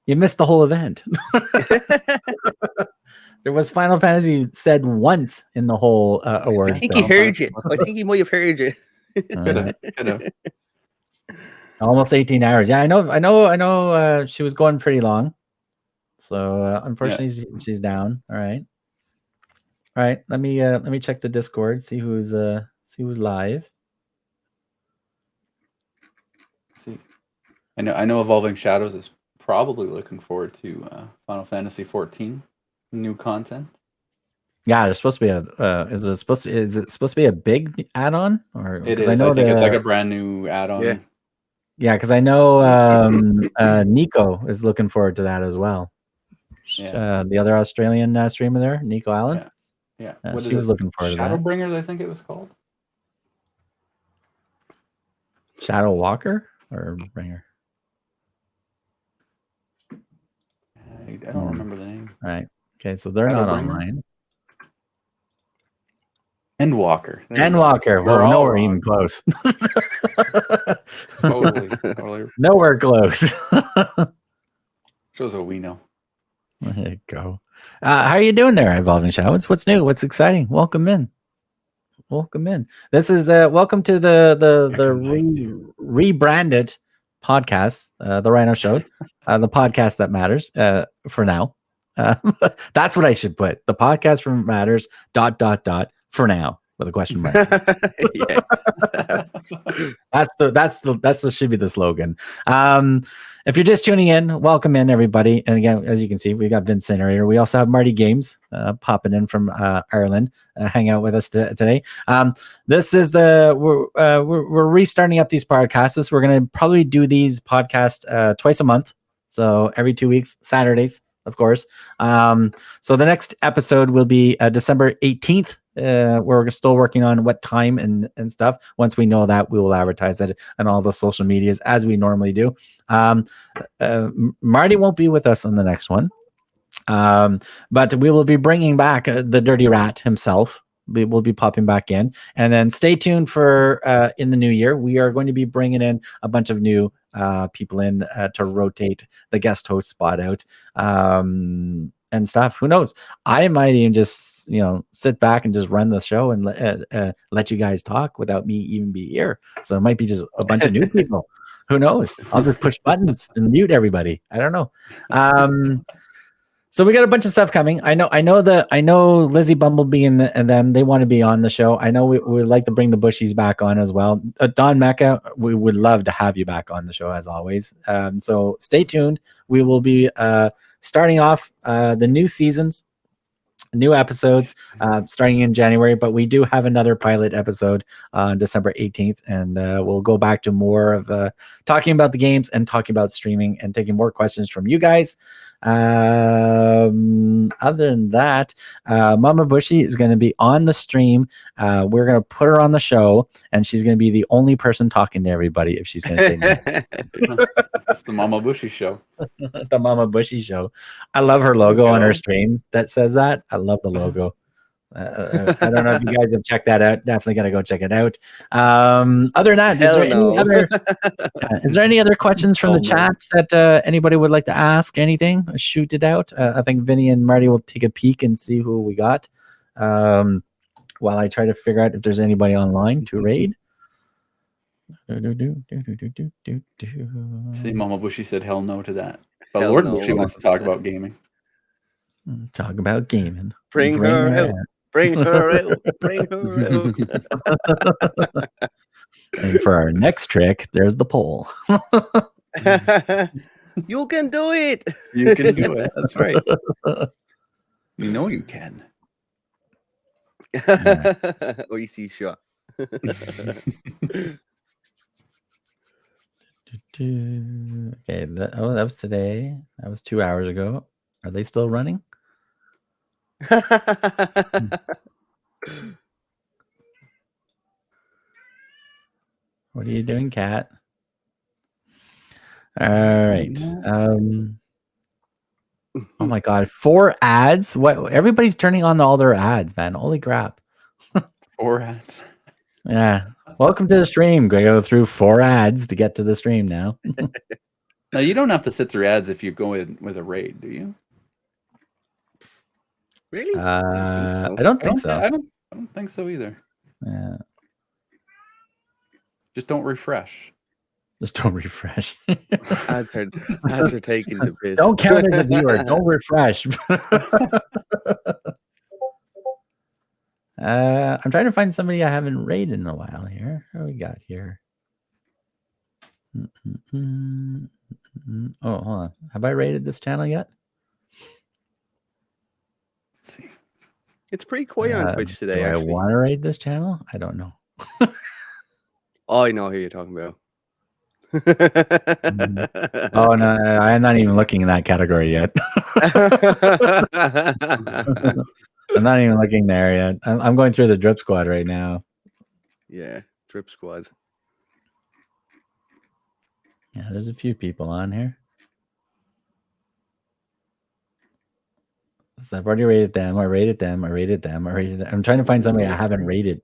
You missed the whole event. There was Final Fantasy said once in the whole awards. I think he heard you. I think he might have heard you. Could have. Almost 18 hours. Yeah, I know. She was going pretty long. So unfortunately, she's down. All right. Let me check the Discord. See who's live. See, I know Evolving Shadows is probably looking forward to Final Fantasy 14 new content. Yeah, there's supposed to be is it supposed to be a big add-on, or It is. I think it's like a brand new add-on. Yeah, because I know Nico is looking forward to that as well. Yeah. The other Australian streamer there, Nico Allen. Yeah. She was looking forward to that. Shadowbringers, I think it was called. Shadow Walker or Bringer? I don't remember the name. All right. Okay, so they're not online. Endwalker. Endwalker. Well, nowhere even close. Totally. Nowhere close. Shows what we know. There you go. How are you doing there, Evolving Shadows? What's new? What's exciting? Welcome in. This is welcome to the rebranded podcast, the Rhino Show, the podcast that matters for now. That's what I should put. The podcast from matters ... for now with a question mark. Yeah. That's should be the slogan. If you're just tuning in, welcome in everybody. And again, as you can see, we got Vincinerater. We also have MartyGamez popping in from Ireland, hang out with us today. This is we're restarting up these podcasts. We're going to probably do these podcasts twice a month. So every 2 weeks, Saturdays, of course. So the next episode will be December 18th. We're still working on what time and stuff. Once we know that, we will advertise it on all the social medias as we normally do. Marty won't be with us on the next one, but we will be bringing back the Dirty Rat himself. We will be popping back in, and then stay tuned for in the new year. We are going to be bringing in a bunch of new people in to rotate the guest host spot out. And stuff. Who knows? I might even just, sit back and just run the show and let you guys talk without me even be here. So it might be just a bunch of new people. Who knows? I'll just push buttons and mute everybody. I don't know. So we got a bunch of stuff coming. I know Lizzie Bumblebee and them, they want to be on the show. I know we would like to bring the Bushies back on as well. Don Mecca, we would love to have you back on the show as always. So stay tuned. We will be starting off the new seasons, new episodes starting in January, but we do have another pilot episode on December 18th, and we'll go back to more of talking about the games and talking about streaming and taking more questions from you guys. Other than that, Mama Bushy is going to be on the stream. We're going to put her on the show, and she's going to be the only person talking to everybody if she's going to say no. That's the Mama Bushy show. The Mama Bushy show. I love her logo on her stream that says that. I love the logo. I don't know if you guys have checked that out. Definitely gotta go check it out. Other than that, is there any other questions from the chat that anybody would like to ask? Anything? Shoot it out. I think Vinny and Marty will take a peek and see who we got while I try to figure out if there's anybody online to raid. See, Mama Bushy said hell no to that. But Hell Lord no. Bushy wants to talk about gaming. Talk about gaming. Bring her out. Bring her out. Bring her out. And for our next trick, there's the poll. You can do it. You can do it. That's right. You know you can. Icy shot. Okay, that was today. That was 2 hours ago. Are they still running? What are you doing, Cat? All right. Oh my God, 4 ads! What? Everybody's turning on all their ads, man. Holy crap! 4 ads. Yeah. Welcome to the stream. Go through 4 ads to get to the stream now. Now you don't have to sit through ads if you go in with a raid, do you? Really? I don't think so. I don't think so either. Yeah. Just don't refresh. Just don't refresh. Ads are taking the piss. Don't count as a viewer. Don't refresh. I'm trying to find somebody I haven't raided in a while here. What do we got here? Oh, hold on. Have I raided this channel yet? Let's see. It's pretty quiet on Twitch today, do I actually. want to raid this channel? I don't know. Oh, I know who you're talking about. Oh, no, I'm not even looking in that category yet. I'm not even looking there yet. I'm going through the drip squad right now. Yeah, drip squad. Yeah, there's a few people on here. So I've already rated them. I rated them. I'm trying to find somebody I haven't rated.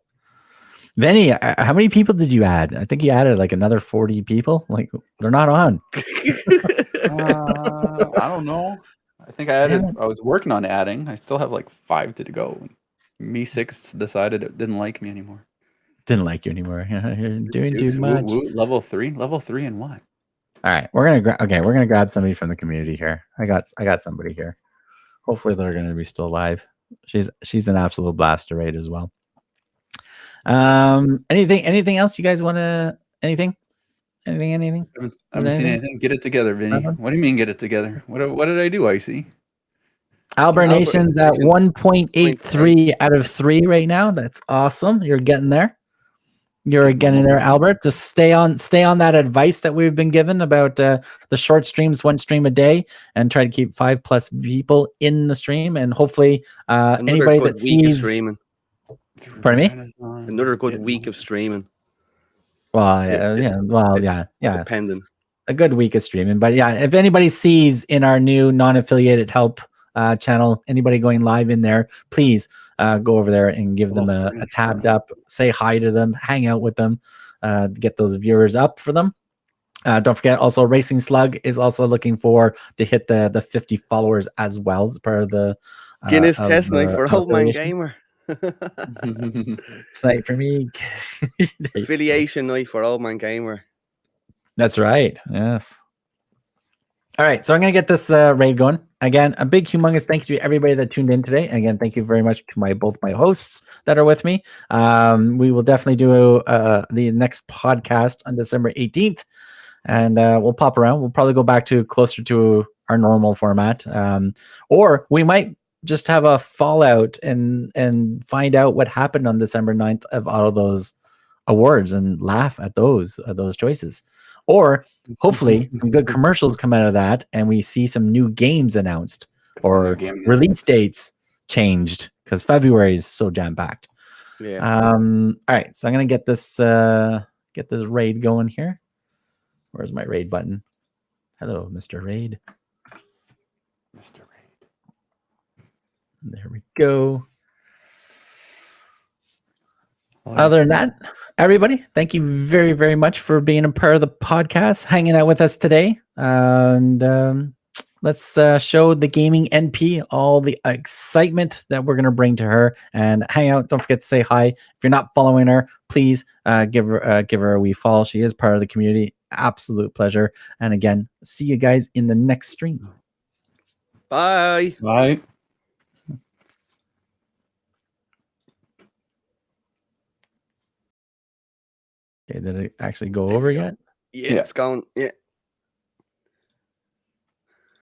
Vinny, how many people did you add? I think you added like another 40 people. Like, they're not on. I don't know. I think I was working on adding. I still have like 5 to go. Me 6 decided it didn't like me anymore. Didn't like you anymore. You're doing too much. Level 3 and what? All right, we're gonna grab somebody from the community here. I got somebody here. Hopefully they're gonna be still alive. She's an absolute blast to raid as well. Anything else you guys want to? Anything? I haven't seen anything. Get it together, Vinny. What do you mean get it together? What did I do, Icy? Albert Nation's at 1.83 out of 3 right now. That's awesome. You're getting there. You're getting there, Albert. Just stay on that advice that we've been given about the short streams, 1 stream a day, and try to keep 5+ people in the stream. And hopefully, anybody that sees streaming. Pardon me? Another good week of streaming. Well, yeah. Depending. A good week of streaming, but yeah, if anybody sees in our new non-affiliated help channel, anybody going live in there, please go over there and give them a tabbed up, say hi to them, hang out with them, get those viewers up for them. Don't forget, also Racing Slug is also looking to hit the 50 followers as well as part of the Guinness test night for Old Man Gamer. Tonight for me. Affiliation night for Old Man Gamer. That's right. Yes. All right. So I'm going to get this raid going. Again, a big, humongous thank you to everybody that tuned in today. Again, thank you very much to both my hosts that are with me. We will definitely do the next podcast on December 18th. And we'll pop around. We'll probably go back to closer to our normal format. Or we might just have a fallout and find out what happened on December 9th of all of those awards and laugh at those choices. Or hopefully some good commercials come out of that and we see some new games announced or release dates changed because February is so jam-packed. Yeah. All right. So I'm going to get this raid going here. Where's my raid button? Hello, Mr. Raid. Mr. Raid. There we go. Other than that, everybody, thank you very, very much for being a part of the podcast, hanging out with us today. And let's show the gaming NP all the excitement that we're going to bring to her and hang out. Don't forget to say hi. If you're not following her, please give her a wee follow. She is part of the community. Absolute pleasure. And again, see you guys in the next stream. Bye. Bye. Okay, did it actually go over yet? Yeah, it's going. Yeah.